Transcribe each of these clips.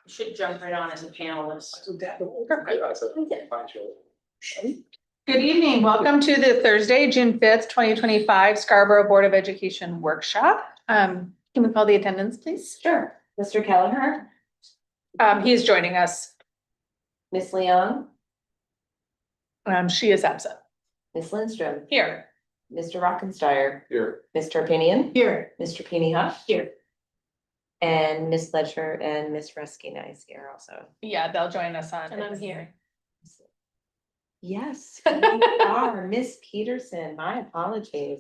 Should jump right on as a panelist. Good evening. Welcome to the Thursday, June 5th, 2025 Scarborough Board of Education Workshop. Can we call the attendance, please? Sure. Mr. Kelleher, He is joining us. Miss Leon, She is absent. Miss Lindstrom, Here. Mr. Rockensteiner, Here. Ms. Tarpinian, Here. Mr. Peony Huff, Here. and Miss Ledger and Miss Ruskina is here also. Yeah, they'll join us on. And I'm here. Yes, you are Miss Peterson. My apologies.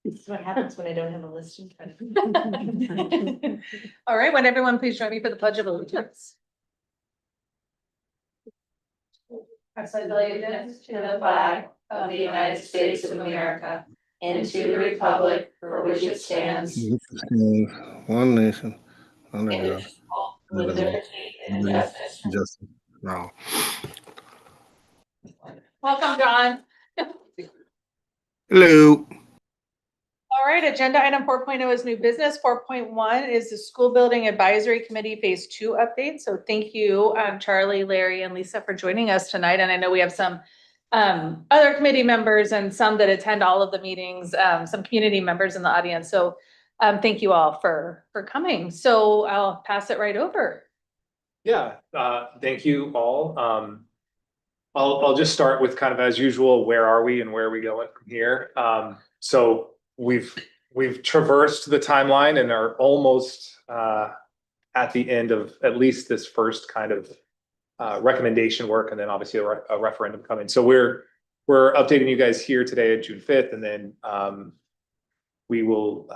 This is what happens when I don't have a list in front of me. All right, would everyone please join me for the Pledge of Allegiance? I pledge allegiance to the flag of the United States of America and to the republic for which it stands, One nation, under God, indivisible, with liberty and justice. justice for all. Welcome, John. Hello. All right, agenda item 4.0 is new business. 4.1 is the School Building Advisory Committee Phase 2 update. So thank you, Charlie, Larry, and Lisa for joining us tonight. And I know we have some other committee members and some that attend all of the meetings, some community members in the audience. So thank you all for coming. So I'll pass it right over. Yeah, thank you all. I'll just start with kind of as usual, where are we and where are we going from here? So we've traversed the timeline and are almost at the end of at least this first kind of recommendation work, and then obviously a referendum coming. So we're updating you guys here today at June 5th, and then we will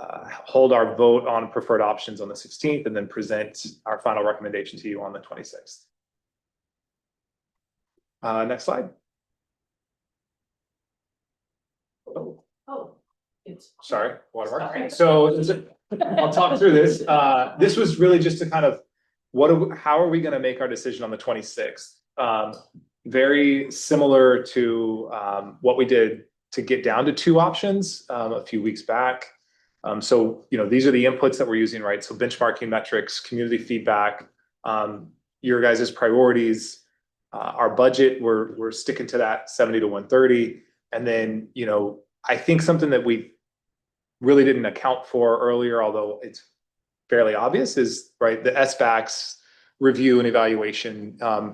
hold our vote on preferred options on the 16th, and then present our final recommendation to you on the 26th. Next slide. Oh, it's. Sorry, Sorry. watermark. So I'll talk through this. This was really just to kind of, how are we going to make our decision on the 26th? Very similar to what we did to get down to two options a few weeks back. So, these are the inputs that we're using, right? So benchmarking metrics, community feedback, your guys' priorities, our budget, we're sticking to that 70 to 130. And then, I think something that we really didn't account for earlier, although it's fairly obvious, is right, the SBAC's review and evaluation. I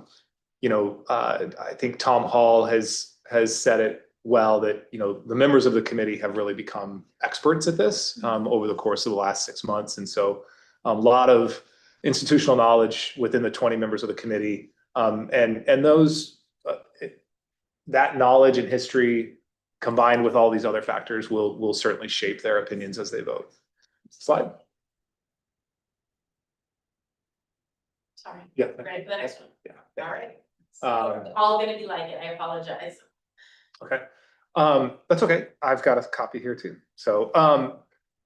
think Tom Hall has said it well, that the members of the committee have really become experts at this over the course of the last 6 months. And so a lot of institutional knowledge within the 20 members of the committee, and those that knowledge and history combined with all these other factors will certainly shape their opinions as they vote. Slide. Sorry. Yeah. Ready for the next one? Yeah. All right. Um, All gonna be like it. I apologize. Okay. That's okay. I've got a copy here too. So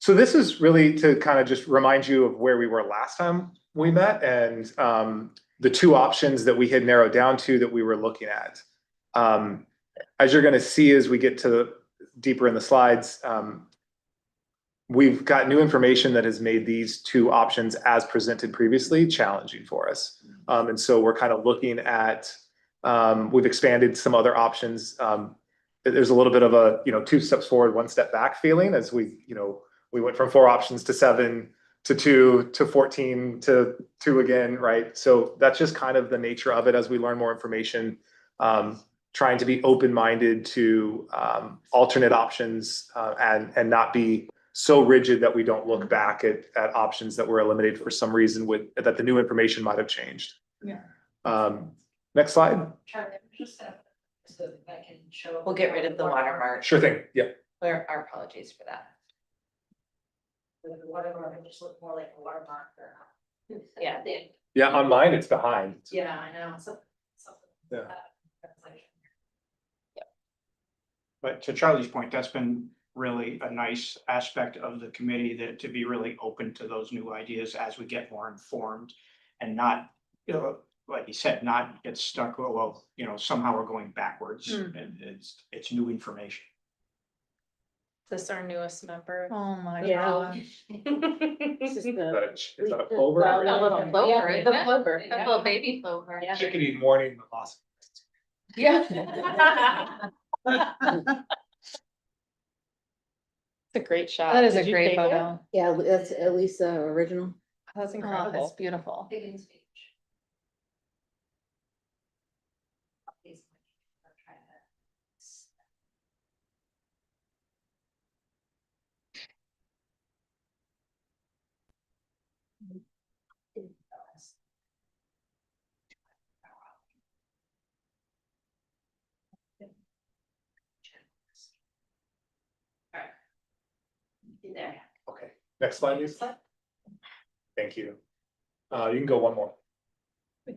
this is really to kind of just remind you of where we were last time we met, and the two options that we had narrowed down to that we were looking at. As you're going to see as we get to deeper in the slides, we've got new information that has made these two options as presented previously challenging for us. And so we're kind of looking at, we've expanded some other options. There's a little bit of a, 2 steps forward, 1 step back feeling as we went from 4 options to 7 to 2 to 14 to 2 again, right? So that's just kind of the nature of it as we learn more information, trying to be open-minded to alternate options and not be so rigid that we don't look back at options that were eliminated for some reason that the new information might have changed. Yeah. Next slide. So I can show. We'll get rid of the watermark. Sure thing. Yeah. Our apologies for that. The watermark, just look more like a watermark or. Yeah. Yeah. On mine, it's behind. Yeah, I know. Something. Yeah. But to Charlie's point, that's been really a nice aspect of the committee, that to be really open to those new ideas as we get more informed, and not, like he said, not get stuck, somehow we're going backwards, and it's new information. This our newest member. Oh my Yeah. gosh. This is the. Is that a clover? A little clover, Yeah, isn't the it? clover, A yeah. little baby clover. Yeah. Chickadee morning awesome. Yeah. It's a great shot. That is Did a you great take it? photo. Yeah, that's at least original. That's Oh, incredible. it's beautiful. There. Okay, next slide, please. Thank you. You can go one more. The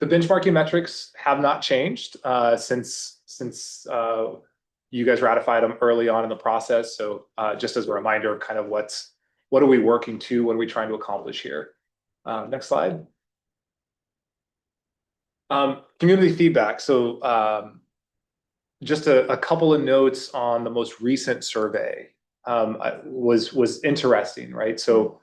benchmarking metrics have not changed since you guys ratified them early on in the process. So just as a reminder, kind of what are we working to, what are we trying to accomplish here? Next slide. Community feedback. So just a couple of notes on the most recent survey was interesting, right? So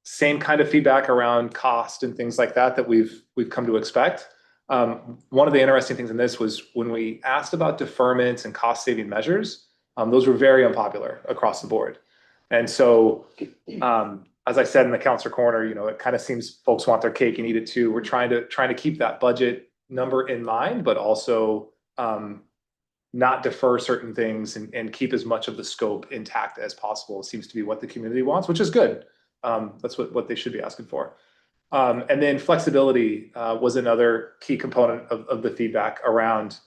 same kind of feedback around cost and things like that we've come to expect. One of the interesting things in this was when we asked about deferments and cost saving measures, those were very unpopular across the board. And so as I said in the counselor corner, you know, it kind of seems folks want their cake and eat it too. We're trying to keep that budget number in mind, but also not defer certain things and keep as much of the scope intact as possible. It seems to be what the community wants, which is good. That's what they should be asking for. And then flexibility was another key component of the feedback around,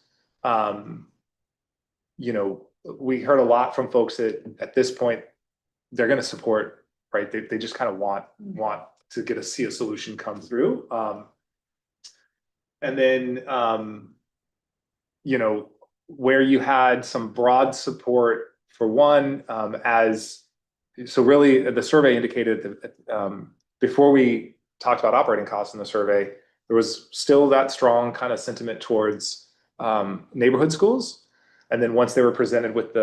you know, we heard a lot from folks that at this point, they're going to support, right? They just kind of want to see a solution come through. And then, you know, where you had some broad support for one, so really the survey indicated that before we talked about operating costs in the survey, there was still that strong kind of sentiment towards neighborhood schools. And then once they were presented with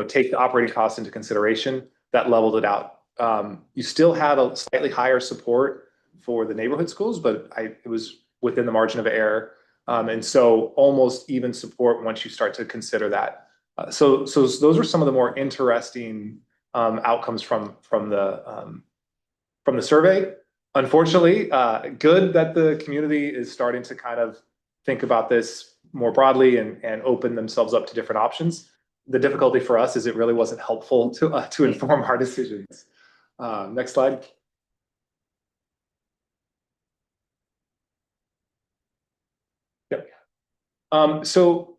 take the operating costs into consideration, that leveled it out. You still had a slightly higher support for the neighborhood schools, but it was within the margin of error. And so almost even support once you start to consider that. So those are some of the more interesting outcomes from the survey. Unfortunately, good that the community is starting to kind of think about this more broadly and open themselves up to different options. The difficulty for us is it really wasn't helpful to inform our decisions. Next slide. Yep. So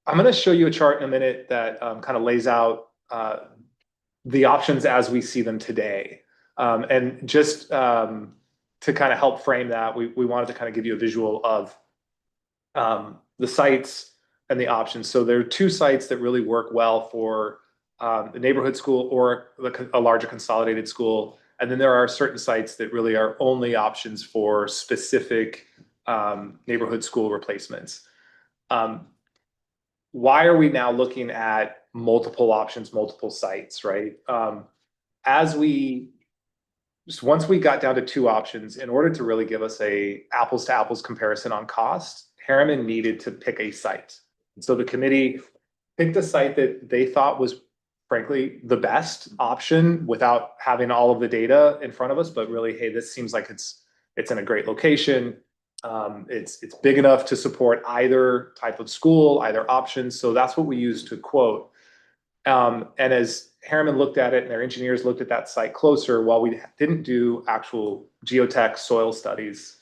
I'm going to show you a chart in a minute that kind of lays out the options as we see them today. And just to kind of help frame that, we wanted to kind of give you a visual of the sites and the options. So there are two sites that really work well for the neighborhood school or a larger consolidated school. And then there are certain sites that really are only options for specific neighborhood school replacements. Why are we now looking at multiple options, multiple sites, right? Once we got down to two options, in order to really give us a apples to apples comparison on cost, Harriman needed to pick a site. So the committee picked a site that they thought was frankly the best option without having all of the data in front of us, but really, hey, this seems like it's in a great location. It's big enough to support either type of school, either option. So that's what we used to quote. And as Harriman looked at it and their engineers looked at that site closer, while we didn't do actual geotech soil studies,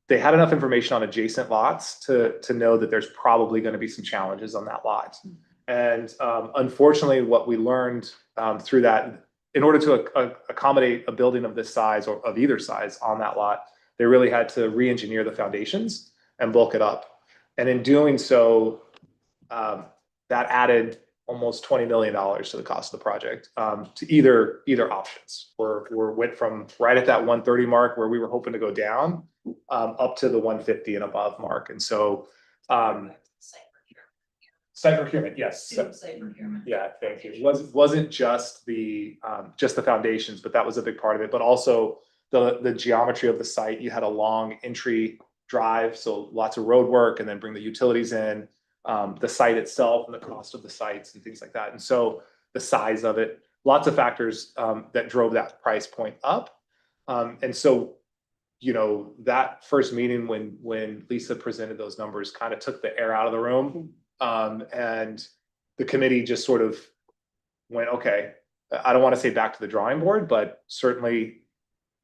they had enough information on adjacent lots to know that there's probably going to be some challenges on that lot. And unfortunately, what we learned through that, in order to accommodate a building of this size or of either size on that lot, they really had to re-engineer the foundations and bulk it up. And in doing so, that added almost $20 million to the cost of the project to either options. We went from right at that 130 mark where we were hoping to go down up to the 150 and above mark. And so Site procurement, yes. Yeah, thank you. Wasn't just the foundations, but that was a big part of it, but also the geometry of the site. You had a long entry drive, so lots of road work, and then bring the utilities in, the site itself and the cost of the sites and things like that. And so the size of it, lots of factors that drove that price point up. And so, you know, that first meeting when Lisa presented those numbers kind of took the air out of the room. And the committee just sort of went, okay, I don't want to say back to the drawing board, but certainly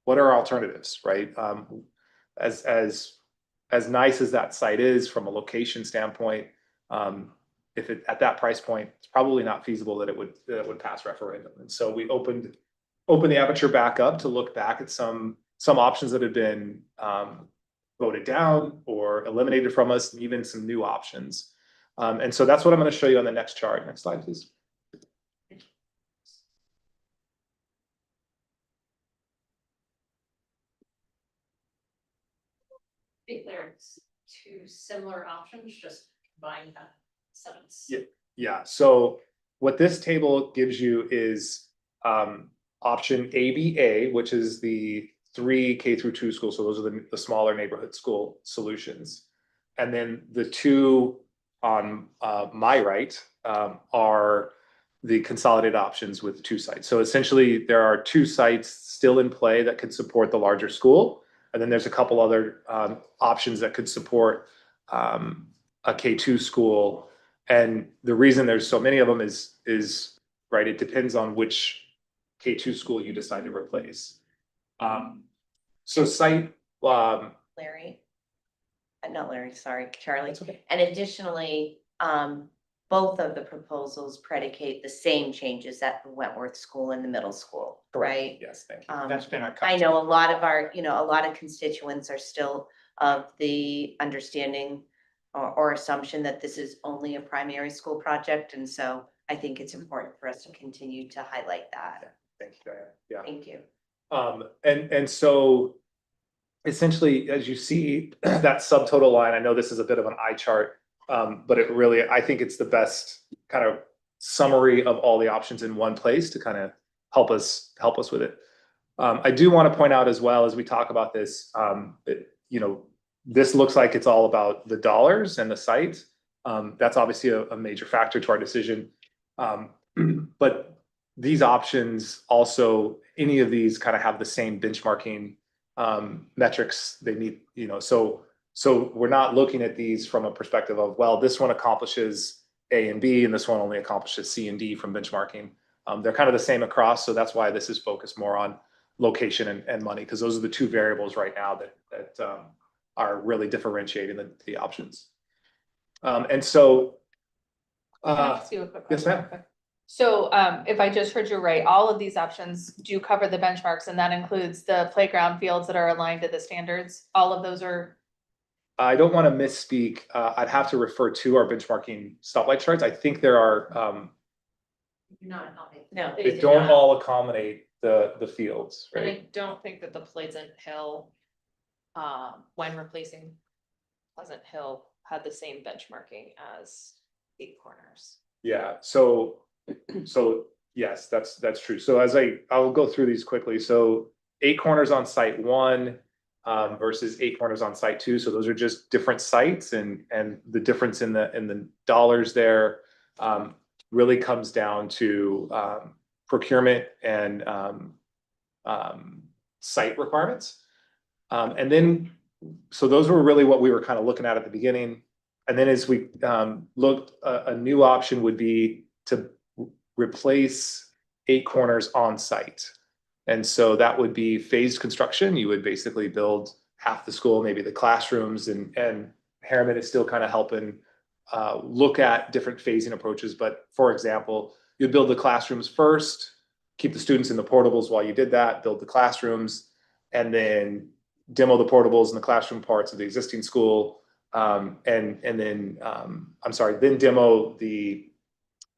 what are our alternatives, right? As nice as that site is from a location standpoint, if it at that price point, it's probably not feasible that it would pass referendum. And so we opened the aperture back up to look back at some options that had been voted down or eliminated from us, and even some new options. And so that's what I'm going to show you on the next chart. Next slide, please. I think there's two similar options, just combine that sentence. Yeah. Yeah, so what this table gives you is option ABA, which is the 3 K-2 schools. So those are the smaller neighborhood school solutions. And then the two on my right are the consolidated options with 2 sites. So essentially there are 2 sites still in play that could support the larger school. And then there's a couple other options that could support a K-2 school. And the reason there's so many of them is right, it depends on which K-2 school you decide to replace. So site, Larry. Not Larry, sorry, Charlie. That's okay. And additionally, both of the proposals predicate the same changes at the Wentworth School and the middle school, right? Yes, thank you. That's been a. I know a lot of our, a lot of constituents are still of the understanding or assumption that this is only a primary school project. And so I think it's important for us to continue to highlight that. Thank you, Diane. Yeah. Thank you. And so essentially, as you see that subtotal line, I know this is a bit of an eye chart, but it really, I think it's the best kind of summary of all the options in one place to kind of help us with it. I do want to point out as well as we talk about this, this looks like it's all about the dollars and the site. That's obviously a major factor to our decision. But these options also, any of these kind of have the same benchmarking metrics they need, so we're not looking at these from a perspective of, well, this one accomplishes A and B and this one only accomplishes C and D from benchmarking. They're kind of the same across. So that's why this is focused more on location and money, because those are the 2 variables right now that are really differentiating the options. And so, Can I ask you a quick yes, question? ma'am. So if I just heard you right, all of these options do cover the benchmarks, and that includes the playground fields that are aligned to the standards. All of those are. I don't want to misspeak. I'd have to refer to our benchmarking stoplight charts. I think there are, No. they don't all accommodate the fields, And right? I don't think that the Pleasant Hill, when replacing Pleasant Hill, had the same benchmarking as 8 Corners. Yeah, so yes, that's true. So I'll go through these quickly. So 8 Corners on site 1 versus 8 Corners on site 2. So those are just different sites, and the difference in the dollars there really comes down to procurement and site requirements. And then, so those were really what we were kind of looking at the beginning. And then as we looked, a new option would be to replace 8 Corners on site. And so that would be phased construction. You would basically build half the school, maybe the classrooms, and Harriman is still kind of helping look at different phasing approaches. But for example, you'd build the classrooms first, keep the students in the portables while you did that, build the classrooms, and then demo the portables and the classroom parts of the existing school. Then demo the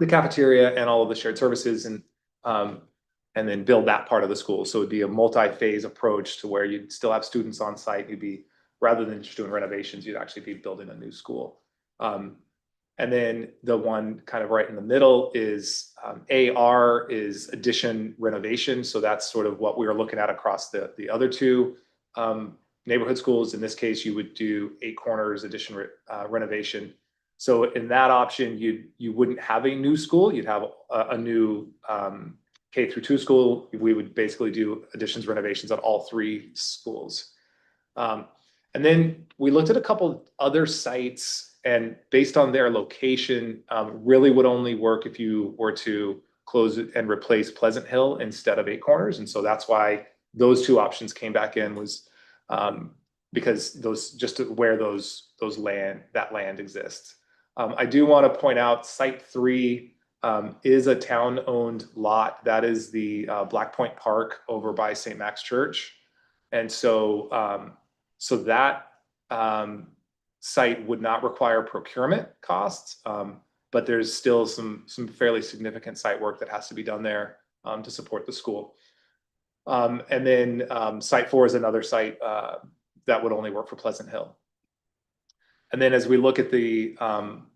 cafeteria and all of the shared services, and then build that part of the school. So it'd be a multi-phase approach to where you'd still have students on site. You'd be, rather than just doing renovations, you'd actually be building a new school. And then the one kind of right in the middle is AR is addition renovation. So that's sort of what we were looking at across the other two neighborhood schools. In this case, you would do 8 Corners addition renovation. So in that option, you wouldn't have a new school. You'd have a new K through 2 school. We would basically do additions renovations at all 3 schools. And then we looked at a couple other sites, and based on their location, really would only work if you were to close it and replace Pleasant Hill instead of 8 Corners. And so that's why those 2 options came back in, was because those, just where that land exists. I do want to point out site 3 is a town-owned lot. That is the Black Point Park over by St. Max Church. And so, so that site would not require procurement costs, but there's still some fairly significant site work that has to be done there to support the school. And then site 4 is another site that would only work for Pleasant Hill. And then as we look at the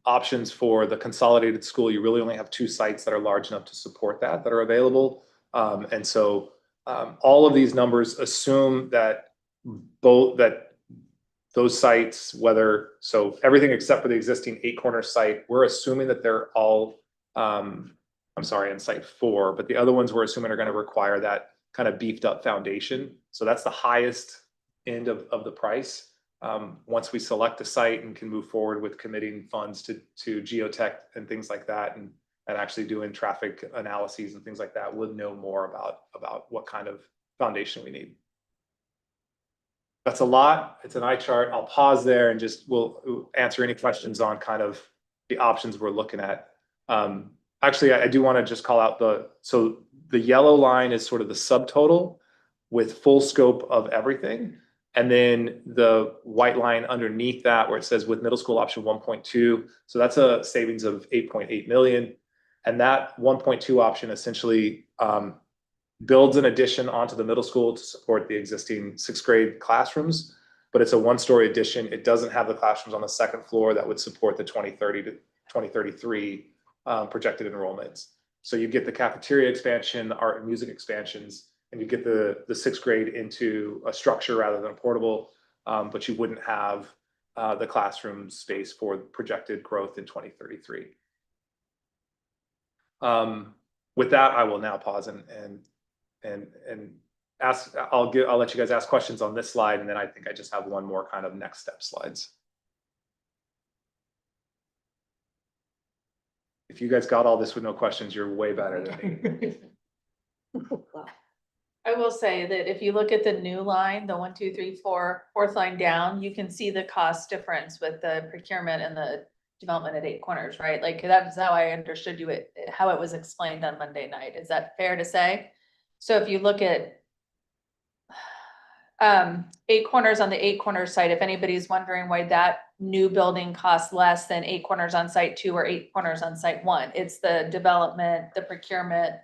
options for the consolidated school, you really only have 2 sites that are large enough to support that are available. And so all of these numbers assume that those sites, so everything except for the existing 8 Corner site, we're assuming that they're all, I'm sorry, in site 4, but the other ones we're assuming are going to require that kind of beefed up foundation. So that's the highest end of the price. Once we select a site and can move forward with committing funds to geotech and things like that, and actually doing traffic analyses and things like that, we'll know more about what kind of foundation we need. That's a lot. It's an eye chart. I'll pause there and we'll answer any questions on kind of the options we're looking at. Actually, I do want to just call out so the yellow line is sort of the subtotal with full scope of everything. And then the white line underneath that, where it says with middle school option 1.2. So that's a savings of 8.8 million. And that 1.2 option essentially builds an addition onto the middle school to support the existing 6th grade classrooms, but it's a 1-story addition. It doesn't have the classrooms on the 2nd floor that would support the 2030 to 2033 projected enrollments. So you get the cafeteria expansion, the art and music expansions, and you get the 6th grade into a structure rather than a portable, but you wouldn't have the classroom space for projected growth in 2033. With that, I will now pause and ask. I'll let you guys ask questions on this slide, and then I think I just have one more kind of next step slides. If you guys got all this with no questions, you're way better than me. I will say that if you look at the new line, the 1, 2, 3, 4, 4th line down, you can see the cost difference with the procurement and the development at 8 Corners, right? Like that's how I understood how it was explained on Monday night. Is that fair to say? So if you look at 8 Corners on the 8 Corners site, if anybody's wondering why that new building costs less than 8 Corners on site 2 or 8 Corners on site 1, it's the development, the procurement.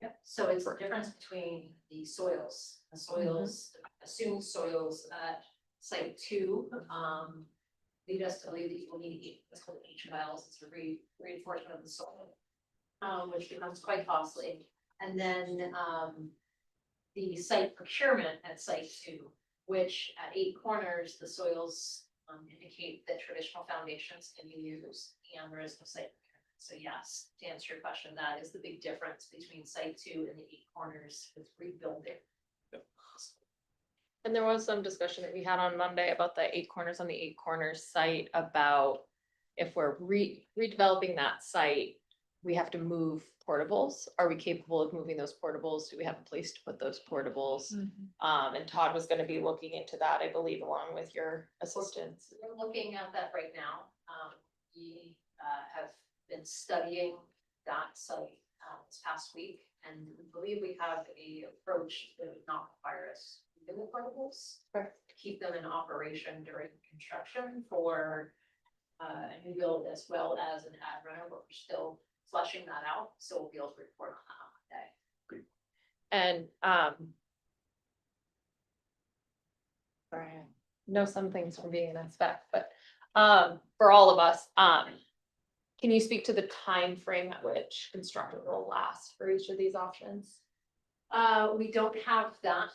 Yep, so it's the difference between the soils, assumed soils at site 2, lead us to believe that you will need what's called HMLs, it's a reinforcement of the soil, which becomes quite costly. And then the site procurement at site 2, which at 8 Corners, the soils indicate that traditional foundations can be used and there is no site procurement. So yes, to answer your question, that is the big difference between site 2 and the 8 Corners with rebuilding. And there was some discussion that we had on Monday about the 8 Corners on the 8 Corners site, about if we're redeveloping that site, we have to move portables. Are we capable of moving those portables? Do we have a place to put those portables? And Todd was going to be looking into that, I believe, along with your assistants. We're looking at that right now. We have been studying that site this past week, and we believe we have a approach that would not require us to do the portables, to keep them in operation during construction for a new build as well as an ad runner, but we're still fleshing that out, so we'll be able to report on that on Monday. And sorry, I know some things from being an inspect, but for all of us, can you speak to the time frame at which construction will last for each of these options? We don't have that,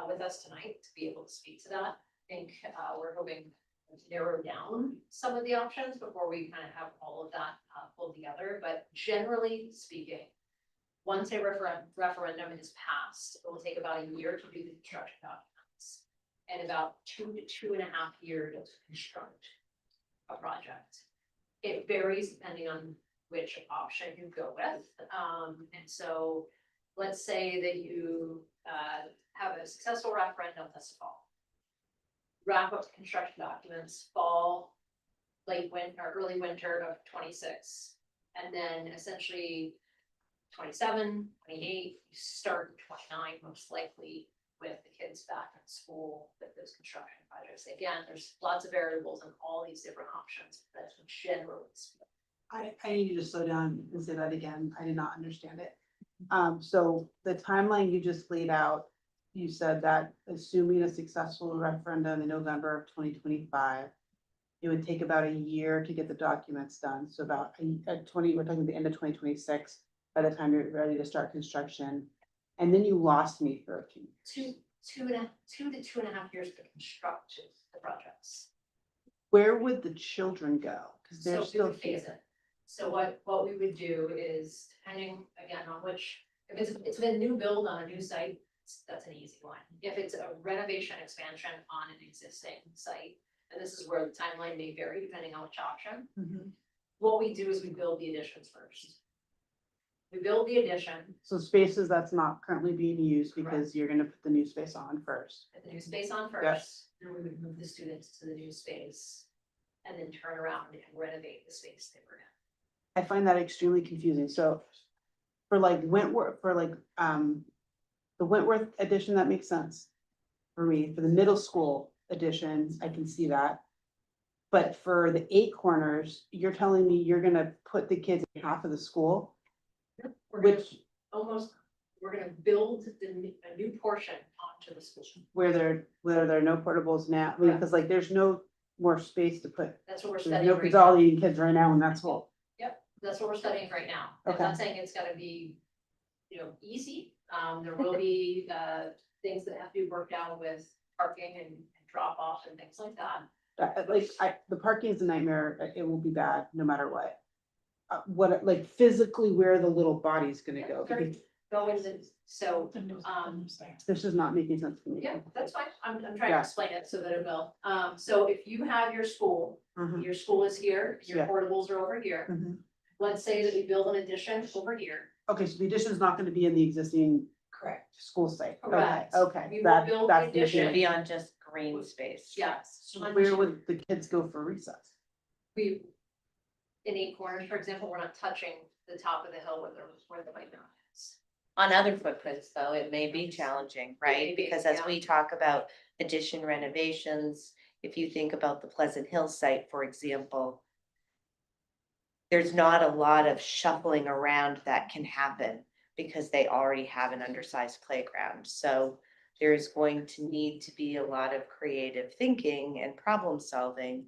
with us tonight to be able to speak to that. I think, we're hoping to narrow down some of the options before we kind of have all of that, pulled together, but generally speaking, once a referendum is passed, it will take about a year to do the construction documents. And about 2 to 2.5 years to construct a project. It varies depending on which option you go with. And so let's say that you have a successful referendum this fall. Wrap up the construction documents fall, late winter, or early winter of 26. And then essentially 27, 28, you start in 29 most likely with the kids back in school with those construction projects. Again, there's lots of variables in all these different options, but that's generally speaking. I need you to slow down and say that again. I did not understand it. So the timeline you just laid out, you said that assuming a successful referendum in November of 2025, it would take about a year to get the documents done. So about we're talking the end of 2026, by the time you're ready to start construction. And then you lost me for a few. 2 to 2.5 years to construct the projects. Where would the children go? Because So they're we still would phase here. it. So what we would do is depending again on which, if it's been a new build on a new site, that's an easy one. If it's a renovation expansion on an existing site, and this is where the timeline may vary depending on which option. Mhm. What we do is we build the additions first. We build the addition, So spaces that's not currently being used because you're gonna put the new space on first. put the new space on Yes. first, then we would move the students to the new space. And then turn around and renovate the space they were in. I find that extremely confusing. So for like Wentworth, for like, the Wentworth edition, that makes sense. For me, for the middle school editions, I can see that. But for the 8 corners, you're telling me you're gonna put the kids in half of the school, We're gonna which, we're gonna build a new portion onto the school. where there are no portables now, I mean, because like there's no more space to put. That's what we're There's studying no right kids all now. eating kids right now and that's full. That's what we're studying right now. I'm Okay. not saying it's gonna be, easy. There will be, things that have to be worked out with parking and drop off and things like that. The parking is a nightmare, it will be bad no matter what. What, like physically where the little body's gonna go, because Go into, so, this is not making sense to me. yeah, that's fine. I'm trying to Yeah. explain it so that it will. So if you have your school, Mhm. your school is here, your Yeah. portables are over here. Mhm. Let's say that we build an addition over here. Okay, so the addition is not gonna be in the existing Correct. school site. Okay, Correct. okay, We will that, build the that's the addition. Should issue. be on just green space. Yes. So where would the kids go for recess? We, in 8 corners, for example, we're not touching the top of the hill where the playground is. On other footprints, though, it may be challenging, may right? be, Because as yeah. we talk about addition renovations, if you think about the Pleasant Hill site, for example, there's not a lot of shuffling around that can happen because they already have an undersized playground. So there's going to need to be a lot of creative thinking and problem solving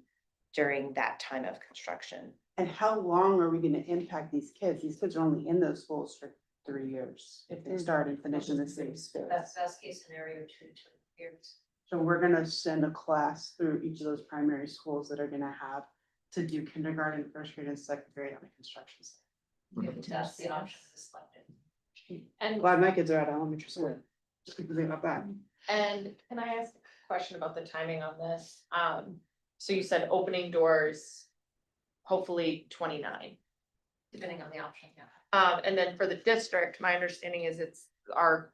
during that time of construction. And how long are we gonna impact these kids? These kids are only in those schools for 3 years if they start and finish in the same space. That's best case scenario, 2 to 2 years. So we're gonna send a class through each of those primary schools that are gonna have to do kindergarten, first grade and second grade on a construction site. If that's the option that's selected. And Glad my kids are at elementary school. Just because they got that. And can I ask a question about the timing on this? So you said opening doors, hopefully 29. Depending on the option, yeah. And then for the district, my understanding is our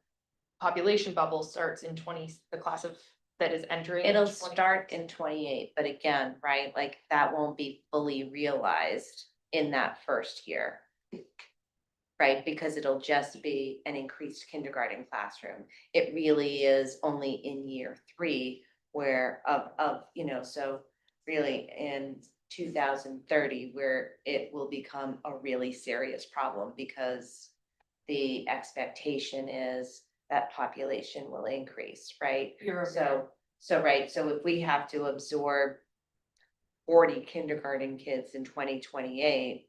population bubble starts in the class of that is entering. in It'll 20 start in 28, but again, right, like that won't be fully realized in that first year. Right, because it'll just be an increased kindergarten classroom. It really is only in year 3 where so really in 2030, where it will become a really serious problem because the expectation is that population will increase, right? So if we have to absorb 40 kindergarten kids in 2028.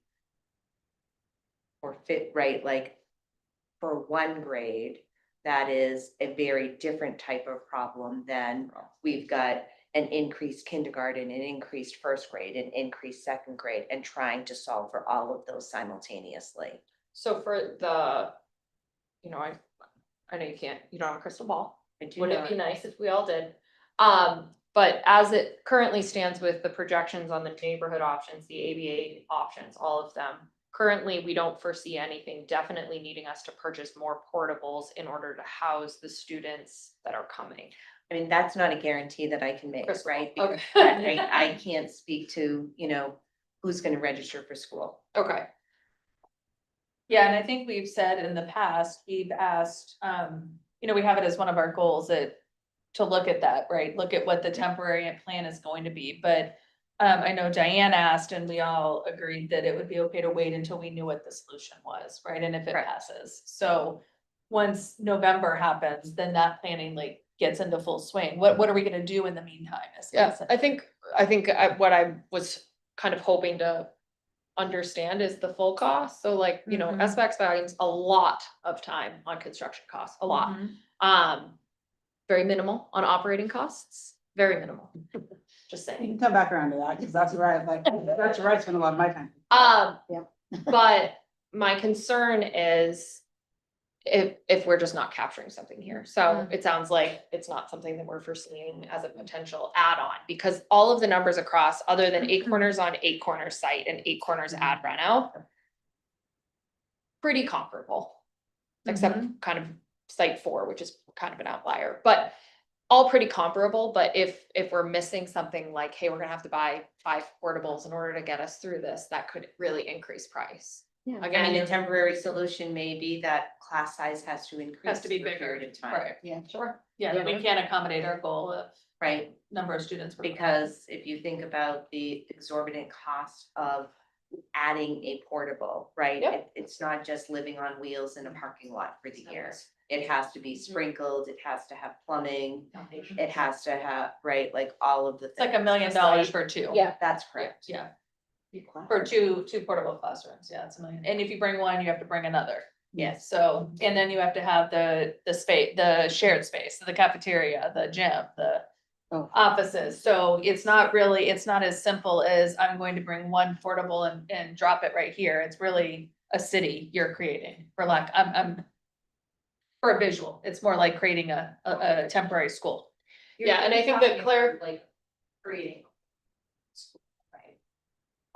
Or fit, right, like for one grade, that is a very different type of problem than we've got an increased kindergarten, an increased first grade, an increased second grade, and trying to solve for all of those simultaneously. So for the, you know, I know you don't have a crystal ball. I do Wouldn't it not- be nice if we all did? But as it currently stands with the projections on the neighborhood options, the ABA options, all of them. Currently, we don't foresee anything definitely needing us to purchase more portables in order to house the students that are coming. I mean, that's not a guarantee that I can make, Crystal right? ball, Because okay. I can't speak to, you know, who's gonna register for school. Okay, Yeah, and I think we've said in the past, we've asked, we have it as one of our goals to look at that, right? Look at what the temporary plan is going to be, but I know Diane asked and we all agreed that it would be okay to wait until we knew what the solution was, right? And if it Correct. passes. So once November happens, then that planning like gets into full swing. What are we gonna do in the meantime? is yeah, basically- I think what I was kind of hoping to understand is the full cost. So like, Mhm. SBAC spends a lot of time on construction costs, a lot. Mhm. Very minimal on operating costs, very minimal, just You can saying. come back around to that, because that's where that's where I spend a lot of my time. Yeah. But my concern is if we're just not capturing something here. So Mm. it sounds like it's not something that we're foreseeing as a potential add-on, because all of the numbers across, other than Eight Corners on Eight Corners site and Eight Corners at Reno, pretty comparable, except kind of site 4, which is kind of an outlier, but all pretty comparable. But if we're missing something like, hey, we're gonna have to buy 5 portables in order to get us through this, that could really increase price. Yeah. I Again, mean, a temporary solution may be that class size has to increase. Has to be for a bigger, period of time, right? Yeah. sure. Yeah, that we can't accommodate our goal of right? number of students. per class. Because if you think about the exorbitant cost of adding a portable, right? Yep. It's not just living on wheels in a parking lot for the year. It has to be sprinkled, it has to have plumbing, it has to have, right, like all of the It's like things. $1 million for two. Yeah. That's correct. Yeah, for two portable classrooms, yeah, it's $1 million, and if you bring one, you have to bring another. Yes. So, and then you have to have the space, the shared space, the cafeteria, the gym, the Oh. offices, so it's not as simple as I'm going to bring one portable and drop it right here, it's really a city you're creating, for lack, I'm for a visual, it's more like creating a temporary school. Yeah, and I think that Like creating. Right.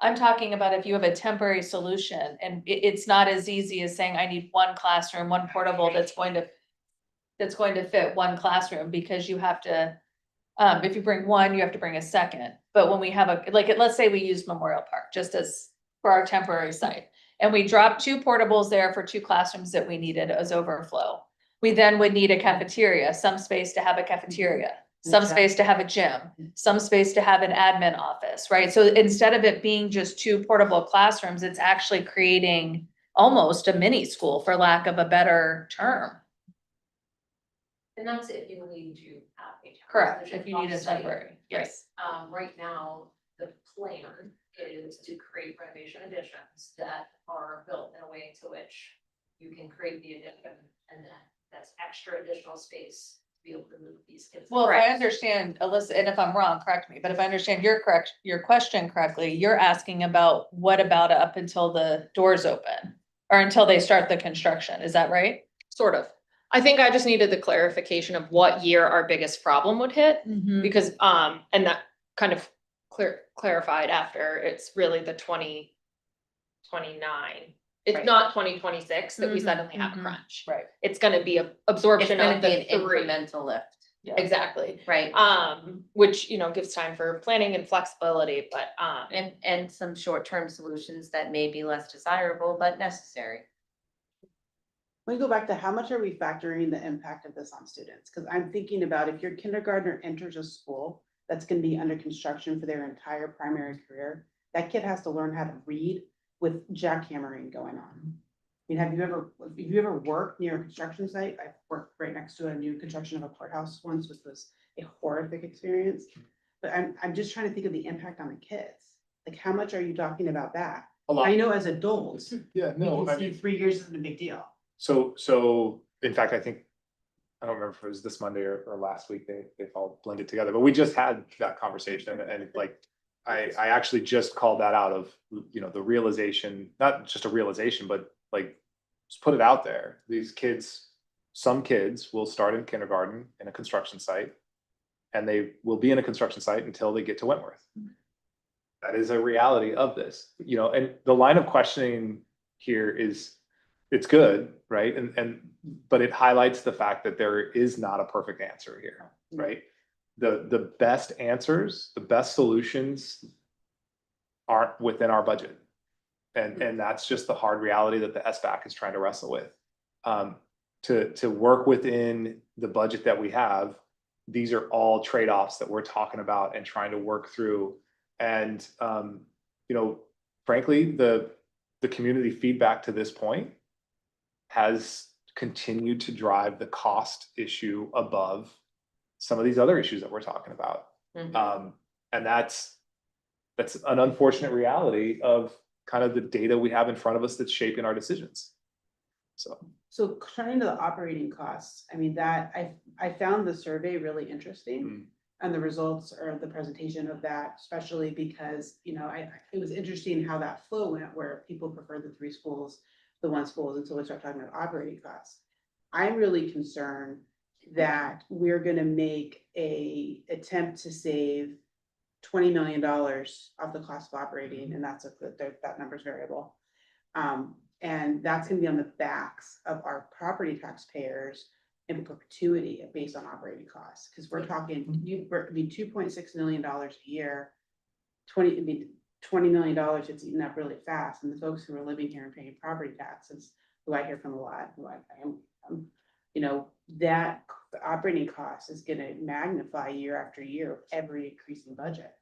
I'm talking about if you have a temporary solution and it's not as easy as saying, I need one classroom, one portable that's going to fit one classroom, because you have to, if you bring one, you have to bring a second. But when we have let's say we use Memorial Park just as for our temporary site, and we dropped 2 portables there for 2 classrooms that we needed as overflow. We then would need a cafeteria, some space to have a cafeteria, some Okay. space to have a gym, some space to have an admin office, right? So instead of it being just 2 portable classrooms, it's actually creating almost a mini school, for lack of a better term. And that's if you need to have a. Correct, temporary if you need a offsite. temporary, yes. Right now, the plan is to create renovation additions that are built in a way to which you can create the addition, and then that's extra additional space to be able to move these kids. Well, if I Correct. understand, Alyssa, and if I'm wrong, correct me, but if I understand your question correctly, you're asking about what about up until the doors open? Or until they start the construction, is that right? Sort of. I think I just needed the clarification of what year our biggest problem would hit, because, and that kind of clarified after, it's really the 2029. It's Right. not 2026 that we Mhm, suddenly have a mhm. crunch. Right. It's gonna be a It's absorption gonna of be the an 3. incremental lift, Yeah. Exactly. right? Which, gives time for planning and flexibility, but, And some short-term solutions that may be less desirable, but necessary. Let me go back to how much are we factoring the impact of this on students? Because I'm thinking about if your kindergartner enters a school that's gonna be under construction for their entire primary career, that kid has to learn how to read with jackhammering going on. I mean, have you ever worked near a construction site? I've worked right next to a new construction of a courthouse once, which was a horrific experience. But I'm just trying to think of the impact on the kids. Like, how much are you talking about that? A lot. I know as adults, Yeah, we no, I can see mean, 3 years isn't a big deal. so in fact, I think, I don't remember if it was this Monday or last week, they've all blended together, but we just had that conversation and like, I actually just called that out of, the realization, not just a realization, but like, just put it out there. These kids, some kids will start in kindergarten in a construction site, and they will be in a construction site until they get to Wentworth. That is a reality of this, and the line of questioning here is, it's good, right? But it highlights the fact that there is not a perfect answer here, right? The best answers, the best solutions aren't within our budget. And that's just the hard reality that the SBAC is trying to wrestle with. To work within the budget that we have, these are all trade-offs that we're talking about and trying to work through. And frankly, the community feedback to this point has continued to drive the cost issue above some of these other issues that we're talking about. And that's an unfortunate reality of kind of the data we have in front of us that's shaping our decisions. So turning to the operating costs, I mean, that I found the survey really interesting. And the results or the presentation of that, especially because, it was interesting how that flow went, where people prefer the 3 schools, the 1 schools, until we start talking about operating costs. I'm really concerned that we're gonna make a attempt to save $20 million off the cost of operating, and that's that number's variable. And that's gonna be on the backs of our property taxpayers in perpetuity based on operating costs, because we're talking, $2.6 million a year. $20 million, it's eaten up really fast, and the folks who are living here and paying property taxes, who I hear from a lot, who I am, that operating cost is gonna magnify year after year with every increasing budget.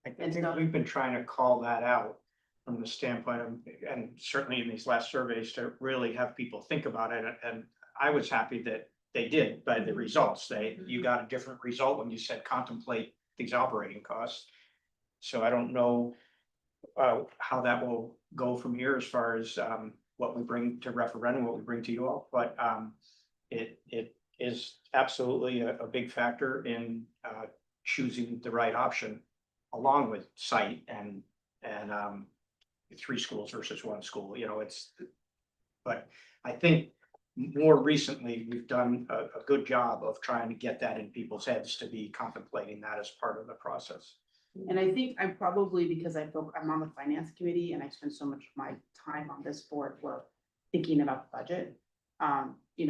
I And think so- we've been trying to call that out from the standpoint of, and certainly in these last surveys, to really have people think about it. And I was happy that they did by the results. You got a different result when you said contemplate these operating costs. So I don't know how that will go from here as far as what we bring to referendum, what we bring to you all, but it is absolutely a big factor in choosing the right option, along with site and 3 schools versus 1 school. But I think more recently, we've done a good job of trying to get that in people's heads, to be contemplating that as part of the process. And I think I'm probably, because I'm on the finance committee and I spend so much of my time on this board, we're thinking about the budget.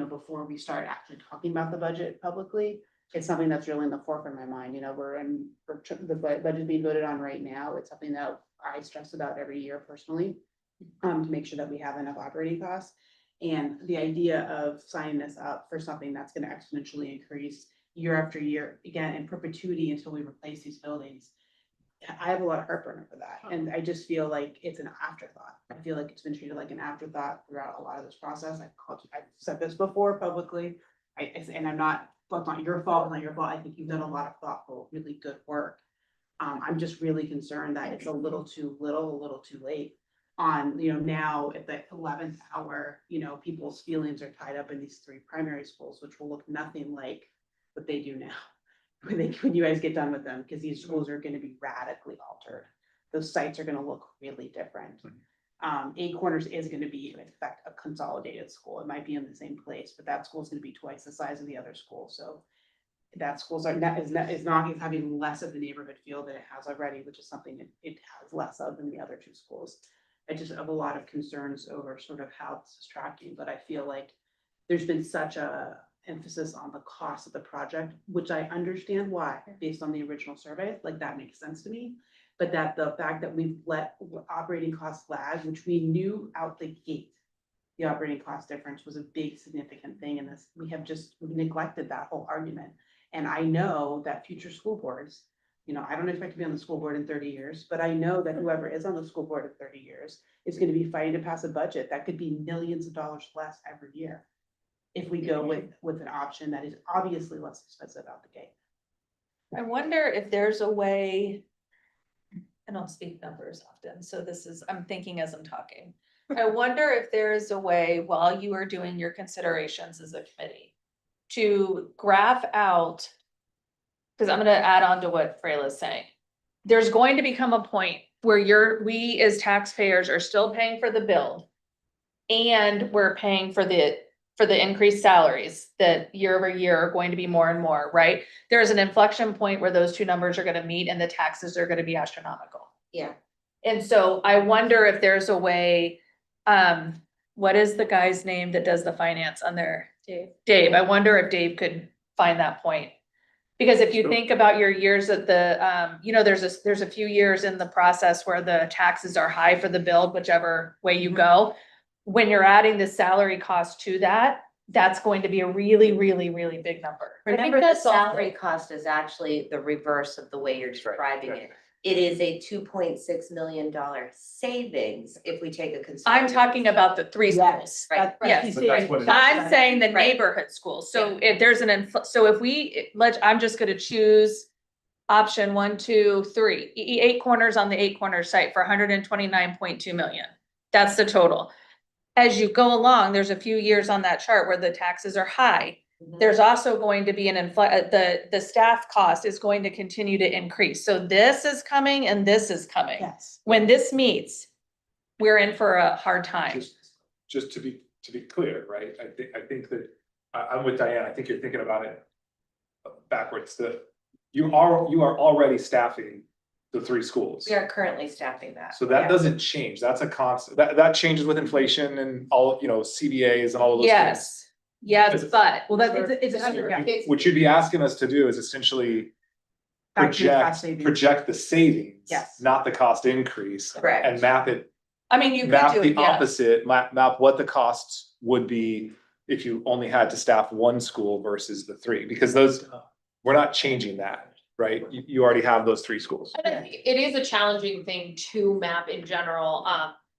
Before we start actually talking about the budget publicly, it's something that's really in the forefront of my mind. The budget being voted on right now. It's something that I stress about every year personally, to make sure that we have enough operating costs. And the idea of signing this up for something that's going to exponentially increase year after year, again, in perpetuity until we replace these buildings. I have a lot of heartburn over that. And I just feel like it's an afterthought. I feel like it's been treated like an afterthought throughout a lot of this process. I've said this before publicly. And that's not your fault, it's not your fault. I think you've done a lot of thoughtful, really good work. I'm just really concerned that it's a little too little, a little too late. On, now at the 11th hour, people's feelings are tied up in these 3 primary schools, which will look nothing like what they do now. When you guys get done with them, because these schools are gonna be radically altered. Those sites are gonna look really different. 8 Corners is gonna be, in effect, a consolidated school. It might be in the same place, but that school is gonna be twice the size of the other school. So that school's is not having less of the neighborhood feel that it has already, which is something it has less of than the other 2 schools. I just have a lot of concerns over sort of how this is tracking, but I feel like there's been such a emphasis on the cost of the project, which I understand why, based on the original survey, like that makes sense to me. But that the fact that we've let operating costs lag, which we knew out the gate, the operating cost difference was a big significant thing in this. We've neglected that whole argument. And I know that future school boards, I don't expect to be on the school board in 30 years, but I know that whoever is on the school board in 30 years is going to be fighting to pass a budget that could be millions of dollars less every year, if we go with an option that is obviously less expensive out the gate. I wonder if there's a way. I don't speak numbers often, so I'm thinking as I'm talking. I wonder if there is a way while you are doing your considerations as a committee to graph out. Cause I'm gonna add on to what Freyla's saying. There's going to become a point where we as taxpayers are still paying for the build. And we're paying for the increased salaries that year over year are going to be more and more, right? There's an inflection point where those two numbers are gonna meet and the taxes are gonna be astronomical. Yeah. And so I wonder if there's a way, what is the guy's name that does the finance on there? Dave, I wonder if Dave could find that point. Because if you think about your years at the, there's a few years in the process where the taxes are high for the build, whichever way you go. When you're adding the salary cost to that, that's going to be a really, really, really big number. Remember, the that's also- salary cost is actually the reverse of the way you're That's right, describing yeah. it. It is a $2.6 million savings if we take a I'm conservative. talking about the three schools. Right. Yes. But that's what it is. I'm saying the Right. neighborhood schools, so if there's I'm just gonna choose. Option 1, 2, 3, 8 corners on the 8 corner site for 129.2 million. That's the total. As you go along, there's a few years on that chart where the taxes are high. Mhm. There's also going to be the staff cost is going to continue to increase. So this is coming and this is coming. Yes. When this meets, we're in for a hard time. Just to be clear, right, I think that, I'm with Diane, I think you're thinking about it backwards, you are already staffing the 3 schools. We are currently staffing that. So that Yeah. doesn't change, that's a constant, that changes with inflation and all, CBAs and all of those things. Yes, yes, but. Well, it's an undercount. What you'd be asking us to do is essentially Back to your cost savings. project the savings. Yes. Not the cost increase, Correct. and map it, I mean, you could map do the it, yeah. opposite, map what the costs would be if you only had to staff 1 school versus the 3, because we're not changing that, right? You already have those 3 schools. And I think it is a challenging thing to map in general.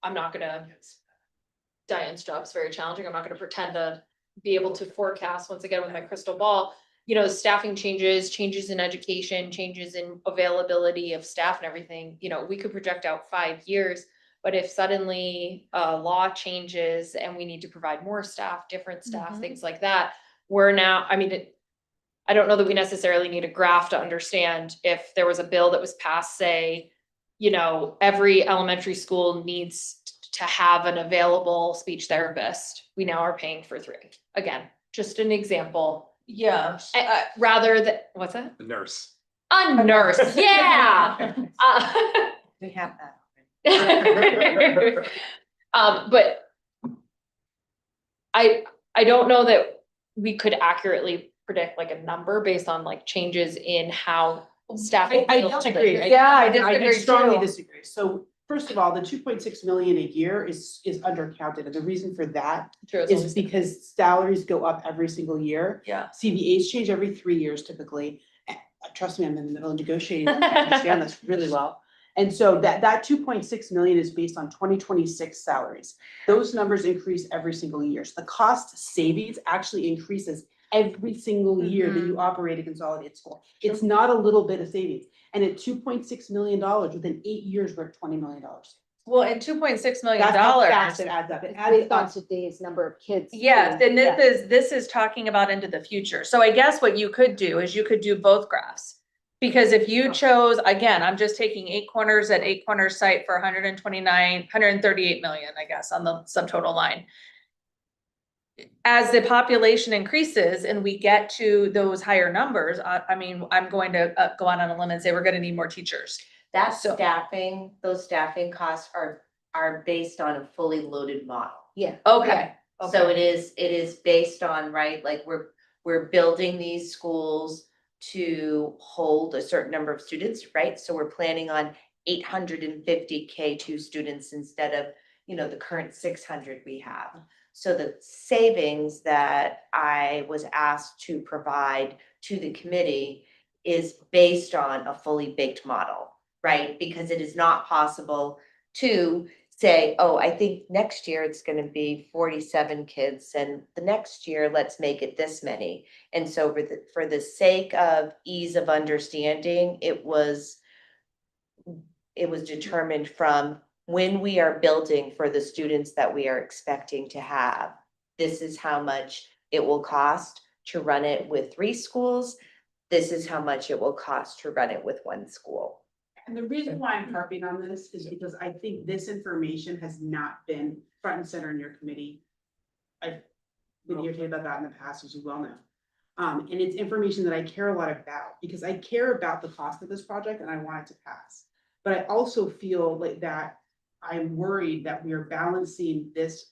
I'm not gonna. Diane's job's very challenging. I'm not gonna pretend to be able to forecast once again with my crystal ball. Staffing changes in education, changes in availability of staff and everything, we could project out 5 years. But if suddenly a law changes and we need to provide more staff, different staff, Mhm. things like that, I don't know that we necessarily need a graph to understand if there was a bill that was passed, say, every elementary school needs to have an available speech therapist. We now are paying for 3. Again, just an example. Yeah. Rather than, what's that? The nurse. A nurse, yeah. We have that. But I don't know that we could accurately predict like a number based on like changes in how staffing. I feels disagree. today. Yeah, I I disagree strongly too. disagree. So first of all, the 2.6 million a year is undercounted. And the reason for that True, it's is only- because salaries go up every single year. Yeah. CBAs change every 3 years typically. Trust me, I'm in the middle of negotiating. I understand this really well. And so that 2.6 million is based on 2026 salaries. Those numbers increase every single year. So the cost savings actually increases every single year that you operate a consolidated school. It's not a little bit of savings. And at $2.6 million, within 8 years, we're at $20 million. Well, and $2.6 million. That's how fast it adds up. It adds Based on up. today's number of kids. Yes, too. and this is talking about into the future. So I guess what you could do is you could do both graphs. Because if you chose, again, I'm just taking 8 corners at 8 corners site for 138 million, I guess, on the subtotal line. As the population increases and we get to those higher numbers, I'm going to go out on a limb and say we're gonna need more teachers. That So- staffing, those staffing costs are based on a fully loaded model. Yeah. Okay. So it is based on, right, like we're building these schools to hold a certain number of students, right? So we're planning on 850 K2 students instead of, the current 600 we have. So the savings that I was asked to provide to the committee is based on a fully baked model, right? Because it is not possible to say, oh, I think next year it's gonna be 47 kids, and the next year, let's make it this many. And so for the sake of ease of understanding, it was determined from when we are building for the students that we are expecting to have. This is how much it will cost to run it with 3 schools. This is how much it will cost to run it with 1 school. And the reason why I'm harping on this is because I think this information has not been front and center in your committee. I've been irritated about that in the past, as you well know. And it's information that I care a lot about, because I care about the cost of this project and I want it to pass. But I also feel like that I'm worried that we are balancing this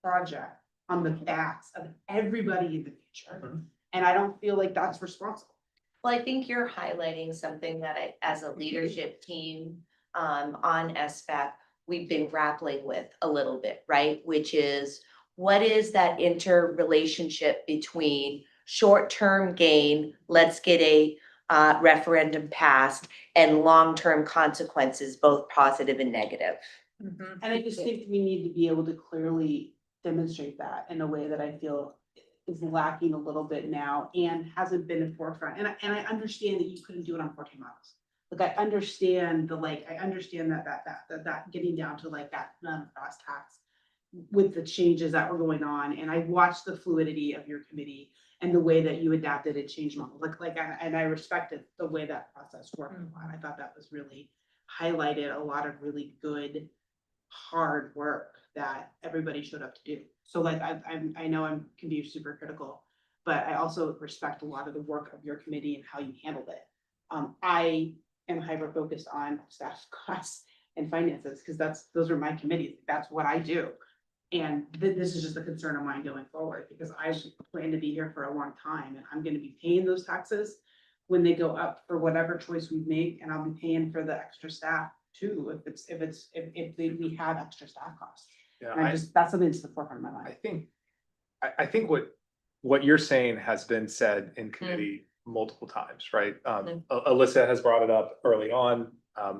project on the backs of everybody in the future. Mhm. And I don't feel like that's responsible. Well, I think you're highlighting something that I, as a leadership team, on SBAC, we've been grappling with a little bit, right? Which is, what is that interrelationship between short-term gain, let's get a referendum passed, and long-term consequences, both positive and negative? And I just think we need to be able to clearly demonstrate that in a way that I feel is lacking a little bit now and hasn't been in forefront. And I understand that you couldn't do it on 14 miles. Like, I understand I understand that getting down to like that cross tax with the changes that were going on. And I watched the fluidity of your committee and the way that you adapted and changed model. And I respected the way that process worked. I thought that was really highlighted a lot of really good, hard work that everybody showed up to do. So like, I know I can be super critical, but I also respect a lot of the work of your committee and how you handled it. I am hyper focused on staff costs and finances, because those are my committees. That's what I do. And this is just a concern of mine going forward, because I plan to be here for a long time and I'm gonna be paying those taxes when they go up for whatever choice we make, and I'll be paying for the extra staff too, if we have extra staff costs. Yeah, And that's something that's the forefront of my mind. I think what you're saying has been said in committee multiple times, right? Alyssa has brought it up early on.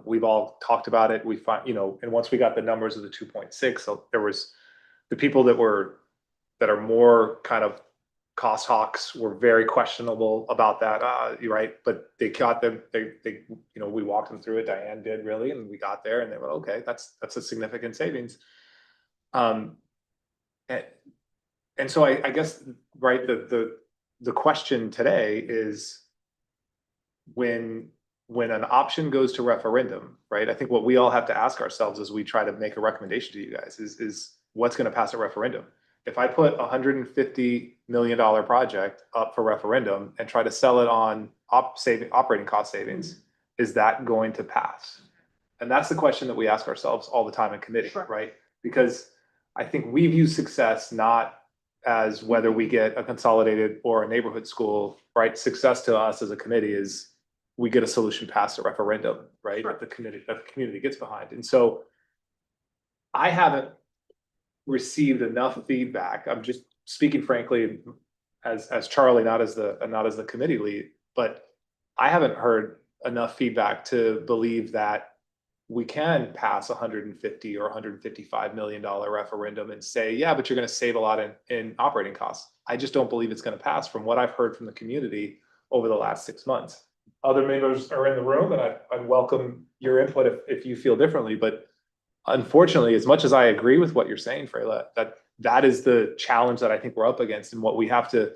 We've all talked about it. We find, and once we got the numbers of the 2.6, so there was the people that are more kind of cost hawks were very questionable about that. You're right, but they got them. They we walked them through it. Diane did really, and we got there, and they were okay. That's a significant savings. And so I guess, right, the question today is when an option goes to referendum, right? I think what we all have to ask ourselves as we try to make a recommendation to you guys is what's going to pass a referendum. If I put $150 million project up for referendum and try to sell it on operating cost savings, is that going to pass? And that's the question that we ask ourselves all the time in committee, Sure. right? Because I think we view success not as whether we get a consolidated or a neighborhood school, right? Success to us as a committee is we get a solution passed at referendum, right? Sure. That the community gets behind. And so I haven't received enough feedback. I'm just speaking frankly as Charlie, not as the committee lead, but I haven't heard enough feedback to believe that we can pass $150 or $155 million referendum and say, yeah, but you're going to save a lot in operating costs. I just don't believe it's going to pass from what I've heard from the community over the last 6 months. Other members are in the room, and I'd welcome your input if you feel differently. But unfortunately, as much as I agree with what you're saying, Freyla, that is the challenge that I think we're up against, and what we have to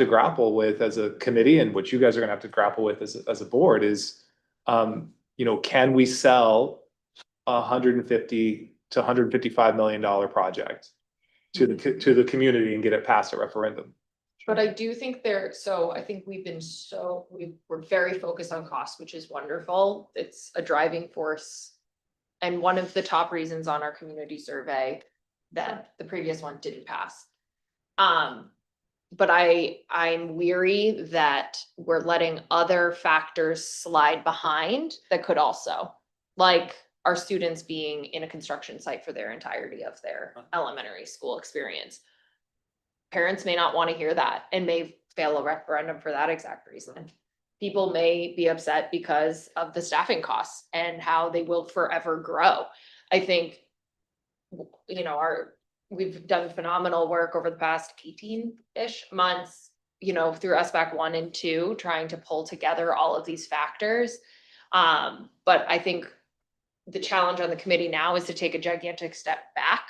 grapple with as a committee, and what you guys are going to have to grapple with as a board is, can we sell $150 to $155 million project to the community and get it past a referendum? But I do think I think we're very focused on cost, which is wonderful. It's a driving force. And one of the top reasons on our community survey that the previous one didn't pass. But I'm weary that we're letting other factors slide behind that could also, like our students being in a construction site for their entirety of their elementary school experience. Parents may not want to hear that and may fail a referendum for that exact reason. People may be upset because of the staffing costs and how they will forever grow. I think, you know, we've done phenomenal work over the past 18-ish months, you know, through SBAC 1 and 2, trying to pull together all of these factors. But I think the challenge on the committee now is to take a gigantic step back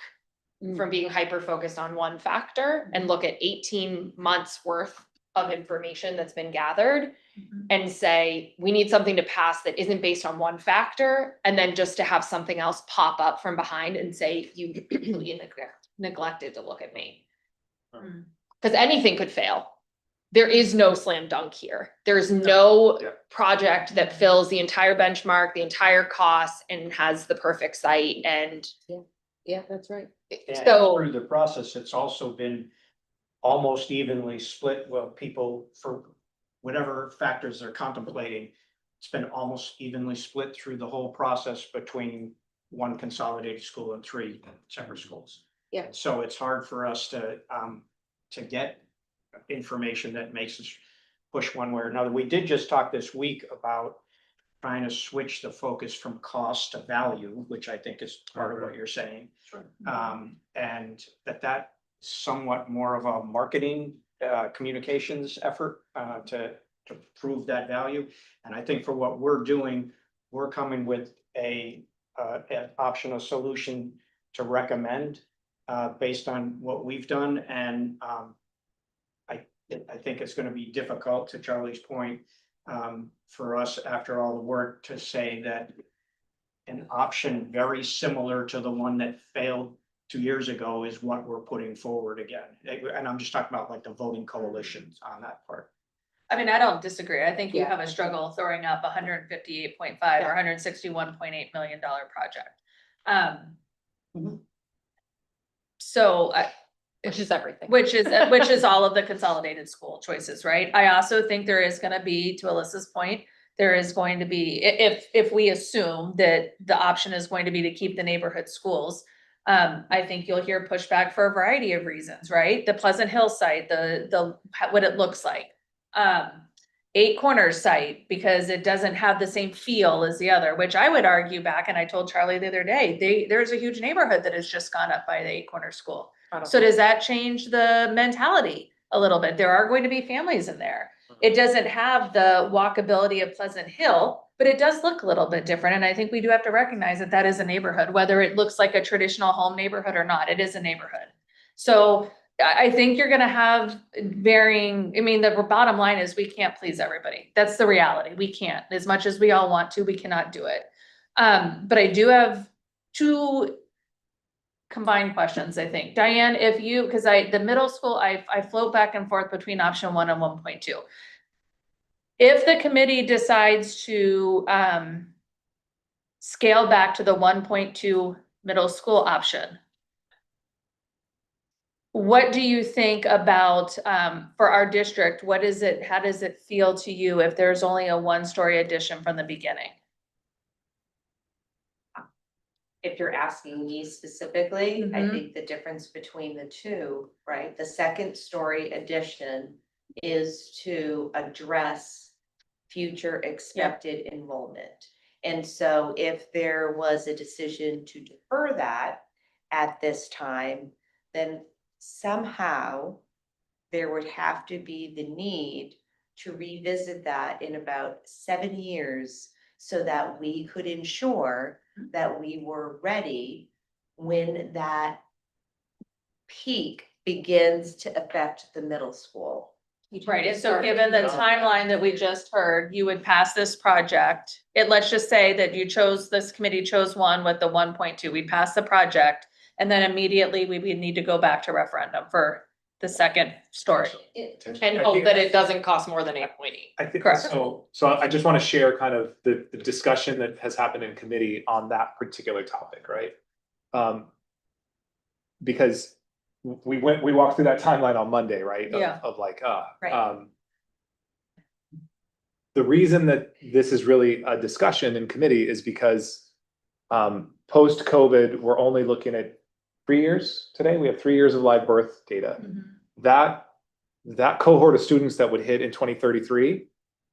from being hyper-focused on one factor and look at 18 months worth of information that's been gathered and say, we need something to pass that isn't based on one factor, and then just to have something else pop up from behind and say, you completely neglected to look at me. Because anything could fail. There is no slam dunk here. There's no Yeah. project that fills the entire benchmark, the entire cost, and has the perfect site. And Yeah, that's right. And so, through the process, it's also been almost evenly split, well, people for whatever factors they're contemplating. It's been almost evenly split through the whole process between one consolidated school and 3 separate schools. Yeah. So it's hard for us to get information that makes us push one way or another. We did just talk this week about trying to switch the focus from cost to value, which I think is part of what you're saying. Sure. And that's somewhat more of a marketing, communications effort, to prove that value. And I think for what we're doing, we're coming with an option, a solution to recommend, based on what we've done. And, I think it's gonna be difficult, to Charlie's point, for us, after all the work, to say that an option very similar to the one that failed 2 years ago is what we're putting forward again. And I'm just talking about like the voting coalitions on that part. I mean, I don't disagree. I think you Yeah. have a struggle throwing up 158.5 or Yeah. $161.8 million project. Mhm. So which is everything. which is all of the consolidated school choices, right? I also think there is gonna be, to Alyssa's point, there is going to be, if we assume that the option is going to be to keep the neighborhood schools, I think you'll hear pushback for a variety of reasons, right? The Pleasant Hill site, what it looks like. 8 Corners site, because it doesn't have the same feel as the other, which I would argue back, and I told Charlie the other day, there's a huge neighborhood that has just gone up by the 8 Corners school. So does that change the mentality a little bit? There are going to be families in there. It doesn't have the walkability of Pleasant Hill, but it does look a little bit different. And I think we do have to recognize that that is a neighborhood, whether it looks like a traditional home neighborhood or not, it is a neighborhood. So I think you're gonna have varying, I mean, the bottom line is we can't please everybody. That's the reality. We can't. As much as we all want to, we cannot do it. But I do have 2 combined questions, I think. Diane, if you, because the middle school, I float back and forth between option 1 and 1.2. If the committee decides to scale back to the 1.2 middle school option, what do you think about, for our district, how does it feel to you if there's only a 1-story addition from the beginning? If you're asking me specifically, I Mhm. think the difference between the two, right? The 2nd-story addition is to address future expected enrollment. And so if there was a decision to defer that at this time, then somehow there would have to be the need to revisit that in about 7 years so that we could ensure that we were ready when that peak begins to affect the middle school. Right, so given the timeline that we just heard, you would pass this project. Let's just say that this committee chose one with the 1.2, we pass the project. And then immediately we would need to go back to referendum for the 2nd story. And hope that it doesn't cost more than 8.8. I think, Correct. so I just want to share kind of the discussion that has happened in committee on that particular topic, right? Because we walked through that timeline on Monday, right? Yeah. Of like, Right. the reason that this is really a discussion in committee is because post-COVID, we're only looking at 3 years today. We have 3 years of live birth data. That cohort of students that would hit in 2033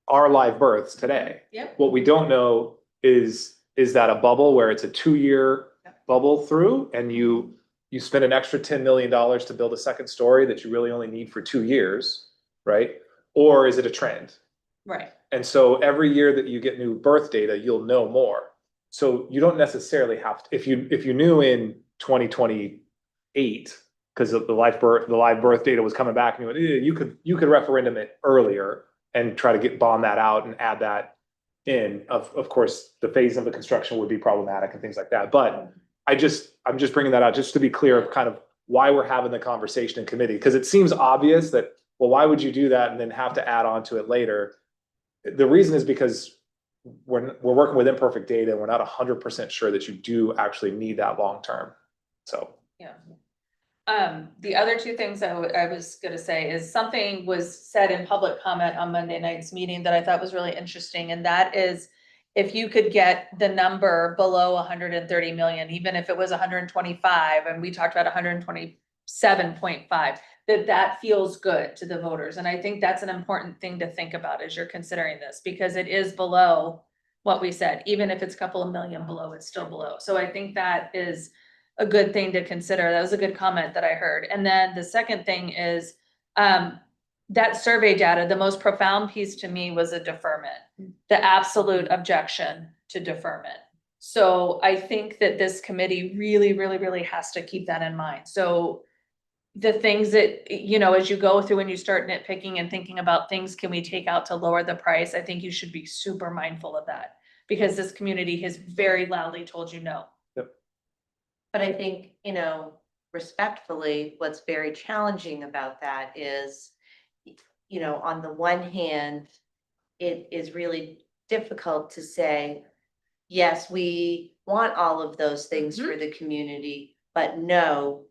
are live births today. Yep. What we don't know is that a bubble where it's a 2-year bubble through and you spend an extra $10 million to build a second story that you really only need for 2 years, right? Or is it a trend? Right. And so every year that you get new birth data, you'll know more. So you don't necessarily have to, if you knew in 2028, because the live birth data was coming back and you went, you could referendum it earlier and try to bond that out and add that in. Of course, the phase of the construction would be problematic and things like that. But I'm just bringing that out just to be clear of kind of why we're having the conversation in committee, because it seems obvious that, well, why would you do that and then have to add on to it later? The reason is because we're working with imperfect data. We're not 100% sure that you do actually need that long term. So. Yeah. The other two things I was gonna say is something was said in public comment on Monday night's meeting that I thought was really interesting, and that is if you could get the number below 130 million, even if it was 125, and we talked about 127.5, that feels good to the voters. And I think that's an important thing to think about as you're considering this, because it is below what we said. Even if it's a couple of million below, it's still below. So I think that is a good thing to consider. That was a good comment that I heard. And then the second thing is, that survey data, the most profound piece to me was a deferment, the absolute objection to deferment. So I think that this committee really, really, really has to keep that in mind. So the things that, as you go through and you start nitpicking and thinking about things, can we take out to lower the price? I think you should be super mindful of that, because this community has very loudly told you no. But I think, respectfully, what's very challenging about that is, on the one hand, it is really difficult to say, yes, we want all of those things for the community, but no,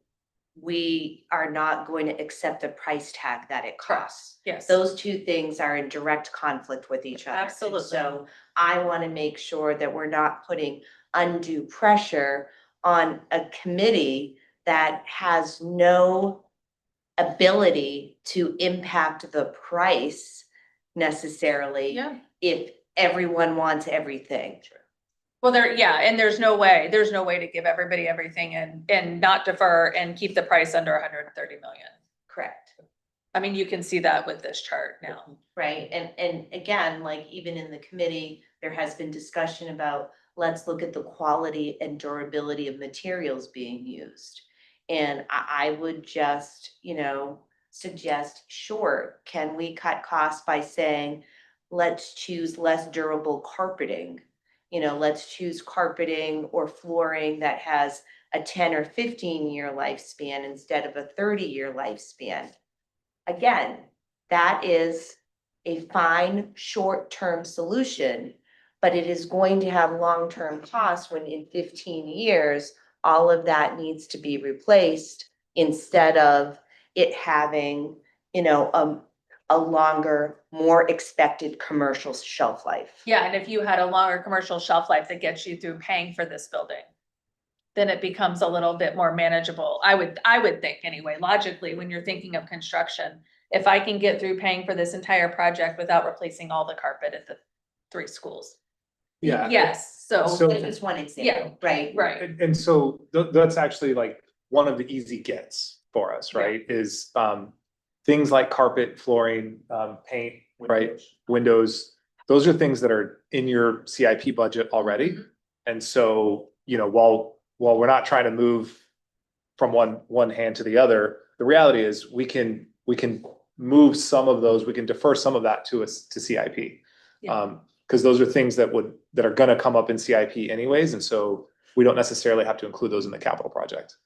we are not going to accept the price tag that it costs. Yes. Those two things are in direct conflict with each other. And Absolutely. so I want to make sure that we're not putting undue pressure on a committee that has no ability to impact the price necessarily. Yeah. If everyone wants everything. Well, and there's no way to give everybody everything and not defer and keep the price under 130 million. Correct. I mean, you can see that with this chart now. Right, and again, like even in the committee, there has been discussion about, let's look at the quality and durability of materials being used. And I would just, suggest, sure, can we cut costs by saying, let's choose less durable carpeting? Let's choose carpeting or flooring that has a 10 or 15-year lifespan instead of a 30-year lifespan. Again, that is a fine short-term solution, but it is going to have long-term costs when in 15 years, all of that needs to be replaced instead of it having, a longer, more expected commercial shelf life. Yeah, and if you had a longer commercial shelf life that gets you through paying for this building, then it becomes a little bit more manageable. I would think anyway, logically, when you're thinking of construction, if I can get through paying for this entire project without replacing all the carpet at the 3 schools. Yeah. Yes, so, That's just one example, right? right. And so that's actually like one of the easy gets for us, right? Is things like carpet, flooring, paint, right? Windows. Those are things that are in your CIP budget already. Mhm. And so, while we're not trying to move from one hand to the other, the reality is we can move some of those, we can defer some of that to CIP. Yeah. Because those are things that are gonna come up in CIP anyways, and so we don't necessarily have to include those in the capital project.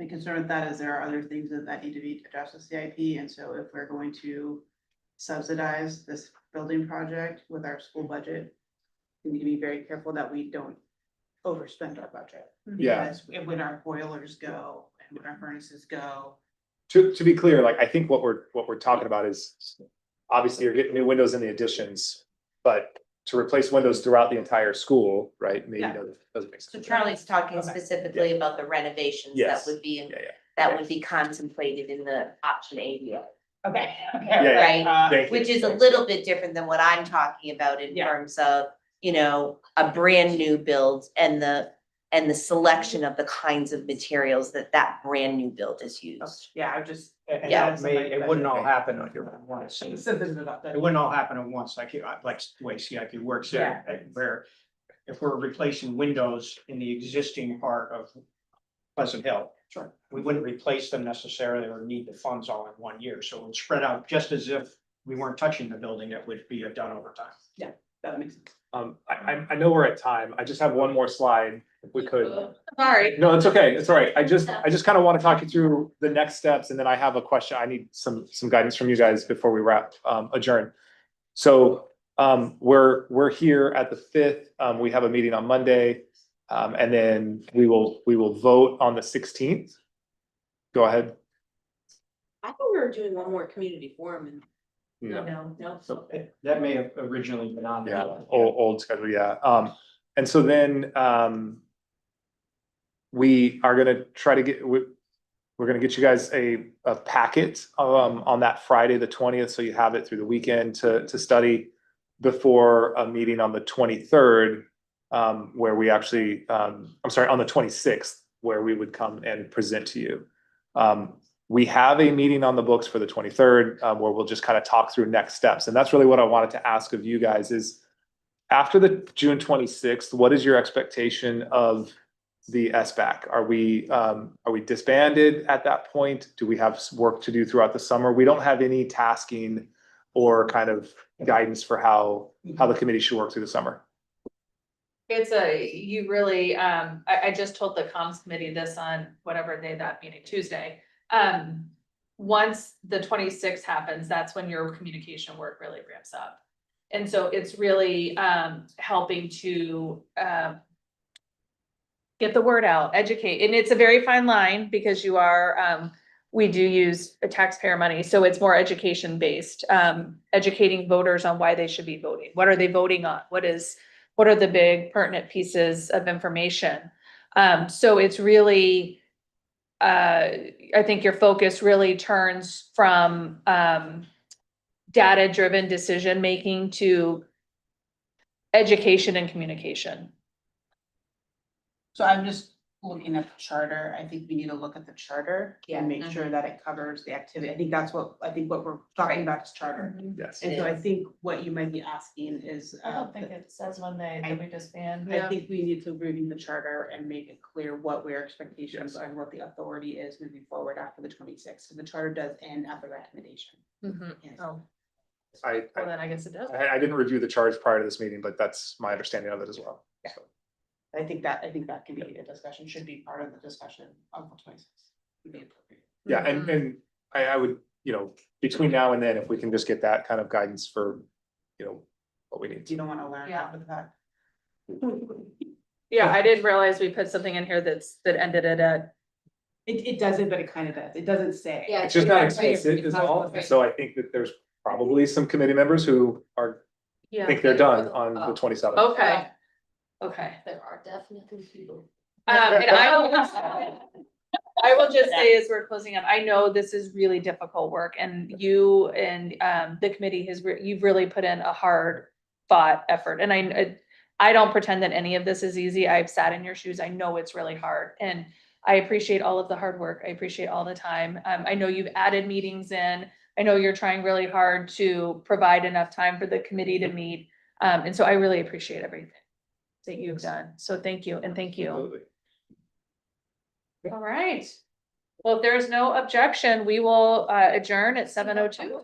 My concern with that is there are other things that need to be addressed with CIP, and so if we're going to subsidize this building project with our school budget, we need to be very careful that we don't overspend our budget. Yeah. Because when our boilers go and when our furnaces go. To be clear, like, I think what we're talking about is, obviously you're getting new windows in the additions, but to replace windows throughout the entire school, right? Maybe Yeah. doesn't make So sense. Charlie's talking Okay. specifically about the renovations that Yes. would be, Yeah. that would be contemplated in the option A deal. Okay. Yeah. Right, Thank you. which is a little bit different than what I'm talking about in Yeah. terms of, a brand new build and the and the selection of the kinds of materials that that brand new build is used. Yeah, I just. And Yeah. it wouldn't all happen at once. Something about that. It wouldn't all happen at once, like the way CIP works there, where if we're replacing windows in the existing part of Pleasant Hill. Sure. We wouldn't replace them necessarily or need the funds all in 1 year, so it would spread out just as if we weren't touching the building, that would be done over time. That makes sense. I know we're at time. I just have one more slide, if we could. Sorry. No, it's okay. It's all right. I just kind of want to talk you through the next steps, and then I have a question. I need some guidance from you guys before we adjourn. So, we're here at the 5th. We have a meeting on Monday. And then we will vote on the 16th. Go ahead. I think we were doing one more community forum and. No. So, That may have originally been on. yeah, old schedule, yeah. And so then, we are gonna try to we're gonna get you guys a packet, on that Friday, the 20th, so you have it through the weekend to study before a meeting on the 23rd, where we actually, I'm sorry, on the 26th, where we would come and present to you. We have a meeting on the books for the 23rd, where we'll just kind of talk through next steps. And that's really what I wanted to ask of you guys is, after the June 26th, what is your expectation of the SBAC? Are we disbanded at that point? Do we have work to do throughout the summer? We don't have any tasking or kind of guidance for how the committee should work through the summer. You really, I just told the comms committee this on whatever day that meeting, Tuesday. Once the 26th happens, that's when your communication work really ramps up. And so it's really, helping to, get the word out, educate, and it's a very fine line because you are, we do use taxpayer money, so it's more education based, educating voters on why they should be voting. What are they voting on? What are the big pertinent pieces of information? So it's really, I think your focus really turns from, data-driven decision-making to education and communication. So I'm just looking at the charter. I think we need to look at the charter Yeah. and make sure that it covers the activity. I think what we're talking about is charter. Yes. And so I think what you might be asking is. it says when that we disband. I think we need to review the charter and make it clear what our expectations are and what the authority is moving forward after the 26th. So the charter does end at the recommendation. Yes. Oh, I well, then I guess it does. didn't review the charge prior to this meeting, but that's my understanding of it as well. Yeah. So. I think that can be a discussion, should be part of the discussion on the 26th. Would be appropriate. Yeah, and I would, between now and then, if we can just get that kind of guidance for, what we need. You don't want to learn Yeah. after that. Yeah, I didn't realize we put something in here that ended it at. It doesn't, but it kind of does. It doesn't say. Yeah. It's just not Right. explicit It's is not all, explicit. so I think that there's probably some committee members who think they're done on the 27th. Okay. Okay. There are definitely people. And I will just say as we're closing up, I know this is really difficult work and you and the committee you've really put in a hard fought effort. And I don't pretend that any of this is easy. I've sat in your shoes. I know it's really hard and I appreciate all of the hard work. I appreciate all the time. I know you've added meetings in. I know you're trying really hard to provide enough time for the committee to meet. And so I really appreciate everything that you've done. So thank you and thank you. Absolutely. All right. Well, if there's no objection, we will adjourn at 7:02.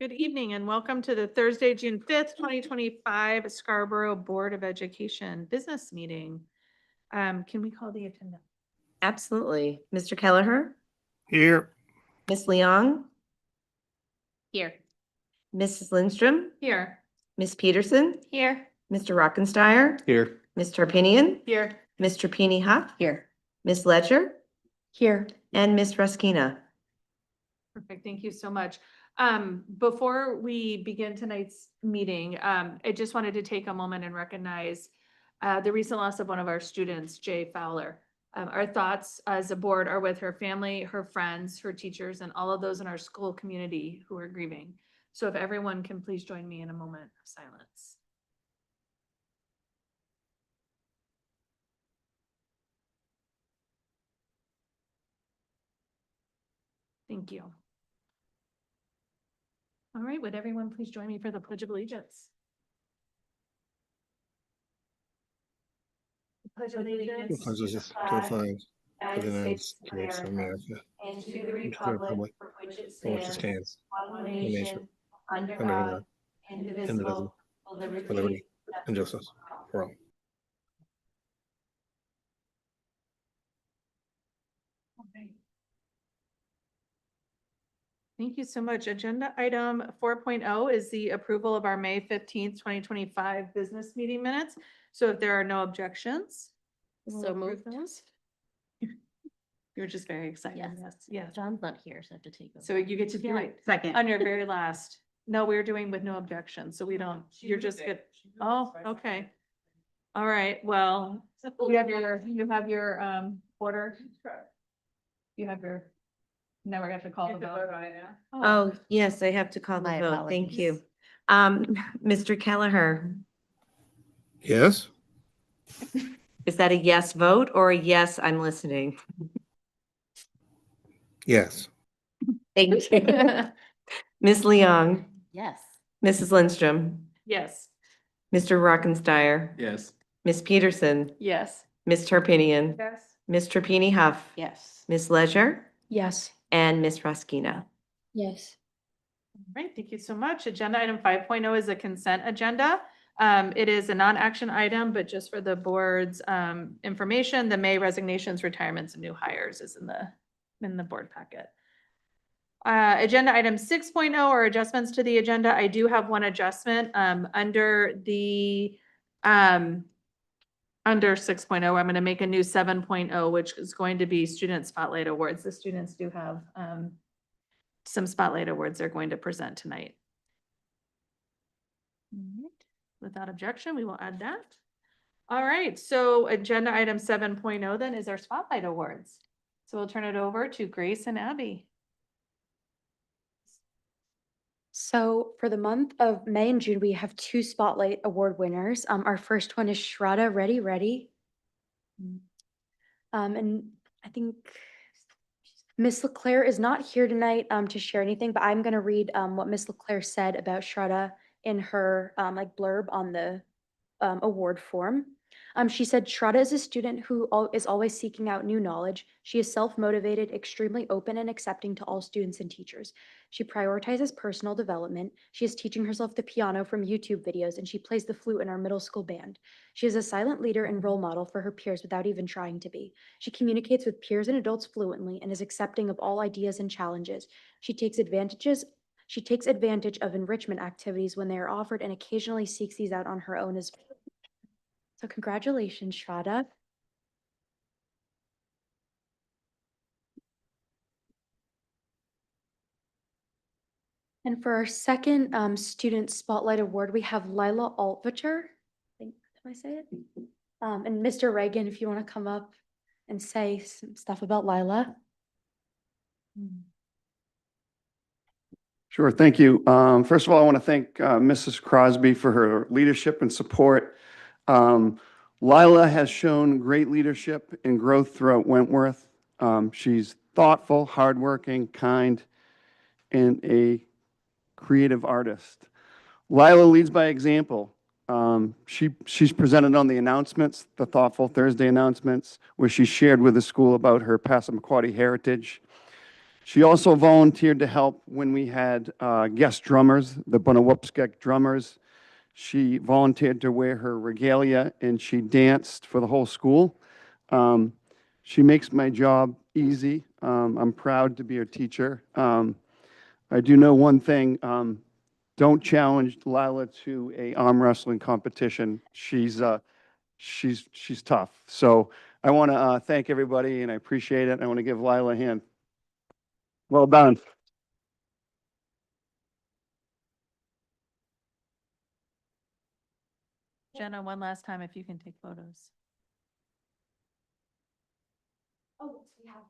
Good evening and welcome to the Thursday, June 5th, 2025 Scarborough Board of Education Business Meeting. Can we call the attendance? Absolutely. Mr. Kelleher, Here. Miss Leong, Here. Mrs. Lindstrom, Here. Miss Peterson, Here. Mr. Rockensteiner, Here. Ms. Tarpinian, Here. Mr. Peony Huff, Here. Miss Ledger, Here. and Miss Ruskina. Perfect. Thank you so much. Before we begin tonight's meeting, I just wanted to take a moment and recognize the recent loss of one of our students, Jay Fowler. Our thoughts as a board are with her family, her friends, her teachers, and all of those in our school community who are grieving. So if everyone can please join me in a moment of silence. Thank you. All right, would everyone please join me for the Pledge of Allegiance? Pledge of Allegiance To the flag of the United States of America, and to the and to the republic republic for which it for which it stands, stands, one one nation, nation, under under God, God, indivisible, indivisible, with with liberty liberty and justice for all. Okay. Thank you so much. Agenda item 4.0 is the approval of our May 15th, 2025 business meeting minutes. So if there are no objections. we'll So approve moved. those. You were just very excited. Yes. Yes, yes. John's not here, so I have to take him. So you get to do it Second. on your very last. No, we're doing with no objections, so we don't, you're just good. Oh, okay. All right, well, you have your order. You have your, now we're gonna have to call the vote. Oh, yes, I have to call the My vote. Thank you. apologies. Mr. Kelleher, Yes? is that a yes vote or a yes, I'm listening? Yes. Thank you. Miss Leong, Yes. Mrs. Lindstrom, Yes. Mr. Rockensteiner, Yes. Miss Peterson, Yes. Miss Tarpinian, Yes. Miss Trapani Huff, Yes. Miss Ledger, Yes. and Miss Ruskina. Yes. All right, thank you so much. Agenda item 5.0 is a consent agenda. It is a non-action item, but just for the board's information, the May resignations, retirements, and new hires is in the board packet. Agenda item 6.0 are adjustments to the agenda. I do have one adjustment under 6.0. I'm going to make a new 7.0, which is going to be student spotlight awards. The students do have some spotlight awards they're going to present tonight. All right. Without objection, we will add that. All right, so agenda item 7.0 then is our spotlight awards. So we'll turn it over to Grace and Abby. So for the month of May and June, we have two Spotlight Award winners. Our first one is Shraddha Reddy. And I think Miss LeClaire is not here tonight to share anything, but I'm going to read what Miss LeClaire said about Shraddha in her like blurb on the award form. She said, Shraddha is a student who is always seeking out new knowledge. She is self-motivated, extremely open and accepting to all students and teachers. She prioritizes personal development. She is teaching herself the piano from YouTube videos, and she plays the flute in our middle school band. She is a silent leader and role model for her peers without even trying to be. She communicates with peers and adults fluently and is accepting of all ideas and challenges. She takes advantage of enrichment activities when they are offered and occasionally seeks these out on her own as well. So congratulations, Shraddha. And for our second Student Spotlight Award, we have Lila Altvater. Did I say it? And Mr. Reagan, if you want to come up and say some stuff about Lila. Sure, thank you. First of all, I want to thank Mrs. Crosby for her leadership and support. Lila has shown great leadership and growth throughout Wentworth. She's thoughtful, hardworking, kind, and a creative artist. Lila leads by example. She's presented on the announcements, the Thoughtful Thursday announcements, where she shared with the school about her Passamaquoddy heritage. She also volunteered to help when we had guest drummers, the Bonawupskek drummers. She volunteered to wear her regalia and she danced for the whole school. She makes my job easy. I'm proud to be her teacher. I do know one thing, don't challenge Lila to a arm wrestling competition. She's tough. So I want to thank everybody and I appreciate it. I want to give Lila a hand. Well done. Jenna, one last time, if you can take photos. Oh, we have.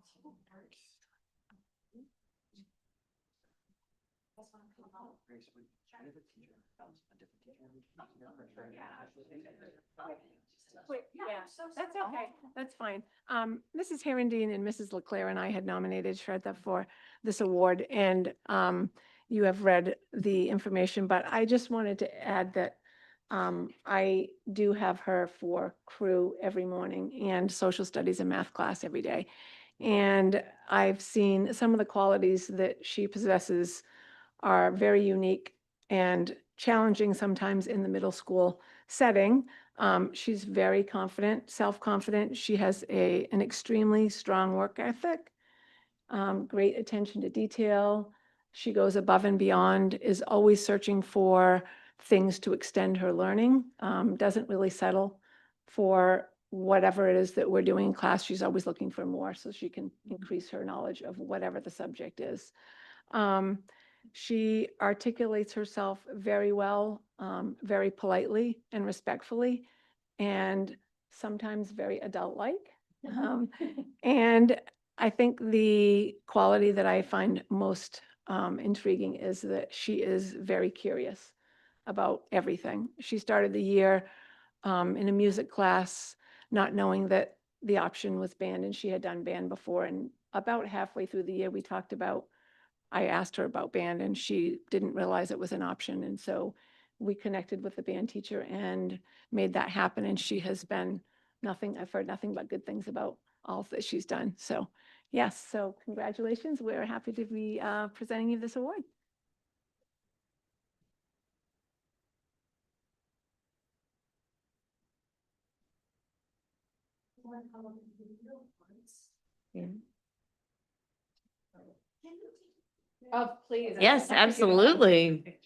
That's okay. That's fine. Mrs. Herondine and Mrs. Leclerc and I had nominated Shraddha for this award, and you have read the information, but I just wanted to add that I do have her for crew every morning and social studies and math class every day. And I've seen some of the qualities that she possesses are very unique and challenging sometimes in the middle school setting. She's very confident, self-confident. She has an extremely strong work ethic, great attention to detail. She goes above and beyond, is always searching for things to extend her learning, doesn't really settle for whatever it is that we're doing in class. She's always looking for more so she can increase her knowledge of whatever the subject is. She articulates herself very well, very politely and respectfully, and sometimes very adult-like. And I think the quality that I find most intriguing is that she is very curious about everything. She started the year in a music class, not knowing that the option was band, and she had done band before. And about halfway through the year, we talked about, I asked her about band and she didn't realize it was an option. And so we connected with the band teacher and made that happen. And she has been I've heard nothing but good things about all that she's done. So yes, so congratulations. We're happy to be presenting you this award. Oh, please. Yes, absolutely.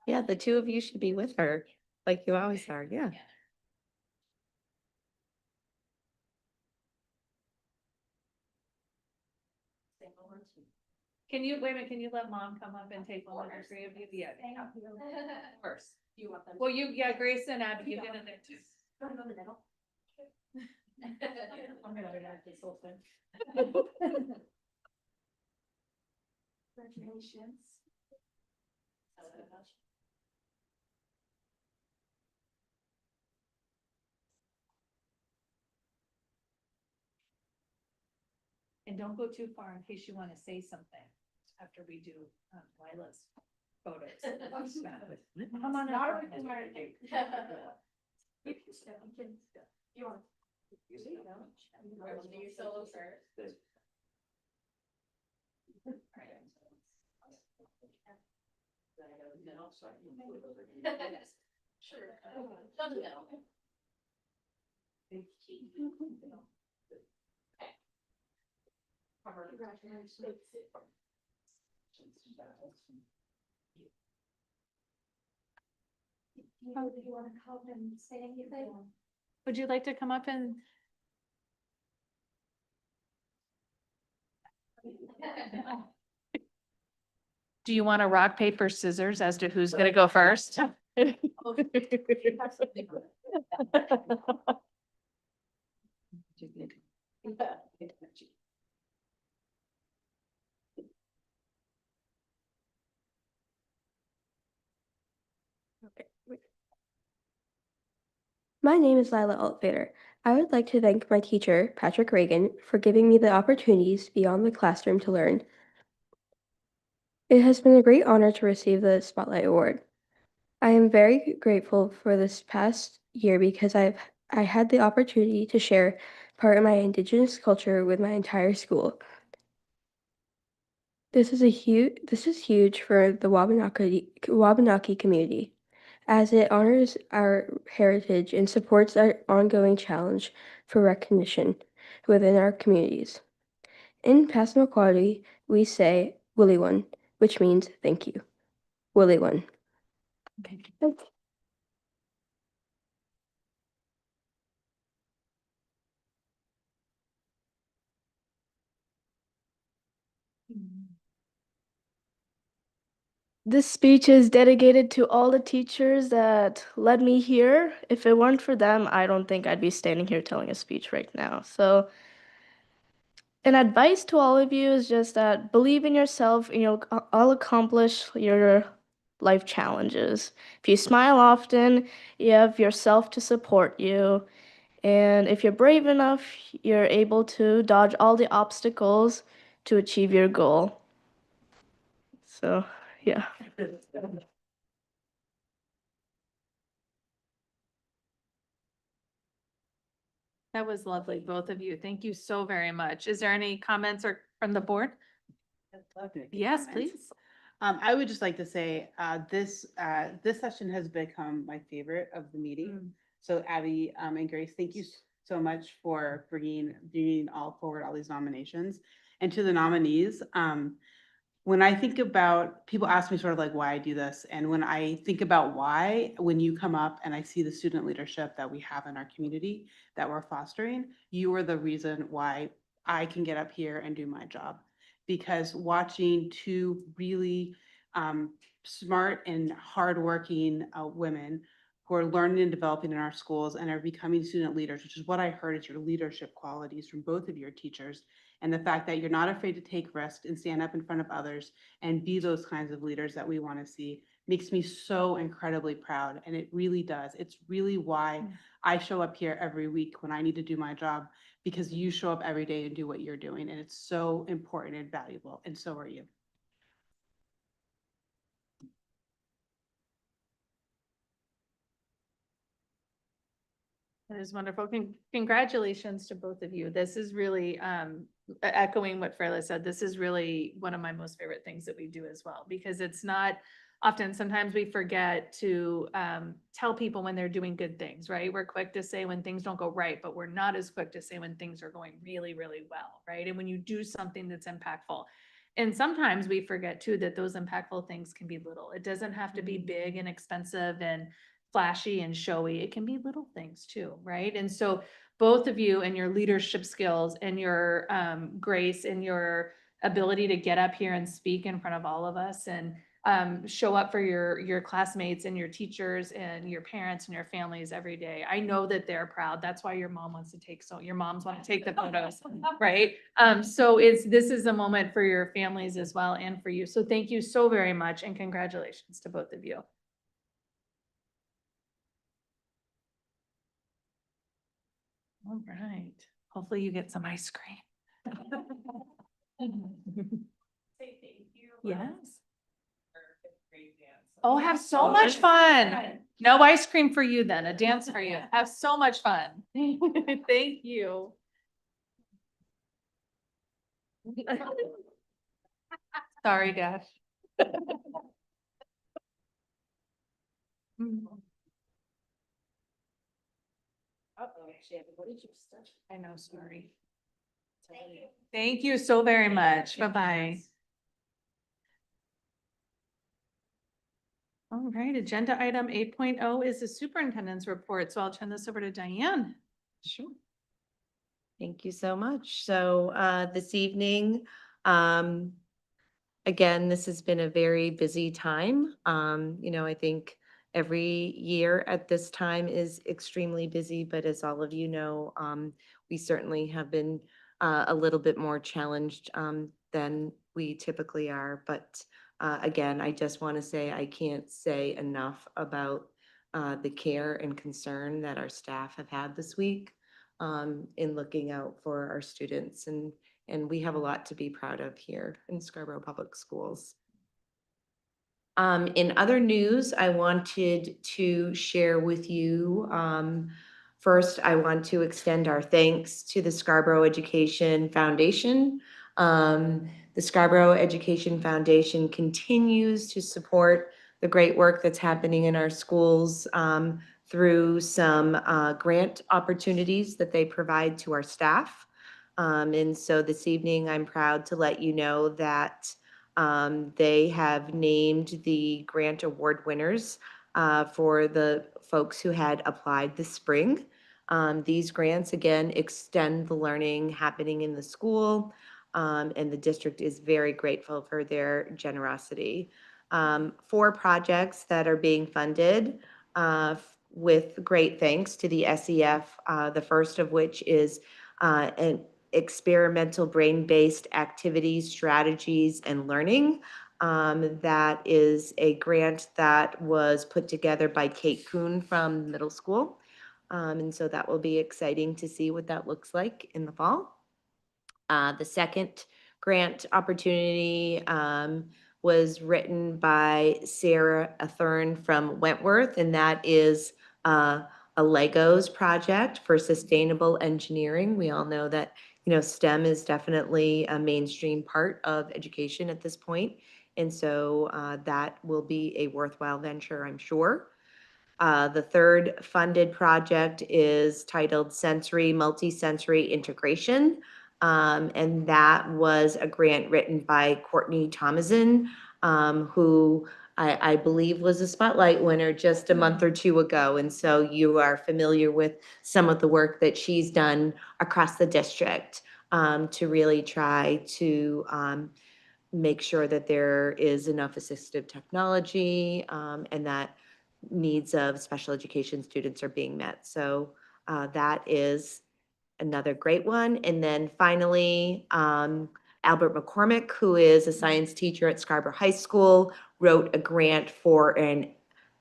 Yeah, the two of you should be with her, like you always are, yeah. Can you, wait a minute, can you let mom come up and take one of the three of you? Yeah. Of course. You want them? Well, yeah, Grace and Abby, you get in there too. Go in the middle. I'm gonna write this whole thing. Congratulations. And don't go too far in case you want to say something after we do Lila's photos. Come on up. You want? You solo first. Sure. Down the middle. Congratulations. Oh, do you want to come and say anything? Would you like to come up and? Do you want to rock, paper, scissors as to who's gonna go first? My name is Lila Altvader. I would like to thank my teacher, Patrick Reagan, for giving me the opportunities beyond the classroom to learn. It has been a great honor to receive the Spotlight Award. I am very grateful for this past year because I had the opportunity to share part of my Indigenous culture with my entire school. This is huge for the Wabanaki community, as it honors our heritage and supports our ongoing challenge for recognition within our communities. In Passamaquoddy, we say Wiliwan, which means thank you. Wiliwan. This speech is dedicated to all the teachers that led me here. If it weren't for them, I don't think I'd be standing here telling a speech right now. So, an advice to all of you is just that believe in yourself and you'll all accomplish your life challenges. If you smile often, you have yourself to support you. And if you're brave enough, you're able to dodge all the obstacles to achieve your goal. So, yeah. That was lovely, both of you. Thank you so very much. Is there any comments or from the board? I'd love to make Yes, comments. please. I would just like to say, this session has become my favorite of the meeting. So Abby, and Grace, thank you so much for bringing all forward all these nominations. And to the nominees, when I think about, people ask me sort of like why I do this. And when I think about why, when you come up and I see the student leadership that we have in our community that we're fostering, you are the reason why I can get up here and do my job. Because watching two really smart and hardworking women who are learning and developing in our schools and are becoming student leaders, which is what I heard is your leadership qualities from both of your teachers. And the fact that you're not afraid to take risks and stand up in front of others and be those kinds of leaders that we want to see makes me so incredibly proud. And it really does. It's really why I show up here every week when I need to do my job, because you show up every day and do what you're doing. And it's so important and valuable. And so are you. That is wonderful. Congratulations to both of you. This is really, echoing what Freyla said, this is really one of my most favorite things that we do as well, because it's not often, sometimes we forget to tell people when they're doing good things, right? We're quick to say when things don't go right, but we're not as quick to say when things are going really, really well, right? And when you do something that's impactful. And sometimes we forget too that those impactful things can be little. It doesn't have to be big and expensive and flashy and showy. It can be little things too, right? And so both of you and your leadership skills and your grace and your ability to get up here and speak in front of all of us and show up for your classmates and your teachers and your parents and your families every day. I know that they're proud. That's why your mom wants to take, so your moms want to take the photos, right? So this is a moment for your families as well and for you. So thank you so very much and congratulations to both of you. All right. Hopefully you get some ice cream. Say thank you. Yes. For fifth grade dance. Oh, have so much fun. No ice cream for you then, a dance for you. Have so much fun. Thank you. Sorry, Dash. Uh-oh, Shannon, what did you start? I know, sorry. Thank you so very much. Bye-bye. All right, agenda item 8.0 is the superintendent's report. So I'll turn this over to Diane. Sure. Thank you so much. So this evening, again, this has been a very busy time. I think every year at this time is extremely busy, but as all of you know, we certainly have been a little bit more challenged than we typically are. But again, I just want to say I can't say enough about the care and concern that our staff have had this week in looking out for our students. And we have a lot to be proud of here in Scarborough Public Schools. In other news, I wanted to share with you, first, I want to extend our thanks to the Scarborough Education Foundation. The Scarborough Education Foundation continues to support the great work that's happening in our schools through some grant opportunities that they provide to our staff. And so this evening, I'm proud to let you know that they have named the grant award winners for the folks who had applied this spring. These grants, again, extend the learning happening in the school, and the district is very grateful for their generosity. 4 projects that are being funded with great thanks to the SEF, the first of which is an experimental brain-based activities, strategies, and learning. That is a grant that was put together by Kate Kuhn from middle school. And so that will be exciting to see what that looks like in the fall. The second grant opportunity was written by Sarah Athern from Wentworth, and that is a Legos project for sustainable engineering. We all know that, you know, STEM is definitely a mainstream part of education at this point. And so that will be a worthwhile venture, I'm sure. The third funded project is titled Sensory Multisensory Integration. And that was a grant written by Courtney Thomason, who I believe was a spotlight winner just a month or 2 ago. And so you are familiar with some of the work that she's done across the district to really try to make sure that there is enough assistive technology and that needs of special education students are being met. So that is another great one. And then finally, Albert McCormick, who is a science teacher at Scarborough High School, wrote a grant for an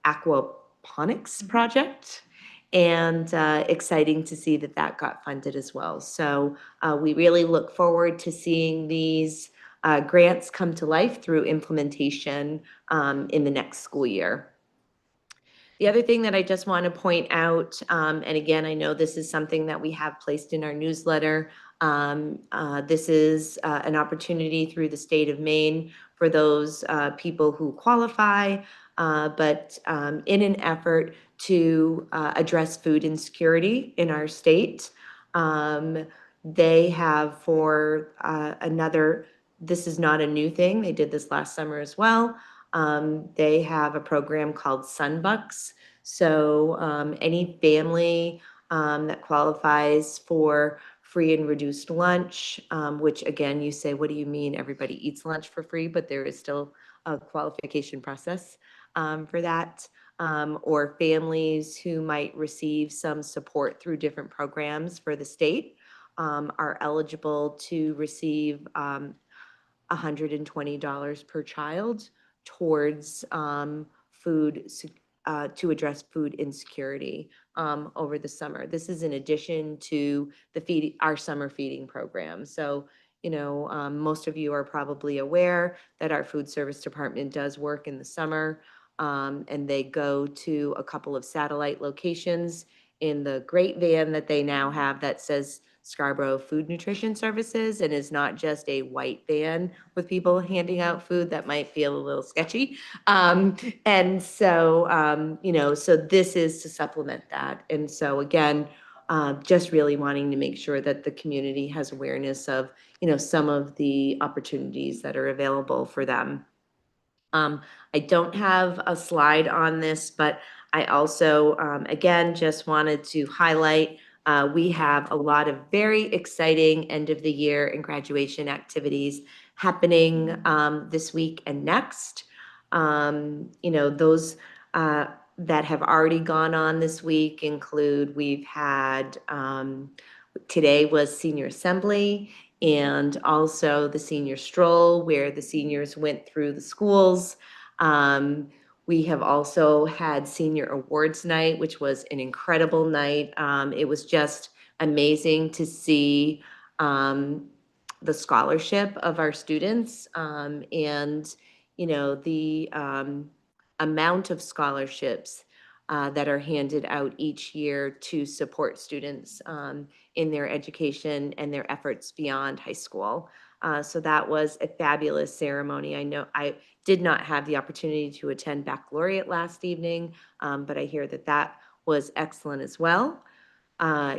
aquaponics project. And exciting to see that that got funded as well. So we really look forward to seeing these grants come to life through implementation in the next school year. The other thing that I just want to point out, and again, I know this is something that we have placed in our newsletter. This is an opportunity through the state of Maine for those people who qualify, but in an effort to address food insecurity in our state. They have for this is not a new thing. They did this last summer as well. They have a program called Sunbucks. So any family that qualifies for free and reduced lunch, which again, you say, what do you mean? Everybody eats lunch for free, but there is still a qualification process for that. Or families who might receive some support through different programs for the state are eligible to receive $120 per child towards food to address food insecurity over the summer. This is in addition to our summer feeding program. So, you know, most of you are probably aware that our food service department does work in the summer, and they go to a couple of satellite locations in the great van that they now have that says Scarborough Food Nutrition Services, and is not just a white van with people handing out food. That might feel a little sketchy. And so, you know, so this is to supplement that. And so again, just really wanting to make sure that the community has awareness of, you know, some of the opportunities that are available for them. I don't have a slide on this, but I also, again, just wanted to highlight we have a lot of very exciting end of the year and graduation activities happening this week and next. You know, those that have already gone on this week include, we've had, today was senior assembly, and also the senior stroll where the seniors went through the schools. We have also had senior awards night, which was an incredible night. It was just amazing to see the scholarship of our students. And, the amount of scholarships that are handed out each year to support students in their education and their efforts beyond high school. So that was a fabulous ceremony. I know I did not have the opportunity to attend baccalaureate last evening, but I hear that that was excellent as well.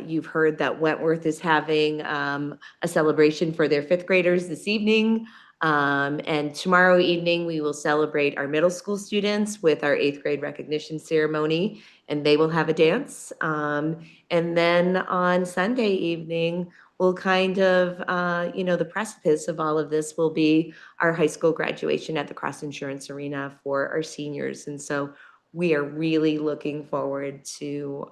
You've heard that Wentworth is having a celebration for their fifth graders this evening. And tomorrow evening, we will celebrate our middle school students with our eighth grade recognition ceremony, and they will have a dance. And then on Sunday evening, we'll kind of, the precipice of all of this will be our high school graduation at the Cross Insurance Arena for our seniors. And so we are really looking forward to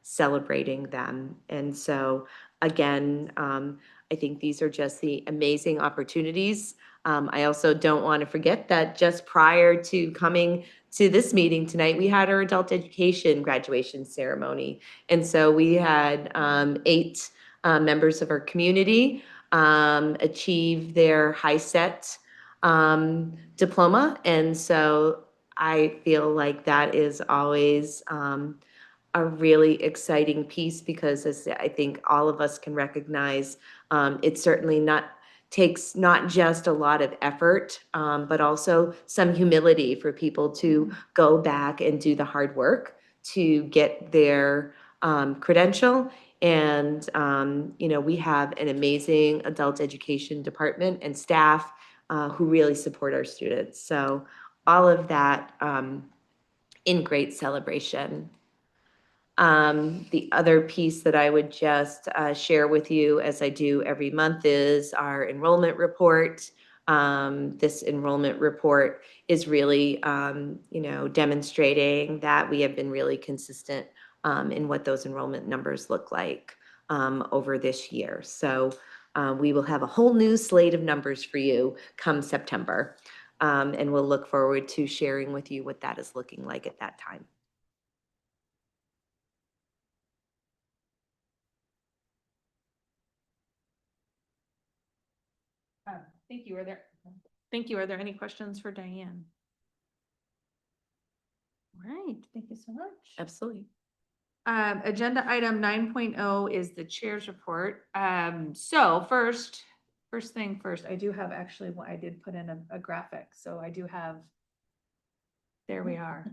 celebrating them. And so again, I think these are just the amazing opportunities. I also don't want to forget that just prior to coming to this meeting tonight, we had our adult education graduation ceremony. And so we had 8 members of our community achieve their HiSET diploma. And so I feel like that is always a really exciting piece because as I think all of us can recognize, it certainly takes not just a lot of effort, but also some humility for people to go back and do the hard work to get their credential. And, we have an amazing adult education department and staff who really support our students. So all of that in great celebration. The other piece that I would just share with you, as I do every month, is our enrollment report. This enrollment report is really, demonstrating that we have been really consistent in what those enrollment numbers look like over this year. So we will have a whole new slate of numbers for you come September. And we'll look forward to sharing with you what that is looking like at that time. Thank you. Are there any questions for Diane? All right, thank you so much. Absolutely. Agenda item 9.0 is the chair's report. So first thing first, I do have actually, I did put in a graphic, so I do have, there we are.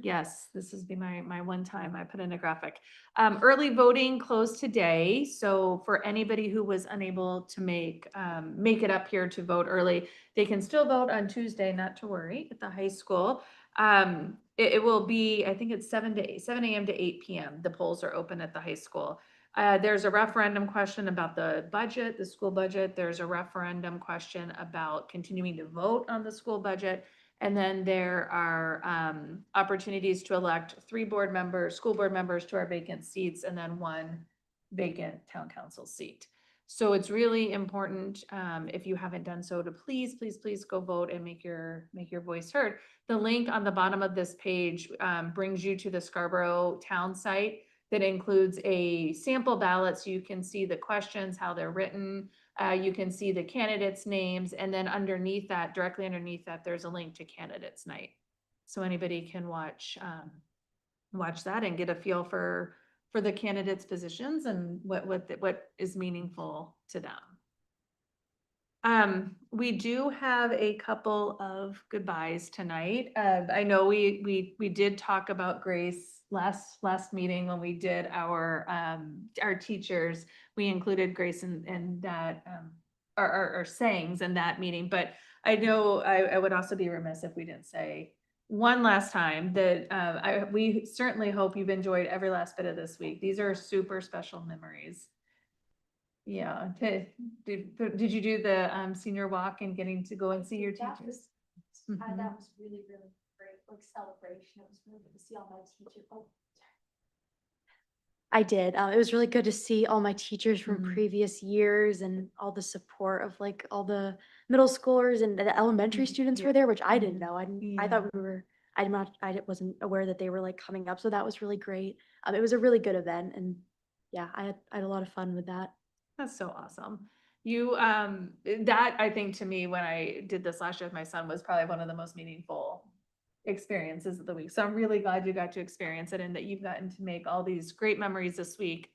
Yes, this is my one time I put in a graphic. Early voting closed today. So for anybody who was unable to make it up here to vote early, they can still vote on Tuesday, not to worry, at the high school. It will be, I think it's 7 a.m. to 8 p.m. The polls are open at the high school. There's a referendum question about the budget, the school budget. There's a referendum question about continuing to vote on the school budget. And then there are opportunities to elect 3 school board members to our vacant seats, and then 1 vacant town council seat. So it's really important, if you haven't done so, to please go vote and make your voice heard. The link on the bottom of this page brings you to the Scarborough town site that includes a sample ballot, so you can see the questions, how they're written. You can see the candidates' names, and then underneath that, directly underneath that, there's a link to candidates night. So anybody can watch that and get a feel for the candidates' positions and what is meaningful to them. We do have a couple of goodbyes tonight. I know we did talk about Grace last meeting when we did our teachers. We included Grace in that our sayings in that meeting, but I know I would also be remiss if we didn't say one last time that we certainly hope you've enjoyed every last bit of this week. These are super special memories. Yeah. Did you do the senior walk and getting to go and see your teachers? That was really, really great, like celebration. It was really good to see all my teachers. Oh, I did. It was really good to see all my teachers from Mhm. previous years and all the support of like all the middle schoolers and the elementary students were there, which I didn't know. I thought I wasn't aware that they were like coming up. So that was really great. It was a really good event, and yeah, I had a lot of fun with that. That's so awesome. You, that I think to me, when I did this last year with my son, was probably one of the most meaningful experiences of the week. So I'm really glad you got to experience it and that you've gotten to make all these great memories this week.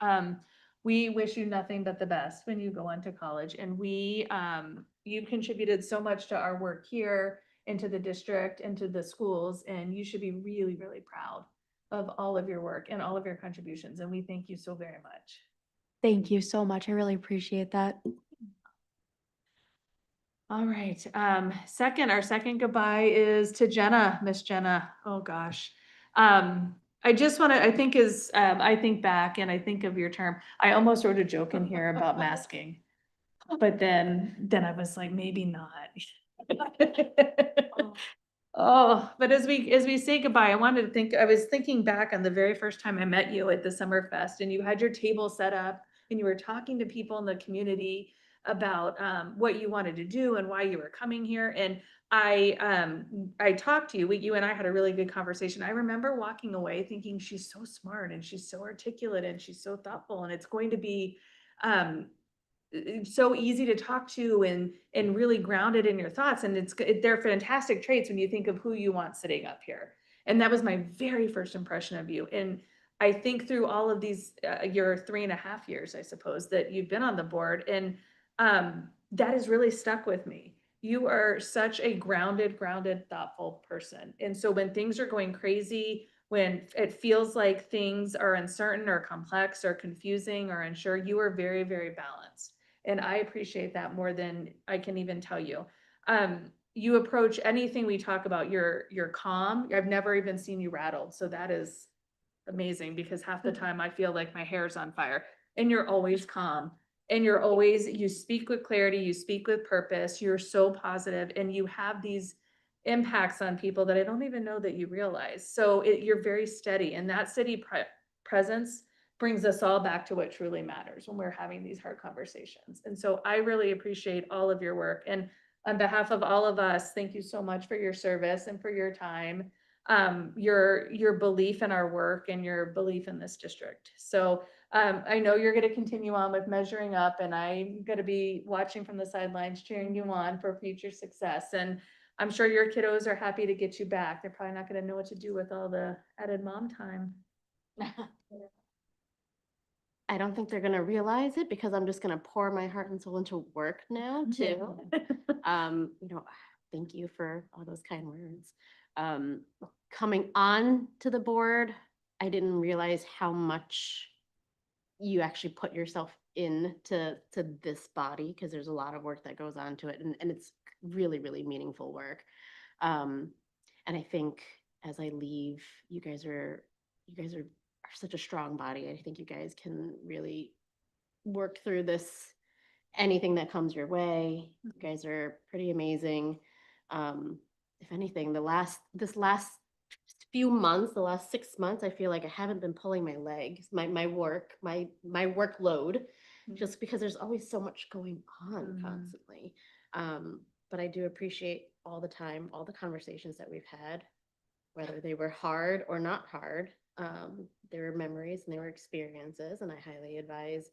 We wish you nothing but the best when you go on to college, and you contributed so much to our work here, into the district, into the schools, and you should be really, really proud of all of your work and all of your contributions. And we thank you so very much. Thank you so much. I really appreciate that. All right, our second goodbye is to Jenna, Miss Jenna. Oh, gosh. I just want to, I think back and I think of your term. I almost wrote a joke in here about masking. But then I was like, maybe not. Oh, but as we say goodbye, I was thinking back on the very first time I met you at the Summerfest, and you had your table set up and you were talking to people in the community about what you wanted to do and why you were coming here. And I talked to you, you and I had a really good conversation. I remember walking away thinking, she's so smart and she's so articulate and she's so thoughtful, and it's going to be so easy to talk to and really grounded in your thoughts. And they're fantastic traits when you think of who you want sitting up here. And that was my very first impression of you. And I think through all of these, your 3.5 years, I suppose, that you've been on the board, and that has really stuck with me. You are such a grounded, thoughtful person. And so when things are going crazy, when it feels like things are uncertain or complex or confusing or unsure, you are very, very balanced. And I appreciate that more than I can even tell you. You approach anything we talk about, you're calm. I've never even seen you rattled. So that is amazing, because half the time I feel like my hair's on fire, and you're always calm. And you speak with clarity, you speak with purpose, you're so positive, and you have these impacts on people that I don't even know that you realize. So you're very steady, and that steady presence brings us all back to what truly matters when we're having these hard conversations. And so I really appreciate all of your work. And on behalf of all of us, thank you so much for your service and for your time, your belief in our work and your belief in this district. So I know you're going to continue on with Measuring Up, and I'm going to be watching from the sidelines, cheering you on for future success. And I'm sure your kiddos are happy to get you back. They're probably not going to know what to do with all the added mom time. I don't think they're gonna realize it, because I'm just gonna pour my heart and soul into work now too. Thank you for all those kind words. Coming on to the board, I didn't realize how much you actually put yourself into this body, because there's a lot of work that goes on to it, and it's really, really meaningful work. And I think as I leave, you guys are such a strong body. I think you guys can really work through this, anything that comes your way. You guys are pretty amazing. If anything, this last few months, the last 6 months, I feel like I haven't been pulling my legs, my workload, just because there's always so much going on constantly. But I do appreciate all the time, all the conversations that we've had, whether they were hard or not hard. There were memories and there were experiences, and I highly advise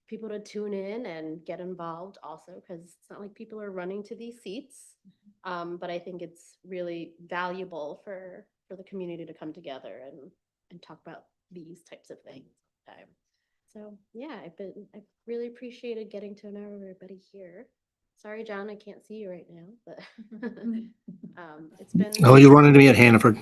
people to tune in and get involved also, because it's not like people are running to these seats. But I think it's really valuable for the community to come together and talk about these types of things all the time. So yeah, I've really appreciated getting to know everybody here. Sorry, John, I can't see you right now, but it's been. Oh, you'll run into me at Hannaford.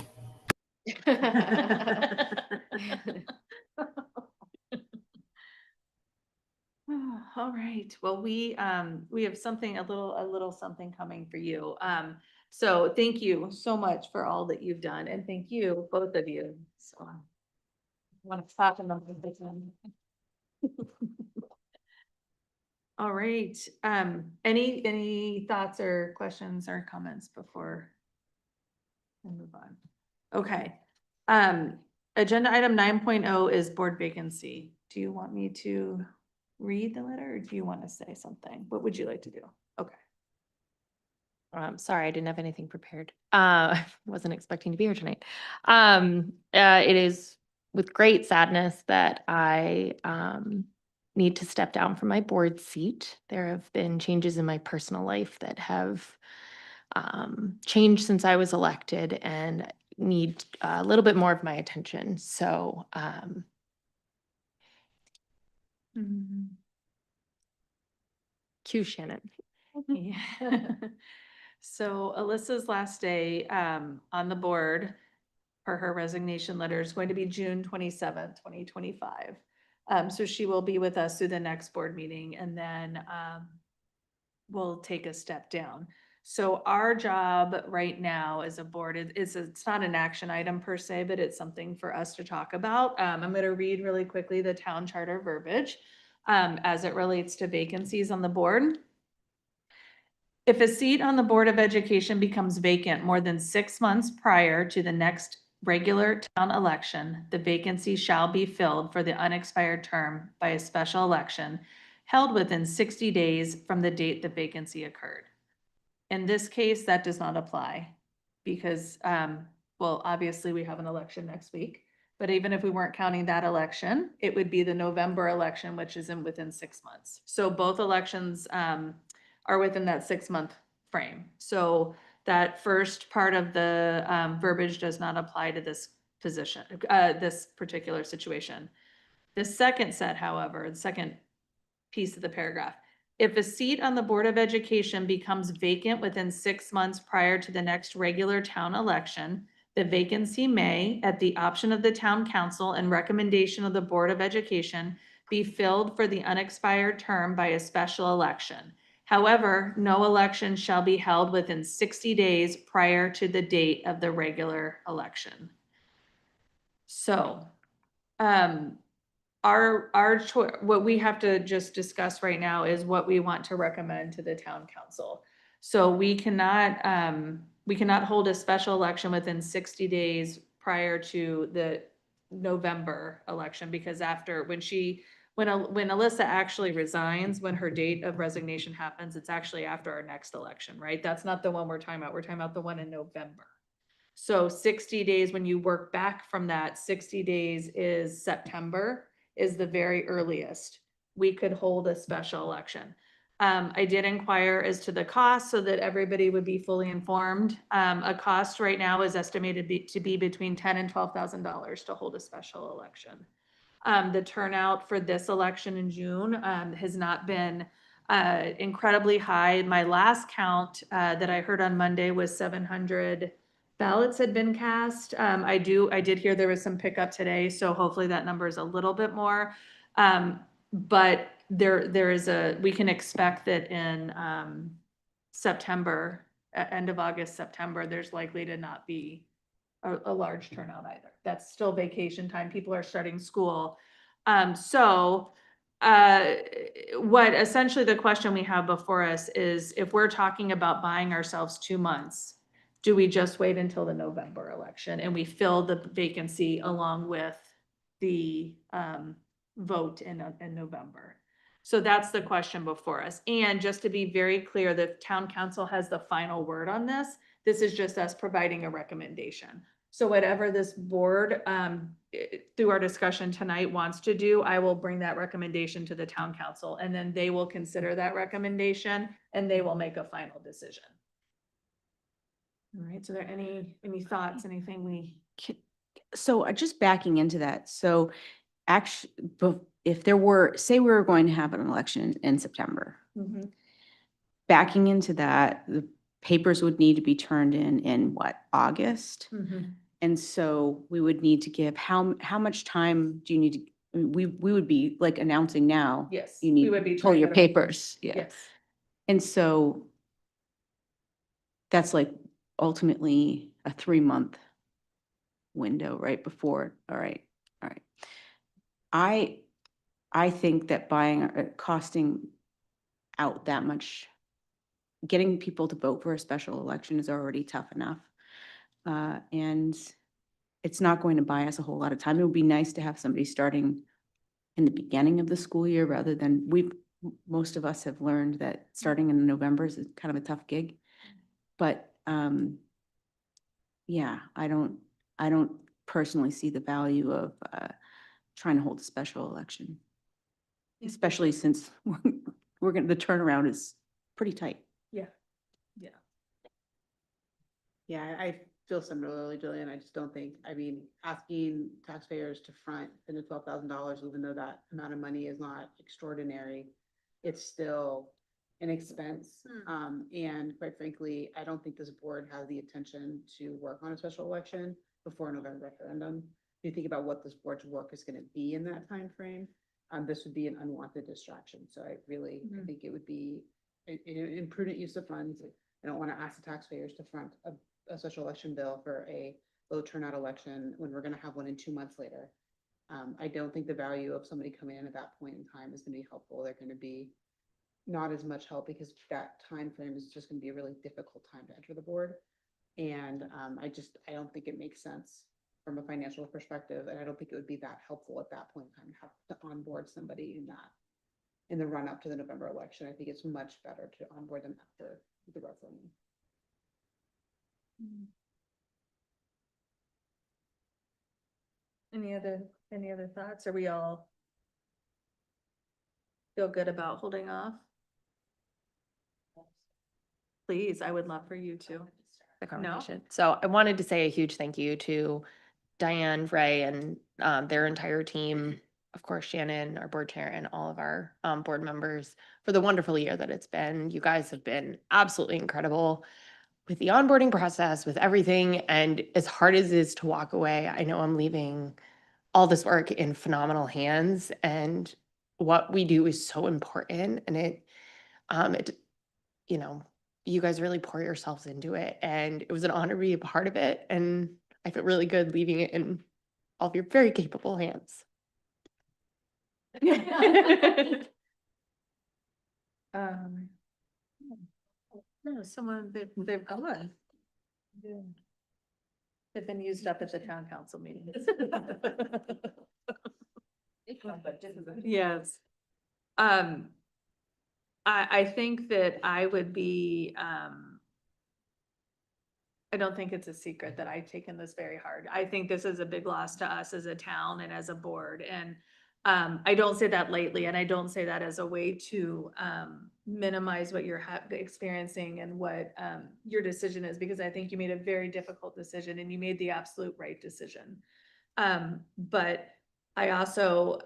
All right. Well, we have something, a little something coming for you. So thank you so much for all that you've done, and thank you, both of you. So I want to clap in them. All right. Any thoughts or questions or comments before we move on? Okay. Agenda item 9.0 is board vacancy. Do you want me to read the letter, or do you want to say something? What would you like to do? Okay. Sorry, I didn't have anything prepared. Wasn't expecting to be here tonight. It is with great sadness that I need to step down from my board seat. There have been changes in my personal life that have changed since I was elected and need a little bit more of my attention. So cue Shannon. Yeah. So Alyssa's last day on the board for her resignation letter is going to be June 27th, 2025. So she will be with us through the next board meeting, and then we'll take a step down. So our job right now as a board is it's not an action item per se, but it's something for us to talk about. I'm going to read really quickly the town charter verbiage as it relates to vacancies on the board. If a seat on the Board of Education becomes vacant more than 6 months prior to the next regular town election, the vacancy shall be filled for the unexpired term by a special election held within 60 days from the date the vacancy occurred. In this case, that does not apply because, well, obviously we have an election next week, but even if we weren't counting that election, it would be the November election, which is within 6 months. So both elections, are within that 6-month frame. So that first part of the verbiage does not apply to this position, this particular situation. The second set, however, the second piece of the paragraph, if a seat on the Board of Education becomes vacant within 6 months prior to the next regular town election, the vacancy may, at the option of the town council and recommendation of the Board of Education, be filled for the unexpired term by a special election. However, no election shall be held within 60 days prior to the date of the regular election. So, what we have to just discuss right now is what we want to recommend to the town council. So we cannot hold a special election within 60 days prior to the November election, because after when Alyssa actually resigns, when her date of resignation happens, it's actually after our next election, right? That's not the one we're talking about. We're talking about the one in November. So 60 days, when you work back from that, 60 days is September, is the very earliest we could hold a special election. I did inquire as to the cost so that everybody would be fully informed. A cost right now is estimated to be between $10,000 and $12,000 to hold a special election. The turnout for this election in June has not been incredibly high. My last count that I heard on Monday was 700 ballots had been cast. I did hear there was some pickup today, so hopefully that number is a little bit more. But we can expect that in September, end of August, September, there's likely to not be a large turnout either. That's still vacation time. People are starting school. What essentially the question we have before us is, if we're talking about buying ourselves 2 months, do we just wait until the November election and we fill the vacancy along with the vote in November? So that's the question before us. And just to be very clear, the town council has the final word on this. This is just us providing a recommendation. So whatever this board, through our discussion tonight, wants to do, I will bring that recommendation to the town council, and then they will consider that recommendation and they will make a final decision. All right, so there any thoughts, anything we? So just backing into that, so actually, if there were, say we were going to have an election in September, backing into that, the papers would need to be turned in what, August? And so we would need to give, how much time do you need to, I mean, we would be like announcing now. Yes, You we need would be to pull trying your to- papers, yeah. Yes. And so that's like ultimately a 3-month window right before, all right. I think that costing out that much, getting people to vote for a special election is already tough enough. And it's not going to buy us a whole lot of time. It would be nice to have somebody starting in the beginning of the school year rather than most of us have learned that starting in November is kind of a tough gig. But yeah, I don't personally see the value of trying to hold a special election. especially since we're gonna, the turnaround is pretty tight. Yeah, I feel similarly, Julian. I just don't think, I mean, asking taxpayers to front the $12,000, even though that amount of money is not extraordinary, it's still an expense. And quite frankly, I don't think this board has the intention to work on a special election before November referendum. If you think about what this board's work is gonna be in that timeframe, this would be an unwanted distraction. So I really, I think it would be an imprudent use of funds. I don't want to ask the taxpayers to front a special election bill for a low turnout election when we're gonna have one in 2 months later. I don't think the value of somebody coming in at that point in time is gonna be helpful. They're gonna be not as much help because that time frame is just gonna be a really difficult time to enter the board. And I don't think it makes sense from a financial perspective, and I don't think it would be that helpful at that point in time to have to onboard somebody in the run up to the November election. I think it's much better to onboard them after the referendum. Any other thoughts? Are we all feel good about holding off? Please, I would love for you to. The conversation. So I wanted to say a huge thank you to Diane, Ray, and their entire team. Of course, Shannon, our board chair, and all of our board members for the wonderful year that it's been. You guys have been absolutely incredible with the onboarding process, with everything. And as hard as it is to walk away, I know I'm leaving all this work in phenomenal hands. And what we do is so important. And you know, you guys really pour yourselves into it. And it was an honor to be a part of it. And I feel really good leaving it in all of your very capable hands. No, someone, they've gone. Yeah. They've been used up at the town council meetings. Yes. I think that I would be, I don't think it's a secret that I've taken this very hard. I think this is a big loss to us as a town and as a board. And I don't say that lightly, and I don't say that as a way to minimize what you're experiencing and what your decision is, because I think you made a very difficult decision and you made the absolute right decision. But I also,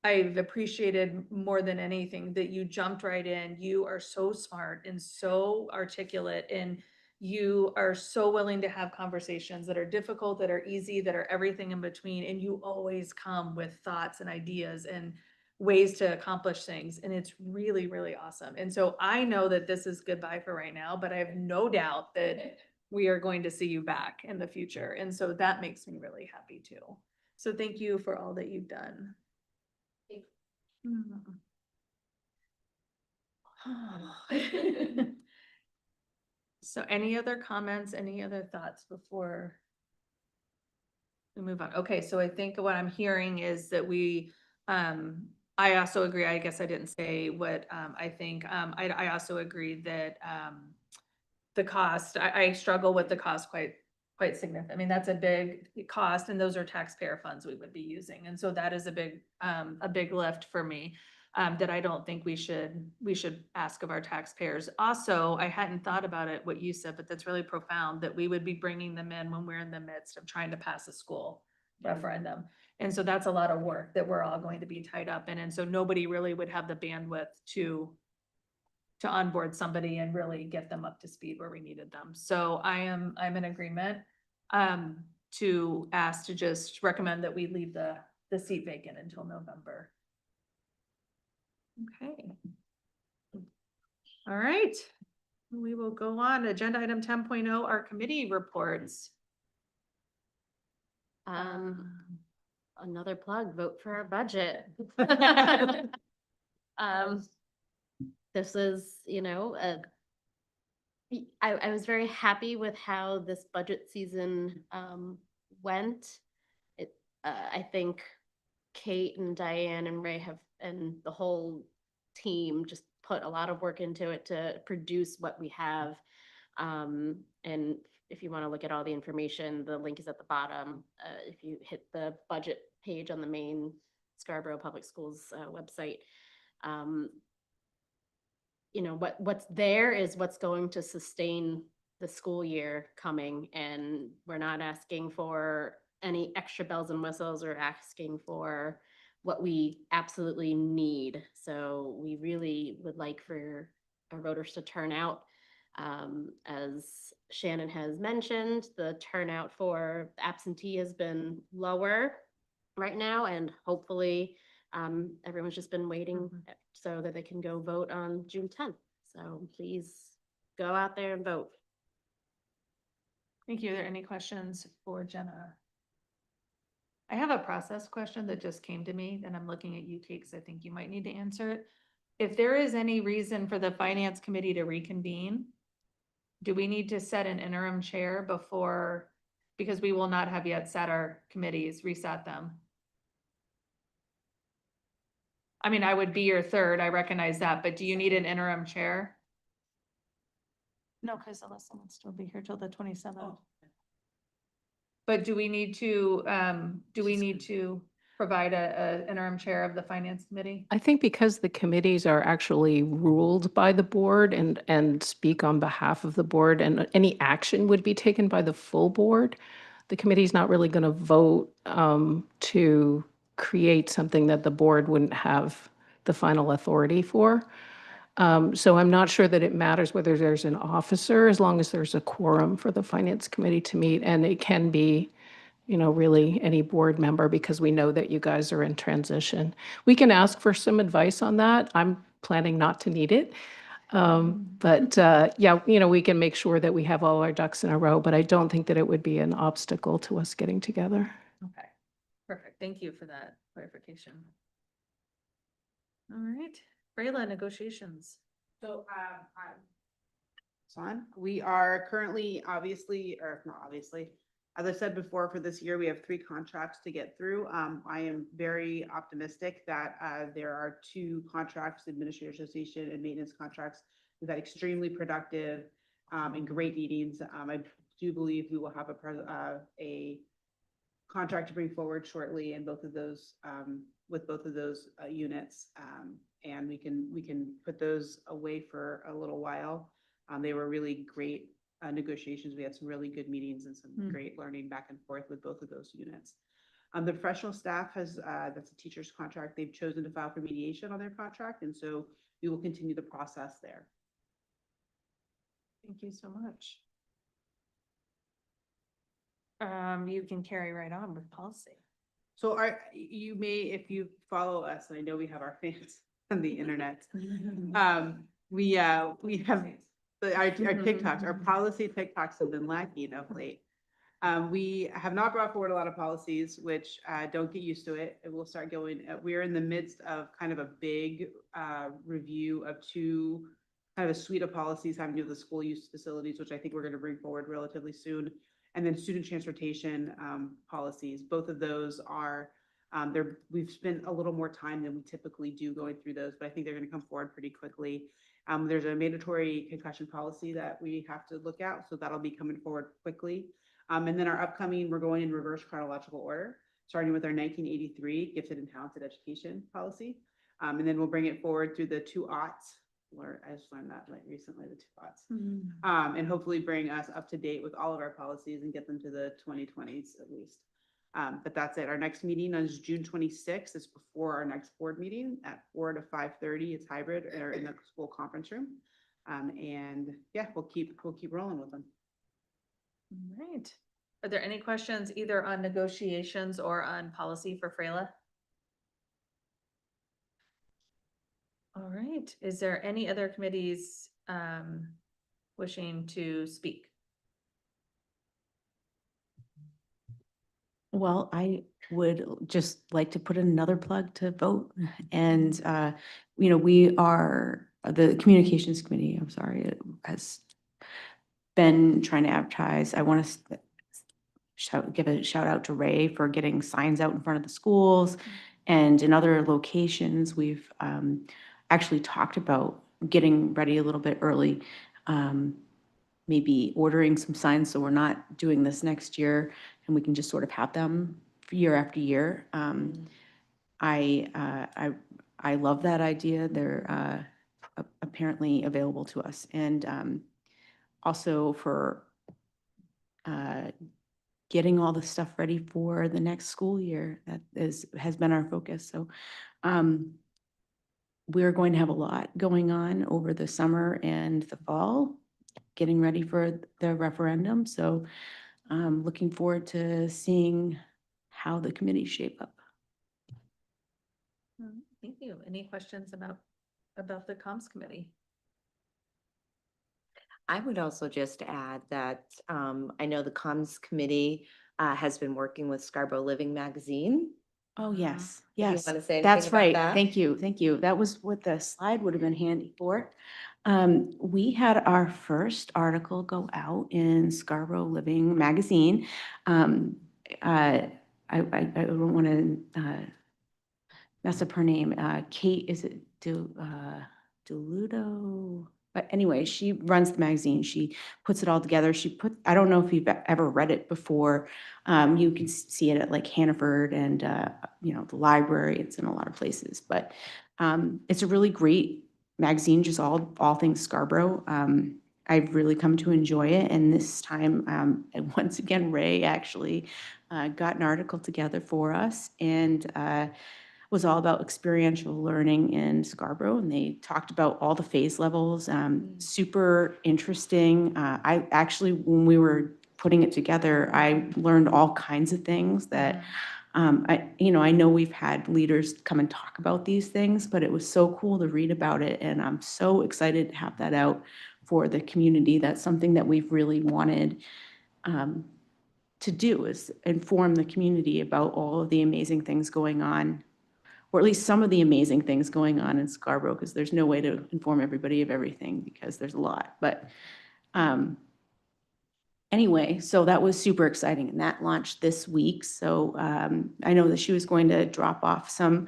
I've appreciated more than anything that you jumped right in. You are so smart and so articulate, and you are so willing to have conversations that are difficult, that are easy, that are everything in between. And you always come with thoughts and ideas and ways to accomplish things. And it's really, really awesome. And so I know that this is goodbye for right now, but I have no doubt that we are going to see you back in the future. And so that makes me really happy too. So thank you for all that you've done. So any other comments, any other thoughts before we move on? Okay, so I think what I'm hearing is that I also agree, I guess I didn't say what I think. I also agree that the cost, I struggle with the cost quite significant. I mean, that's a big cost, and those are taxpayer funds we would be using. And so that is a big lift for me. That I don't think we should ask of our taxpayers. Also, I hadn't thought about it, what you said, but that's really profound, that we would be bringing them in when we're in the midst of trying to pass a school referendum. And so that's a lot of work that we're all going to be tied up in. And so nobody really would have the bandwidth to onboard somebody and really get them up to speed where we needed them. So I'm in agreement to ask to just recommend that we leave the seat vacant until November. Okay. All right. We will go on. Agenda item 10.0, our committee reports. Another plug, vote for our budget. This is, I was very happy with how this budget season went. I think Kate and Diane and Ray and the whole team just put a lot of work into it to produce what we have. And if you want to look at all the information, the link is at the bottom. If you hit the budget page on the main Scarborough Public Schools website. You know, what's there is what's going to sustain the school year coming, and we're not asking for any extra bells and whistles or asking for what we absolutely need. So we really would like for our voters to turn out. As Shannon has mentioned, the turnout for absentee has been lower right now, and hopefully everyone's just been waiting so that they can go vote on June 10th. So please go out there and vote. Thank you. Are there any questions for Jenna? I have a process question that just came to me, and I'm looking at you, Kate, because I think you might need to answer it. If there is any reason for the finance committee to reconvene, do we need to set an interim chair before, because we will not have yet set our committees, reset them? I mean, I would be your third, I recognize that, but do you need an interim chair? No, because Alyssa would still be here till the 27th. But do we need to provide a interim chair of the finance committee? I think because the committees are actually ruled by the board and speak on behalf of the board, and any action would be taken by the full board, the committee's not really going to vote to create something that the board wouldn't have the final authority for. So I'm not sure that it matters whether there's an officer, as long as there's a quorum for the finance committee to meet, and it can be, you know, really any board member, because we know that you guys are in transition. We can ask for some advice on that. I'm planning not to need it. But yeah, you know, we can make sure that we have all our ducks in a row, but I don't think that it would be an obstacle to us getting together. Okay, perfect. Thank you for that clarification. All right, Brayla, negotiations. So, we are currently obviously, or not obviously, as I said before, for this year, we have 3 contracts to get through. I am very optimistic that there are 2 contracts, Administrator Association and maintenance contracts. We've had extremely productive and great meetings. I do believe we will have a contract to bring forward shortly in both of those, with both of those units. And we can put those away for a little while. They were really great negotiations. We had some really good meetings and some great learning back and forth with both of those units. The professional staff has, that's a teacher's contract. They've chosen to file for mediation on their contract, and so we will continue the process there. Thank you so much. You can carry right on with policy. So you may, if you follow us, and I know we have our fans on the internet, we have our TikToks, our policy TikToks have been lacking of late. We have not brought forward a lot of policies, which don't get used to it. It will start going. We're in the midst of kind of a big review of 2 kind of a suite of policies having to do with the school use facilities, which I think we're going to bring forward relatively soon. And then student transportation policies. Both of those are we've spent a little more time than we typically do going through those, but I think they're going to come forward pretty quickly. There's a mandatory concussion policy that we have to look at, so that'll be coming forward quickly. And then our upcoming, we're going in reverse chronological order, starting with our 1983 gifted and talented education policy. And then we'll bring it forward through the 2 aughts. I just learned that like recently, the 2 aughts. And hopefully bring us up to date with all of our policies and get them to the 2020s at least. But that's it. Our next meeting is June 26th. It's before our next board meeting at 4 to 5:30. It's hybrid or in the school conference room. And yeah, we'll keep rolling with them. All right. Are there any questions either on negotiations or on policy for Freyla? All right. Is there any other committees wishing to speak? Well, I would just like to put another plug to vote. And, you know, we are, the communications committee, I'm sorry, it has been trying to advertise. I want to give a shout out to Ray for getting signs out in front of the schools. And in other locations, we've actually talked about getting ready a little bit early, maybe ordering some signs so we're not doing this next year and we can just sort of have them year after year. I love that idea. They're apparently available to us. And also for getting all the stuff ready for the next school year. That has been our focus. So we're going to have a lot going on over the summer and the fall, getting ready for the referendum. So looking forward to seeing how the committees shape up. Thank you. Any questions about the comms committee? I would also just add that I know the comms committee has been working with Scarborough Living Magazine. Oh, yes, If you yes. wanna say anything That's about right. that? Thank you, thank you. That was what the slide would have been handy for. We had our first article go out in Scarborough Living Magazine. I don't want to mess up her name. Kate, is it Deludo? But anyway, she runs the magazine. She puts it all together. I don't know if you've ever read it before. You can see it at like Hannaford and, the library. It's in a lot of places, but it's a really great magazine, just all things Scarborough. I've really come to enjoy it. And this time, and once again, Ray actually got an article together for us, and was all about experiential learning in Scarborough, and they talked about all the phase levels. Super interesting. I actually, when we were putting it together, I learned all kinds of things that I know we've had leaders come and talk about these things, but it was so cool to read about it, and I'm so excited to have that out for the community. That's something that we've really wanted to do, is inform the community about all of the amazing things going on, or at least some of the amazing things going on in Scarborough, because there's no way to inform everybody of everything because there's a lot. But anyway, so that was super exciting, and that launched this week. So I know that she was going to drop off some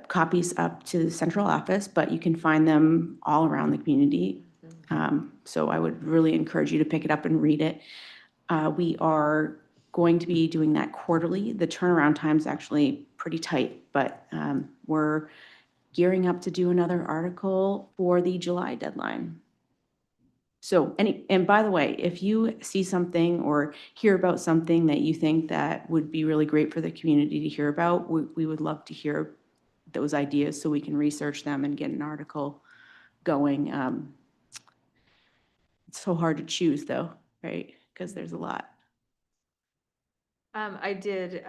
copies up to the central office, but you can find them all around the community. So I would really encourage you to pick it up and read it. We are going to be doing that quarterly. The turnaround time is actually pretty tight, but we're gearing up to do another article for the July deadline. So, and by the way, if you see something or hear about something that you think that would be really great for the community to hear about, we would love to hear those ideas so we can research them and get an article going. It's so hard to choose though, right? Because there's a lot. I did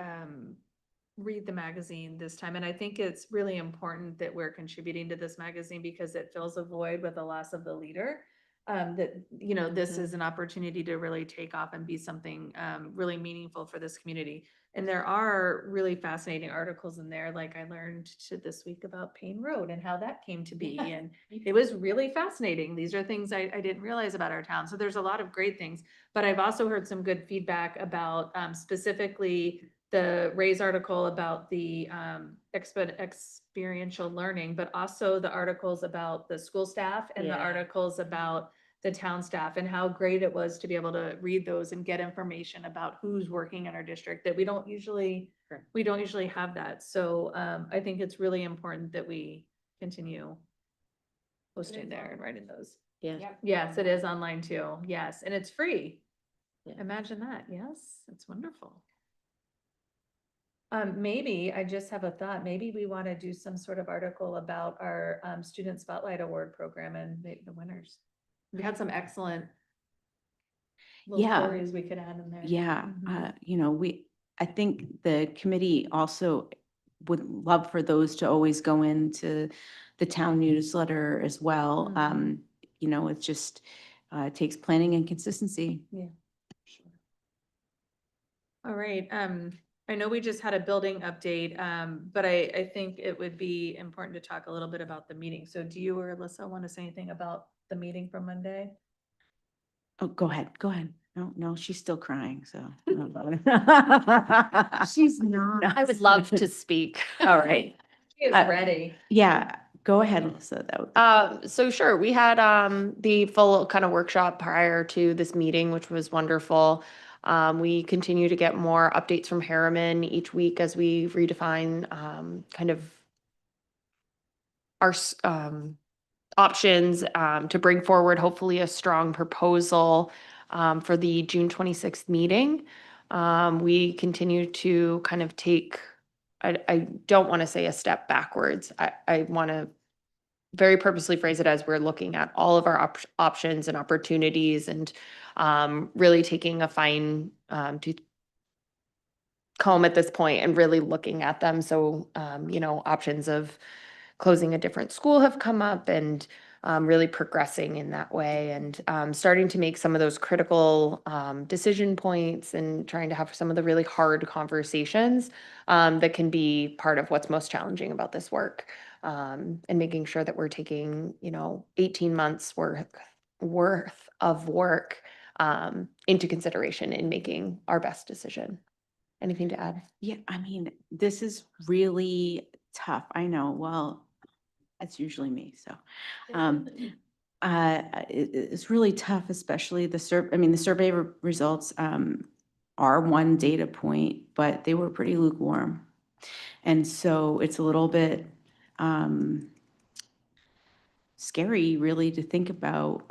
read the magazine this time, and I think it's really important that we're contributing to this magazine because it fills a void with the loss of the leader. This is an opportunity to really take off and be something really meaningful for this community. And there are really fascinating articles in there, like I learned this week about Payne Road and how that came to be. And it was really fascinating. These are things I didn't realize about our town. So there's a lot of great things, but I've also heard some good feedback about specifically the Ray's article about the experiential learning, but also the articles about the school staff and the articles about the town staff, and how great it was to be able to read those and get information about who's working in our district that we don't usually have that. So I think it's really important that we continue posting there and writing those. Yeah. Yes, it is online too. Yes, and it's free. Imagine that. Yes, it's wonderful. Maybe, I just have a thought, maybe we want to do some sort of article about our Student Spotlight Award program and the winners. We had some excellent little stories we could add in there. Yeah, I think the committee also would love for those to always go into the town newsletter as well. It just takes planning and consistency. Yeah. Sure. All right. I know we just had a building update, but I think it would be important to talk a little bit about the meeting. So do you or Alyssa want to say anything about the meeting from Monday? Oh, go ahead. No, she's still crying, so. She's not. I would love to speak. All right. She is ready. Yeah, go ahead, Alyssa. That would. So sure, we had the full kind of workshop prior to this meeting, which was wonderful. We continue to get more updates from Harriman each week as we redefine kind of our options to bring forward hopefully a strong proposal for the June 26th meeting. We continue to kind of take, I don't want to say a step backwards. I want to very purposely phrase it as we're looking at all of our options and opportunities and really taking a fine tooth comb at this point and really looking at them. So, options of closing a different school have come up and really progressing in that way and starting to make some of those critical decision points and trying to have some of the really hard conversations that can be part of what's most challenging about this work and making sure that we're taking, 18 months worth of work into consideration in making our best decision. Anything to add? Yeah, I mean, this is really tough. I know, well, that's usually me, so. It's really tough, especially the survey results are one data point, but they were pretty lukewarm. And so it's a little bit scary really to think about,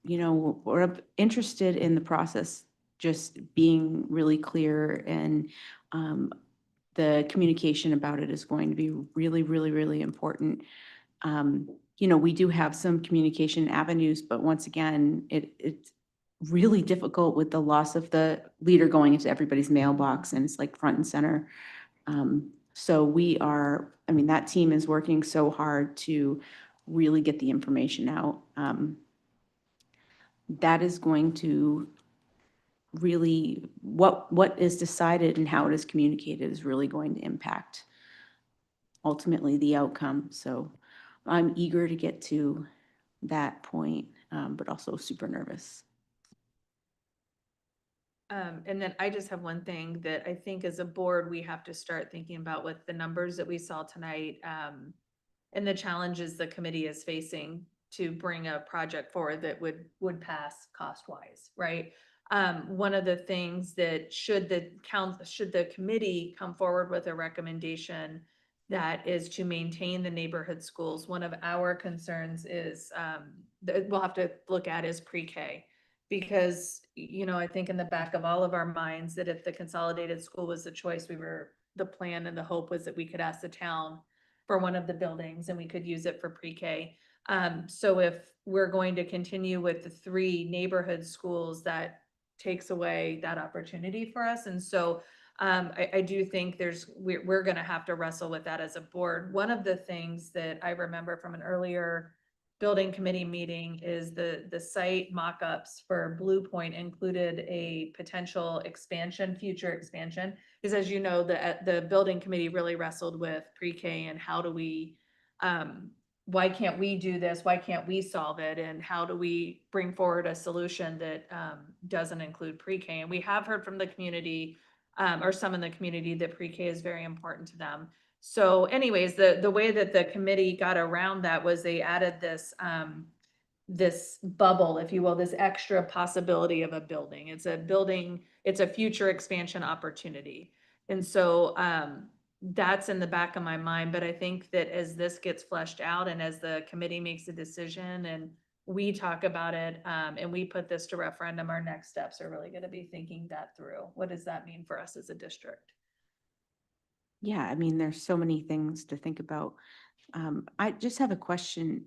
we're interested in the process just being really clear and the communication about it is going to be really, really, really important. We do have some communication avenues, but once again, it's really difficult with the loss of the leader going into everybody's mailbox and it's like front and center. So that team is working so hard to really get the information out. That is going to really, what is decided and how it is communicated is really going to impact ultimately the outcome. So I'm eager to get to that point, but also super nervous. And then I just have one thing that I think as a board, we have to start thinking about with the numbers that we saw tonight, and the challenges the committee is facing to bring a project forward that would pass cost-wise, right? One of the things that should the committee come forward with a recommendation that is to maintain the neighborhood schools, one of our concerns is that we'll have to look at is pre-K. Because, I think in the back of all of our minds that if the consolidated school was the choice, the plan and the hope was that we could ask the town for one of the buildings and we could use it for pre-K. So if we're going to continue with the 3 neighborhood schools, that takes away that opportunity for us. And so I do think we're going to have to wrestle with that as a board. One of the things that I remember from an earlier building committee meeting is the site mock-ups for Blue Point included a potential future expansion. Because as you know, the building committee really wrestled with pre-K and how do we, why can't we do this? Why can't we solve it? And how do we bring forward a solution that doesn't include pre-K? And we have heard from the community or some in the community that pre-K is very important to them. So anyways, the way that the committee got around that was they added this this bubble, if you will, this extra possibility of a building. It's a future expansion opportunity. And so that's in the back of my mind. But I think that as this gets fleshed out and as the committee makes a decision and we talk about it and we put this to referendum, our next steps are really going to be thinking that through. What does that mean for us as a district? Yeah, there's so many things to think about. I just have a question.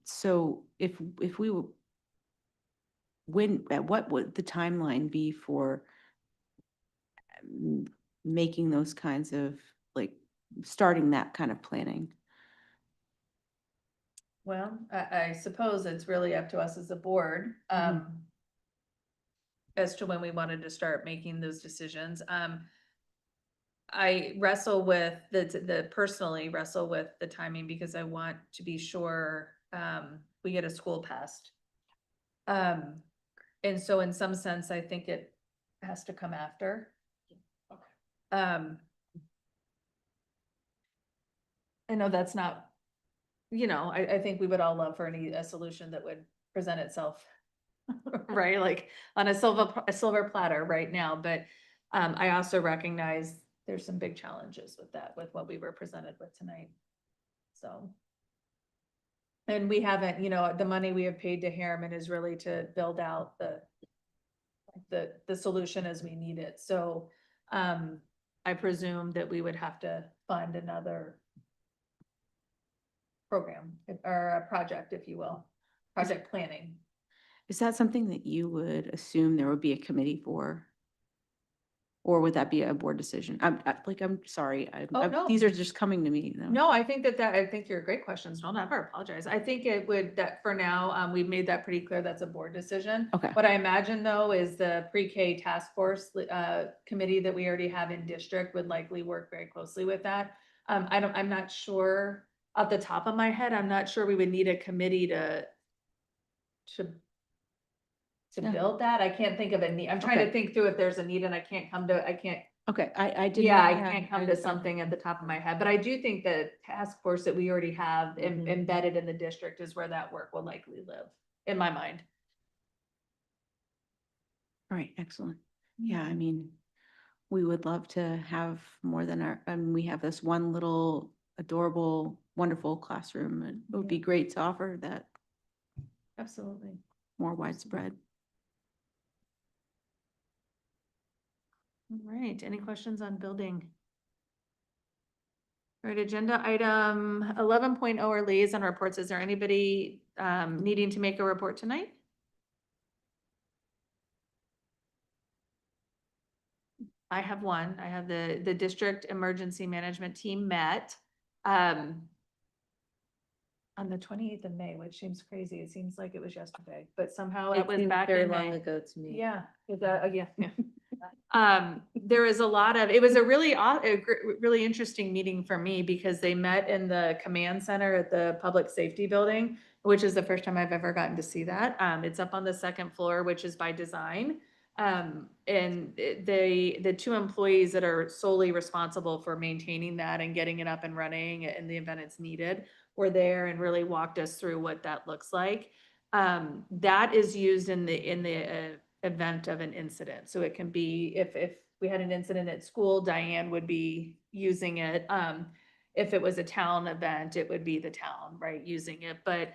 So if we were, what would the timeline be for making those kinds of, starting that kind of planning? Well, I suppose it's really up to us as a board as to when we wanted to start making those decisions. I wrestle with personally wrestle with the timing because I want to be sure we get a school passed. And so in some sense, I think it has to come after. I know that's not, I think we would all love for a solution that would present itself right? Like on a silver platter right now, but I also recognize there's some big challenges with that, with what we were presented with tonight. So. And we haven't, the money we have paid to Harriman is really to build out the solution as we need it. So I presume that we would have to fund another program or a project, if you will, project planning. Is that something that you would assume there would be a committee for? Or would that be a board decision? I'm sorry, Oh, no. these are just coming to me though. No, I think I think you're great questions. Don't ever apologize. I think it would, that for now, we've made that pretty clear. That's a board decision. Okay. What I imagine though is the pre-K task force committee that we already have in district would likely work very closely with that. I'm not sure off the top of my head, I'm not sure we would need a committee to Yeah. build that. I can't think of a need. I'm trying to Okay. think through if there's a need and I can't. Okay, I did. Yeah, not I have- can't come to something at the top of my head, but I do think the task force that we already have Mhm. embedded in the district is where that work will likely live, in my mind. All right, excellent. Yeah, I mean, we would love to have more than we have this one little adorable, wonderful classroom. And it would be great to offer that Absolutely. more widespread. All right, any questions on building? All right, agenda item 11.0 are liaison reports. Is there anybody needing to make a report tonight? I have one. I have the district emergency management team met on the 28th of May, which seems crazy. It seems like it was yesterday, but somehow it was back in May. ago to me. Yeah, yeah. There was a lot of, it was a really, really interesting meeting for me because they met in the command center at the public safety building, which is the first time I've ever gotten to see that. It's up on the second floor, which is by design. And the two employees that are solely responsible for maintaining that and getting it up and running in the event it's needed were there and really walked us through what that looks like. That is used in the event of an incident. So it can be, if we had an incident at school, Diane would be using it. If it was a town event, it would be the town, right, using it. But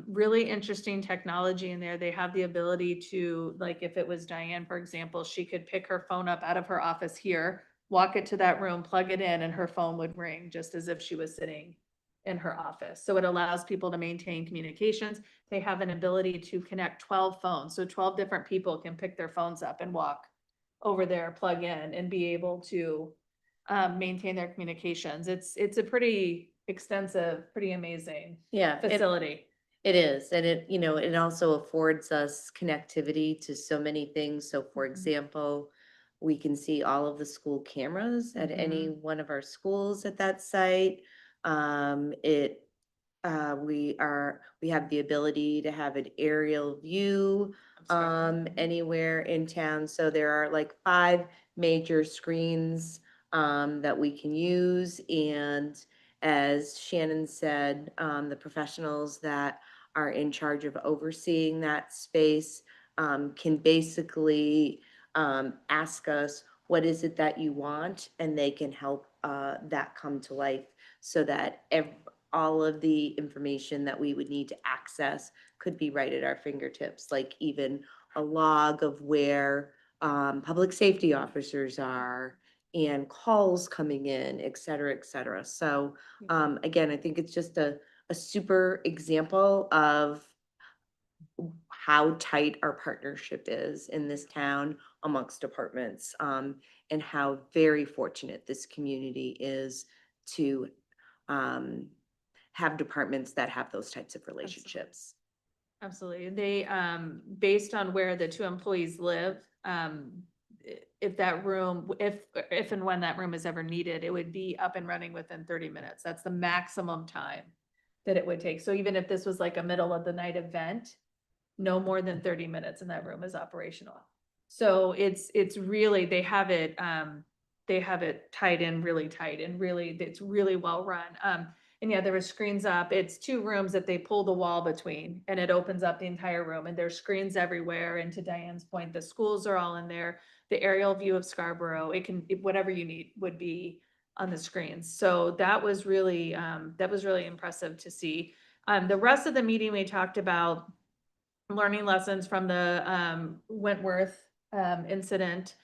really interesting technology in there. They have the ability to, like, if it was Diane, for example, she could pick her phone up out of her office here, walk it to that room, plug it in, and her phone would ring just as if she was sitting in her office. So it allows people to maintain communications. They have an ability to connect 12 phones. So 12 different people can pick their phones up and walk over there, plug in, and be able to maintain their communications. It's a pretty extensive, pretty amazing facility. It is, and it also affords us connectivity to so many things. So for example, we can see all of the school cameras at any one of our schools at that site. We have the ability to have an aerial view anywhere in town. So there are like 5 major screens that we can use. And as Shannon said, the professionals that are in charge of overseeing that space can basically ask us, what is it that you want? And they can help that come to life so that all of the information that we would need to access could be right at our fingertips, like even a log of where public safety officers are and calls coming in, et cetera, et cetera. So again, I think it's just a super example of how tight our partnership is in this town amongst departments, and how very fortunate this community is to have departments that have those types of relationships. Absolutely. They, based on where the 2 employees live, if that room, if and when that room is ever needed, it would be up and running within 30 minutes. That's the maximum time that it would take. So even if this was like a middle of the night event, no more than 30 minutes and that room is operational. So it's really, they have it tied in really tight and really, it's really well run. And yeah, there were screens up. It's 2 rooms that they pull the wall between and it opens up the entire room and there's screens everywhere. And to Diane's point, the schools are all in there. The aerial view of Scarborough, whatever you need would be on the screens. So that was really impressive to see. The rest of the meeting, we talked about learning lessons from the Wentworth incident.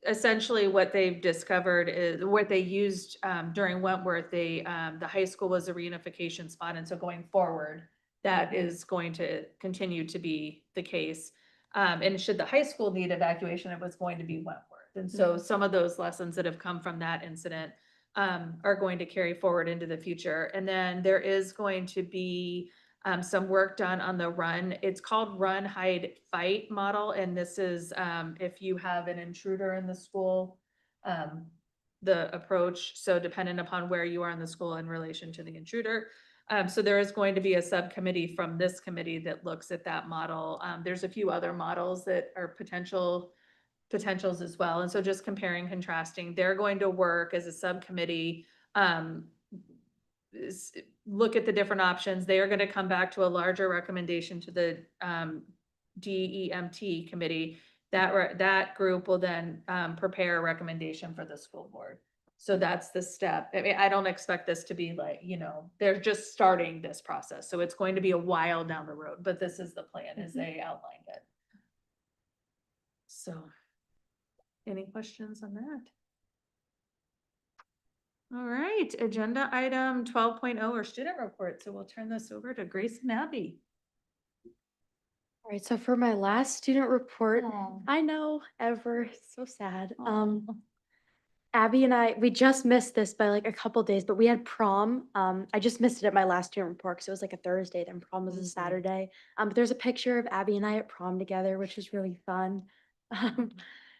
Essentially what they've discovered is what they used during Wentworth, the high school was a reunification spot. And so going forward, that is going to continue to be the case. And should the high school need evacuation, it was going to be Wentworth. And so some of those lessons that have come from that incident are going to carry forward into the future. And then there is going to be some work done on the run. It's called Run, Hide, Fight model. And this is if you have an intruder in the school, the approach. So dependent upon where you are in the school in relation to the intruder. So there is going to be a subcommittee from this committee that looks at that model. There's a few other models that are potentials as well. And so just comparing, contrasting, they're going to work as a subcommittee, look at the different options. They are going to come back to a larger recommendation to the DEMT committee. That group will then prepare a recommendation for the school board. So that's the step. I mean, I don't expect this to be like, they're just starting this process. So it's going to be a while down the road, but this is the plan as they outlined it. So any questions on that? All right, agenda item 12.0 or student report. So we'll turn this over to Grace and Abby. All right, so for my last student report, I know, it's so sad. Abby and we just missed this by like a couple days, but we had prom. I just missed it at my last student report because it was like a Thursday, then prom was a Saturday. But there's a picture of Abby and I at prom together, which was really fun.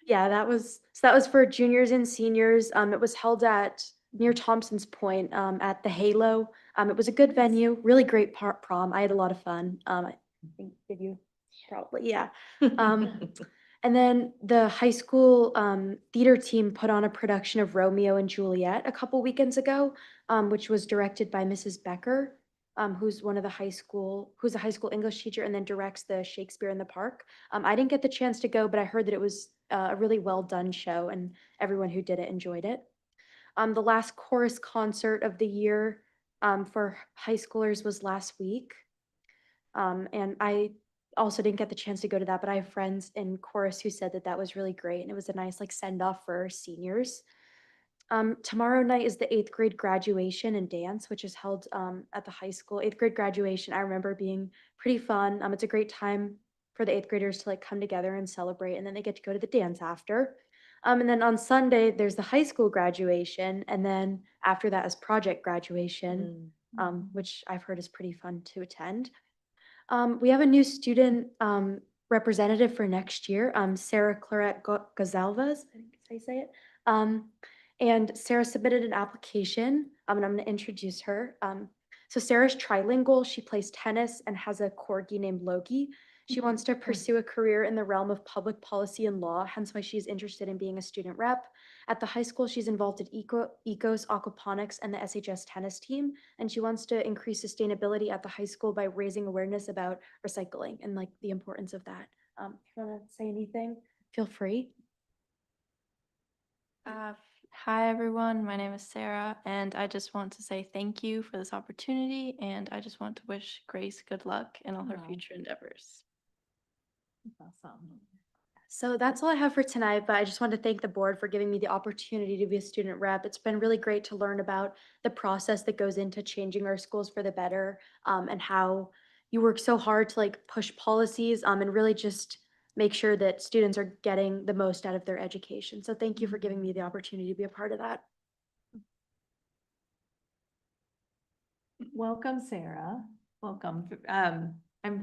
Yeah, that was for juniors and seniors. It was held near Thompson's Point at the Halo. It was a good venue, really great prom. I had a lot of fun. I think, did you? Probably, yeah. And then the high school theater team put on a production of Romeo and Juliet a couple weekends ago, which was directed by Mrs. Becker, who's a high school English teacher and then directs the Shakespeare in the Park. I didn't get the chance to go, but I heard that it was a really well done show and everyone who did it enjoyed it. The last chorus concert of the year for high schoolers was last week. And I also didn't get the chance to go to that, but I have friends in chorus who said that was really great. And it was a nice send off for seniors. Tomorrow night is the 8th grade graduation and dance, which is held at the high school. 8th grade graduation, I remember being pretty fun. It's a great time for the 8th graders to come together and celebrate. And then they get to go to the dance after. And then on Sunday, there's the high school graduation. And then after that is project graduation, which I've heard is pretty fun to attend. We have a new student representative for next year, Sarah Claret Gonzalez, I think that's how you say it. And Sarah submitted an application, and I'm going to introduce her. So Sarah's trilingual. She plays tennis and has a corgi named Loki. She wants to pursue a career in the realm of public policy and law, hence why she's interested in being a student rep. At the high school, she's involved in Ecos, Aquaponics, and the SHS tennis team, and she wants to increase sustainability at the high school by raising awareness about recycling and the importance of that. If you want to say anything, feel free. Hi everyone, my name is Sarah, and I just want to say thank you for this opportunity, and I just want to wish Grace good luck in all her future endeavors. Awesome. So that's all I have for tonight, but I just want to thank the board for giving me the opportunity to be a student rep. It's been really great to learn about the process that goes into changing our schools for the better, and how you work so hard to push policies and really just make sure that students are getting the most out of their education. So thank you for giving me the opportunity to be a part of that. Welcome, Sarah. Welcome.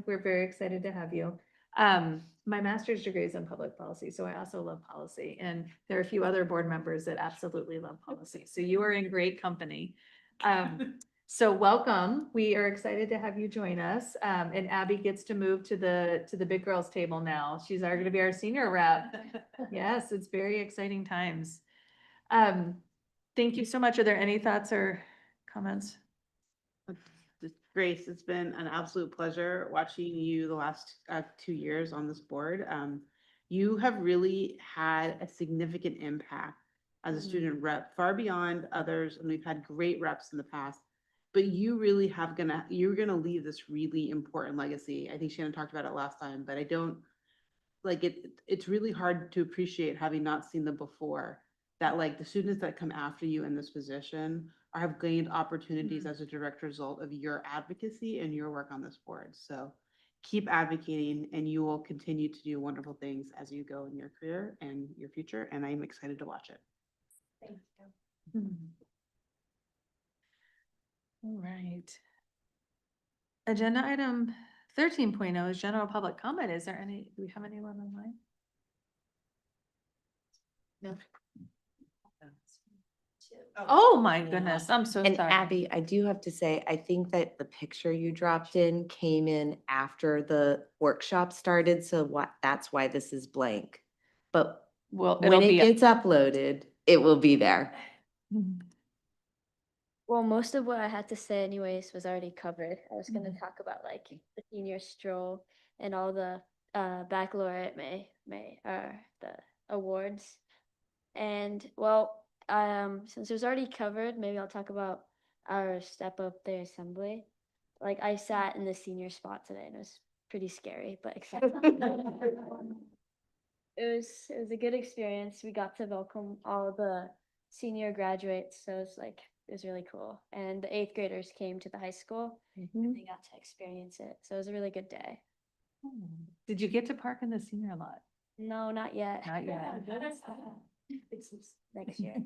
We're very excited to have you. My master's degree is in public policy, so I also love policy. And there are a few other board members that absolutely love policy. So you are in great company. So welcome. We are excited to have you join us. And Abby gets to move to the big girls table now. She's going to be our senior rep. Yes, it's very exciting times. Thank you so much. Are there any thoughts or comments? Grace, it's been an absolute pleasure watching you the last 2 years on this board. You have really had a significant impact as a student rep, far beyond others, and we've had great reps in the past. But you really you're gonna leave this really important legacy. I think Shannon talked about it last time, but I don't, like, it's really hard to appreciate, having not seen them before, that like the students that come after you in this position have gained opportunities as a direct result of your advocacy and your work on this board. So keep advocating, and you will continue to do wonderful things as you go in your career and your future, and I'm excited to watch it. Thank you. All right. Agenda item 13.0 is general public comment. Is there any, do we have anyone online? No. Oh, my goodness. I'm so And sorry. Abby, I do have to say, I think that the picture you dropped in came in after the workshop started, so that's why this is blank. But Well, when it'll it be. gets uploaded, it will be there. Well, most of what I had to say anyways was already covered. I was gonna Mhm. talk about like the senior stroll and all the baccalaureate the awards. And well, since it was already covered, maybe I'll talk about our step up the assembly. Like I sat in the senior spot today and it was pretty scary, but exciting. It was a good experience. We got to welcome all the senior graduates, so it's like it was really cool. And the 8th graders came to the high school and they got to experience it. So it was a really good day. Did you get to park in the senior lot? No, not yet. Not yet. Next year.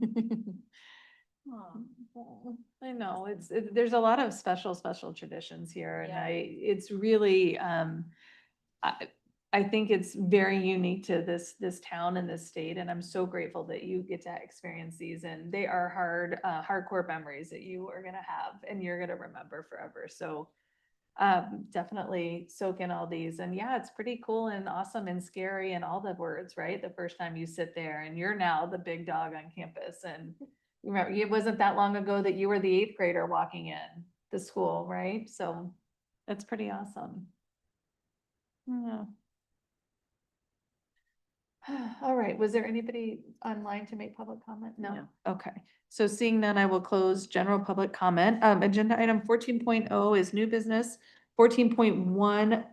Oh, I know, there's a lot of special traditions here, and it's really, I think it's very unique to this town and this state, and I'm so grateful that you get to experience these, and they are hardcore memories that you are gonna have and you're gonna remember forever. So definitely soak in all these, and yeah, it's pretty cool and awesome and scary and all the words, right? The first time you sit there and you're now the big dog on campus, and remember, it wasn't that long ago that you were the 8th grader walking in the school, right? So that's pretty awesome. Yeah. All right, was there anybody online to make public comment? No. Okay, so seeing none, I will close general public comment. Agenda item 14.0 is new business. 14.1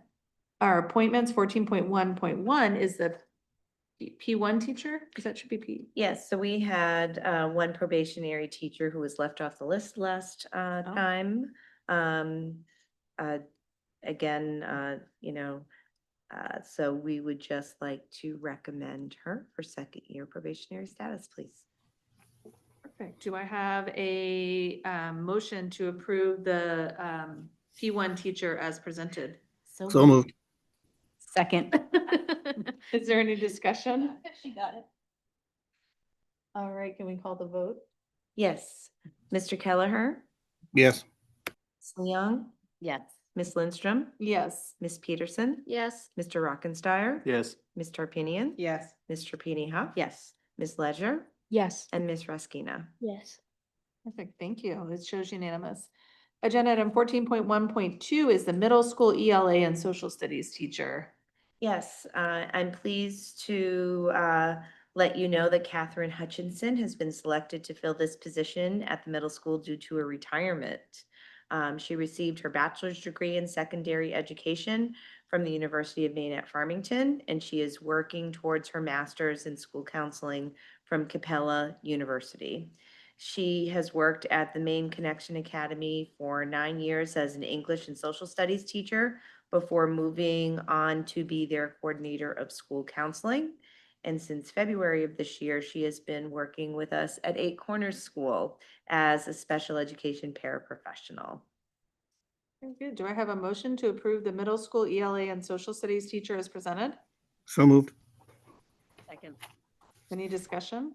are appointments. 14.1.1 is the P1 teacher, because that should be P. Yes, so we had one probationary teacher who was left off the list last time. Again, so we would just like to recommend her for 2nd year probationary status, please. Perfect. Do I have a motion to approve the P1 teacher as presented? So moved. Second. Is there any discussion? She got it. All right, can we call the vote? Yes, Mr. Kelleher, Yes. Ms. Leong, Yes. Ms. Lindstrom, Yes. Ms. Peterson, Yes. Mr. Rockenstein, Yes. Ms. Tarpinian, Yes. Mr. Peony Huff, Yes. Ms. Ledger, Yes. and Ms. Ruskina. Yes. Perfect, thank you. It shows unanimous. Agenda item 14.1.2 is the middle school ELA and social studies teacher. Yes, I'm pleased to let you know that Catherine Hutchinson has been selected to fill this position at the middle school due to a retirement. She received her bachelor's degree in secondary education from the University of Maine at Farmington, and she is working towards her master's in school counseling from Capella University. She has worked at the Maine Connection Academy for 9 years as an English and social studies teacher before moving on to be their coordinator of school counseling. And since February of this year, she has been working with us at 8 Corners School as a special education paraprofessional. Very good. Do I have a motion to approve the middle school ELA and social studies teacher as presented? So moved. Second. Any discussion?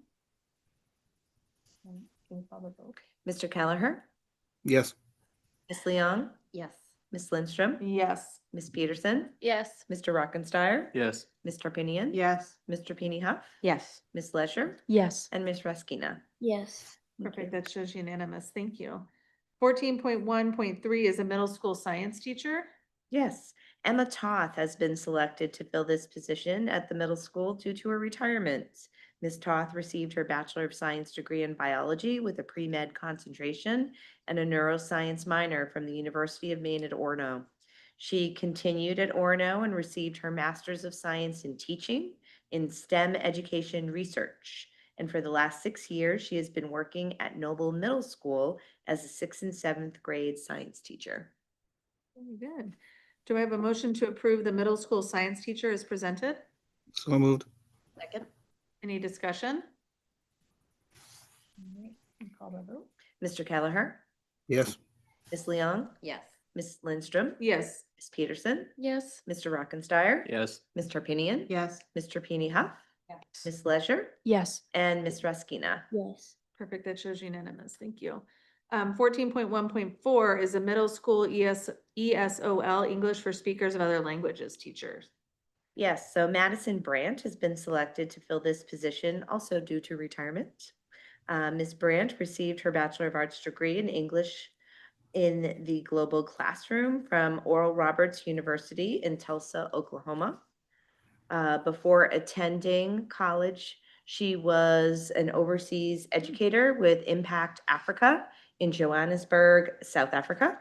Can we call the vote? Mr. Kelleher, Yes. Ms. Leong, Yes. Ms. Lindstrom, Yes. Ms. Peterson, Yes. Mr. Rockenstein, Yes. Ms. Tarpinian, Yes. Mr. Peony Huff, Yes. Ms. Ledger, Yes. and Ms. Ruskina. Yes. Perfect, that shows unanimous. Thank you. 14.1.3 is a middle school science teacher. Yes, Emma Toth has been selected to fill this position at the middle school due to her retirement. Ms. Toth received her Bachelor of Science degree in biology with a pre-med concentration and a neuroscience minor from the University of Maine at Orono. She continued at Orono and received her Master's of Science in Teaching in STEM Education Research. And for the last 6 years, she has been working at Noble Middle School as a 6th and 7th grade science teacher. Very good. Do I have a motion to approve the middle school science teacher as presented? So moved. Second. Any discussion? All right, I'll call the vote. Mr. Kelleher, Yes. Ms. Leong, Yes. Ms. Lindstrom, Yes. Ms. Peterson, Yes. Mr. Rockensteiner, Yes. Ms. Tarpinian, Yes. Mr. Peony Huff, Yes. Ms. Leisure, Yes. and Ms. Ruskina. Yes. Perfect, that shows unanimous, thank you. 14.1.4 is a middle school ESOL, English for Speakers of Other Languages teachers. Yes, so Madison Brandt has been selected to fill this position, also due to retirement. Ms. Brandt received her Bachelor of Arts degree in English in the Global Classroom from Oral Roberts University in Tulsa, Oklahoma. Before attending college, she was an overseas educator with Impact Africa in Johannesburg, South Africa.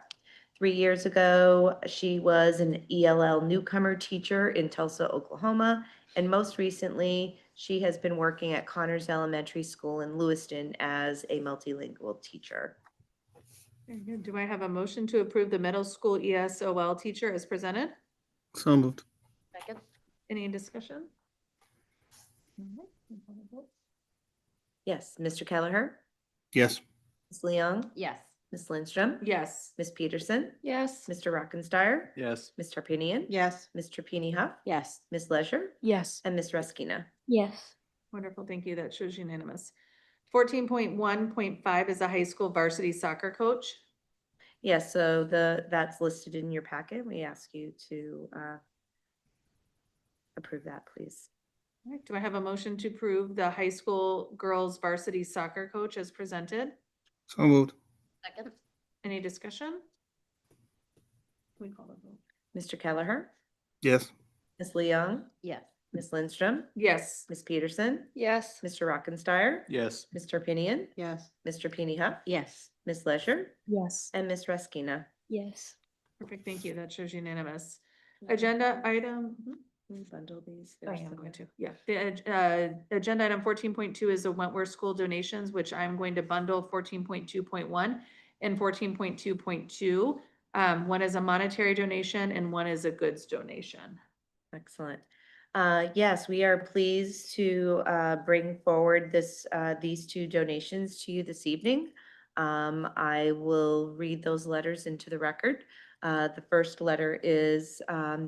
3 years ago, she was an ELL newcomer teacher in Tulsa, Oklahoma. And most recently, she has been working at Connors Elementary School in Lewiston as a multilingual teacher. Very good. Do I have a motion to approve the middle school ESOL teacher as presented? So moved. Second. Any discussion? All right, we'll call the vote. Yes, Mr. Kelleher, Yes. Ms. Leong, Yes. Ms. Lindstrom, Yes. Ms. Peterson, Yes. Mr. Rockensteiner, Yes. Ms. Tarpinian, Yes. Mr. Peony Huff, Yes. Ms. Leisure, Yes. and Ms. Ruskina. Yes. Wonderful, thank you. That shows unanimous. 14.1.5 is a high school varsity soccer coach. Yes, so that's listed in your packet. We ask you to approve that, please. All right, do I have a motion to approve the high school girls varsity soccer coach as presented? So moved. Second. Any discussion? We call the vote. Mr. Kelleher, Yes. Ms. Leong, Yes. Ms. Lindstrom, Yes. Ms. Peterson, Yes. Mr. Rockensteiner, Yes. Ms. Tarpinian, Yes. Mr. Peony Huff, Yes. Ms. Leisure, Yes. and Ms. Ruskina. Yes. Perfect, thank you. That shows unanimous. Agenda item. Can we bundle these? I There's am some- going to, yeah. The agenda item 14.2 is the Wentworth School donations, which I'm going to bundle 14.2.1 and 14.2.2. One is a monetary donation and one is a goods donation. Excellent. Yes, we are pleased to bring forward these two donations to you this evening. I will read those letters into the record. The first letter is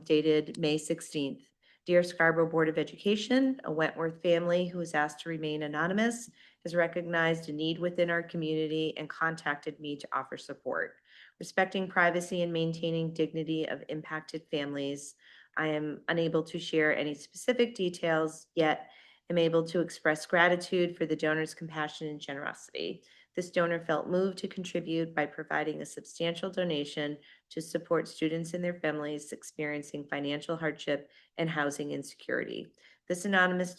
dated May 16th. Dear Scarborough Board of Education, a Wentworth family who is asked to remain anonymous has recognized a need within our community and contacted me to offer support. Respecting privacy and maintaining dignity of impacted families, I am unable to share any specific details, yet am able to express gratitude for the donor's compassion and generosity. This donor felt moved to contribute by providing a substantial donation to support students and their families experiencing financial hardship and housing insecurity. This anonymous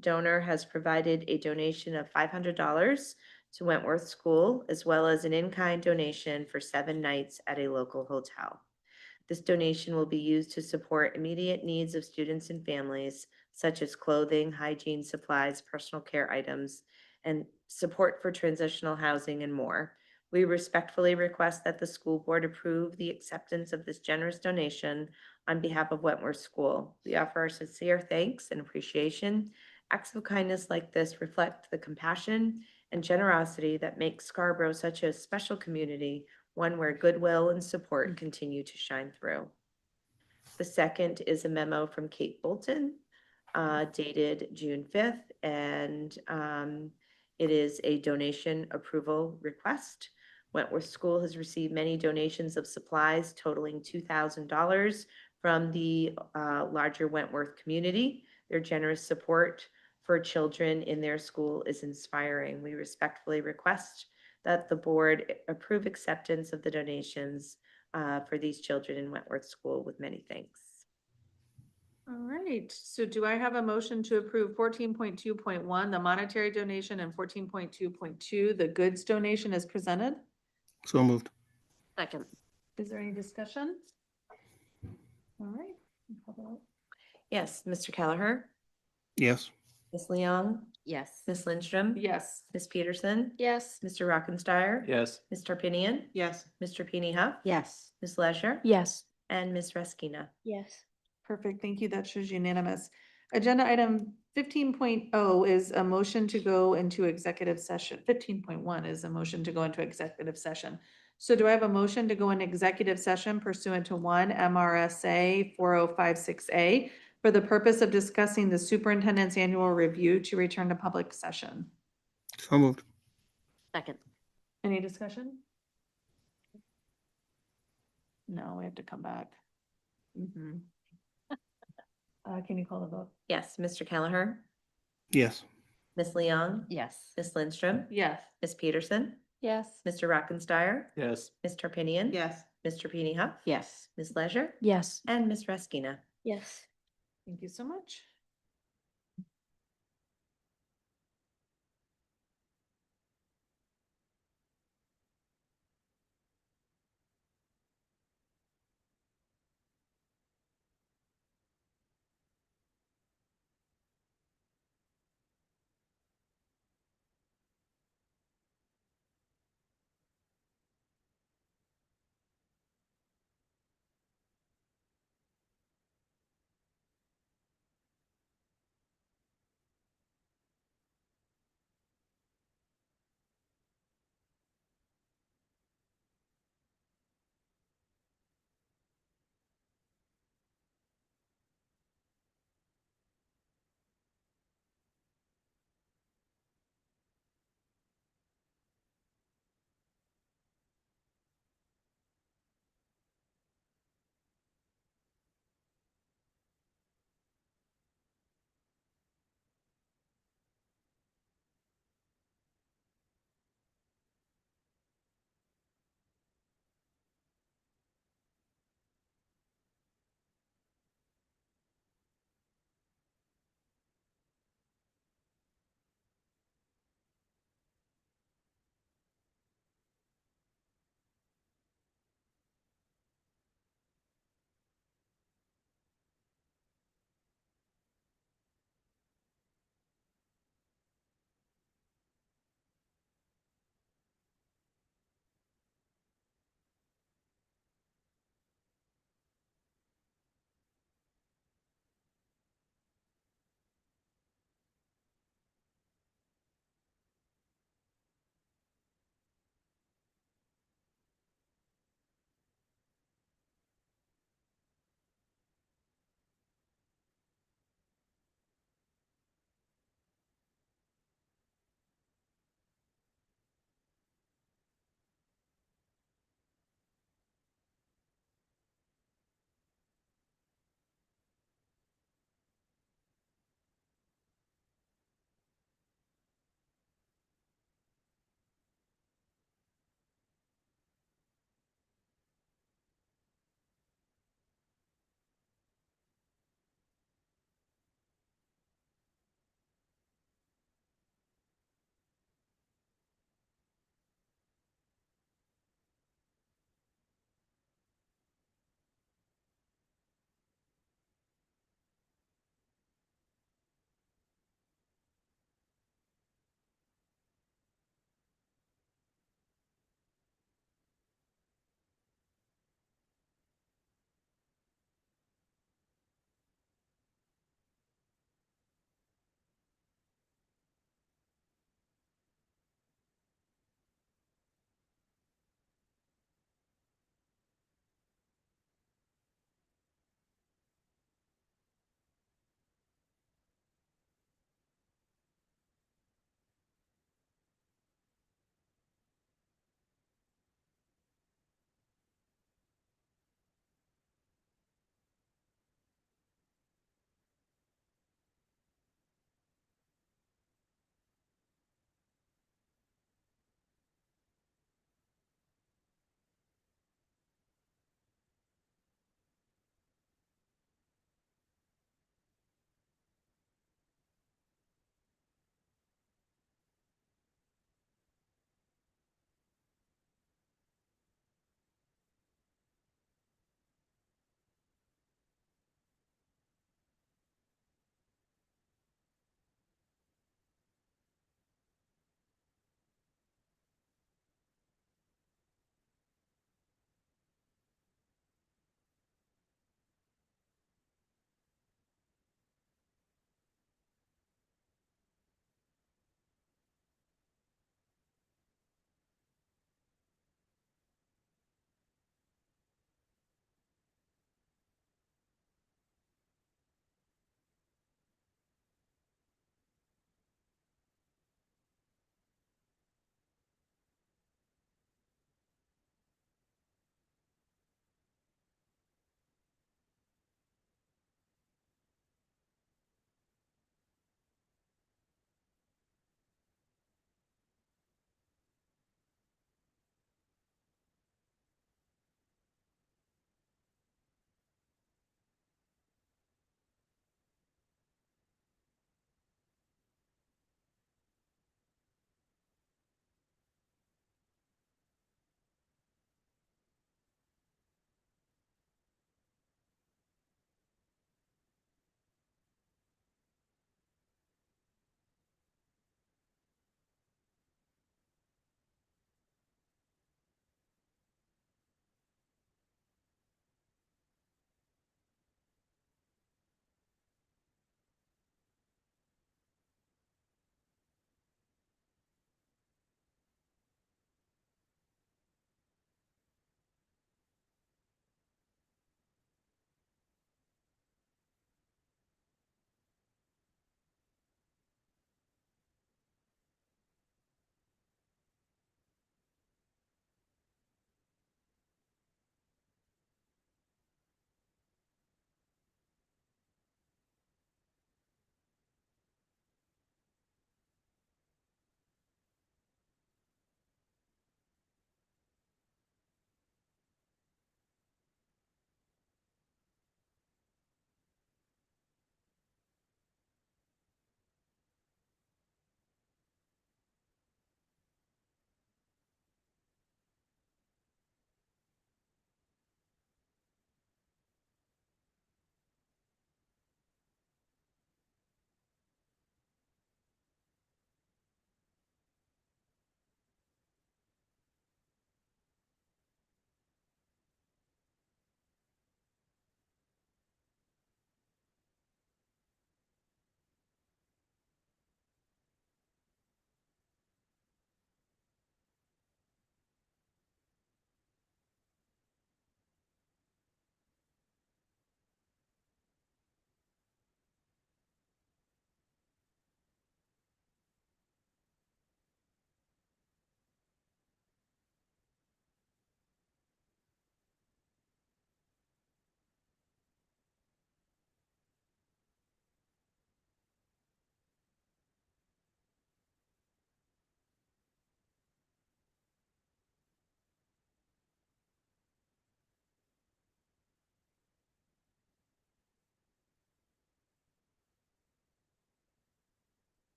donor has provided a donation of $500 to Wentworth School, as well as an in-kind donation for 7 nights at a local hotel. This donation will be used to support immediate needs of students and families, such as clothing, hygiene supplies, personal care items, and support for transitional housing and more. We respectfully request that the school board approve the acceptance of this generous donation on behalf of Wentworth School. We offer our sincere thanks and appreciation. Acts of kindness like this reflect the compassion and generosity that makes Scarborough such a special community, one where goodwill and support continue to shine through. The second is a memo from Kate Bolton, dated June 5th, and it is a donation approval request. Wentworth School has received many donations of supplies totaling $2,000 from the larger Wentworth community. Their generous support for children in their school is inspiring. We respectfully request that the board approve acceptance of the donations for these children in Wentworth School with many thanks. All right, so do I have a motion to approve 14.2.1, the monetary donation, and 14.2.2, the goods donation as presented? So moved. Second. Is there any discussion? All right. Call the roll. Yes, Mr. Kelleher, Yes. Ms. Leong, Yes. Ms. Lindstrom. Yes. Ms. Peterson, Yes. Mr. Rockenstein. Yes. Ms. Tarpinian, Yes. Mr. Peony Huff, Yes. Ms. Leisure, Yes. and Ms. Reskina. Yes. Perfect, thank you, that shows unanimous. Agenda item 15.0 is a motion to go into executive session. 15.1 is a motion to go into executive session. So do I have a motion to go in executive session pursuant to 1 MRSA 4056A for the purpose of discussing the superintendent's annual review to return to public session? So moved. Second. Any discussion? No, we have to come back. Can you call the vote? Yes, Mr. Kelleher, Yes. Ms. Leong, Yes. Ms. Lindstrom, Yes. Ms. Peterson, Yes. Mr. Rockenstein, Yes. Ms. Tarpinian. Yes. Mr. Peony Huff, Yes. Ms. Leisure, Yes. and Ms. Reskina. Yes. Thank you so much.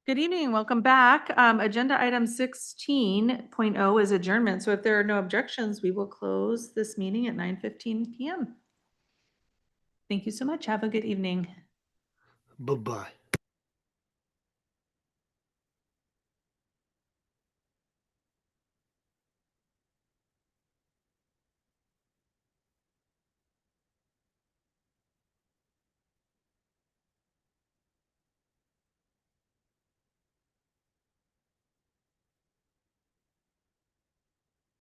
Good evening, welcome back. Agenda item 16.0 is adjournment. So if there are no objections, we will close this meeting at 9:15 PM. Thank you so much. Have a good evening. Bye-bye.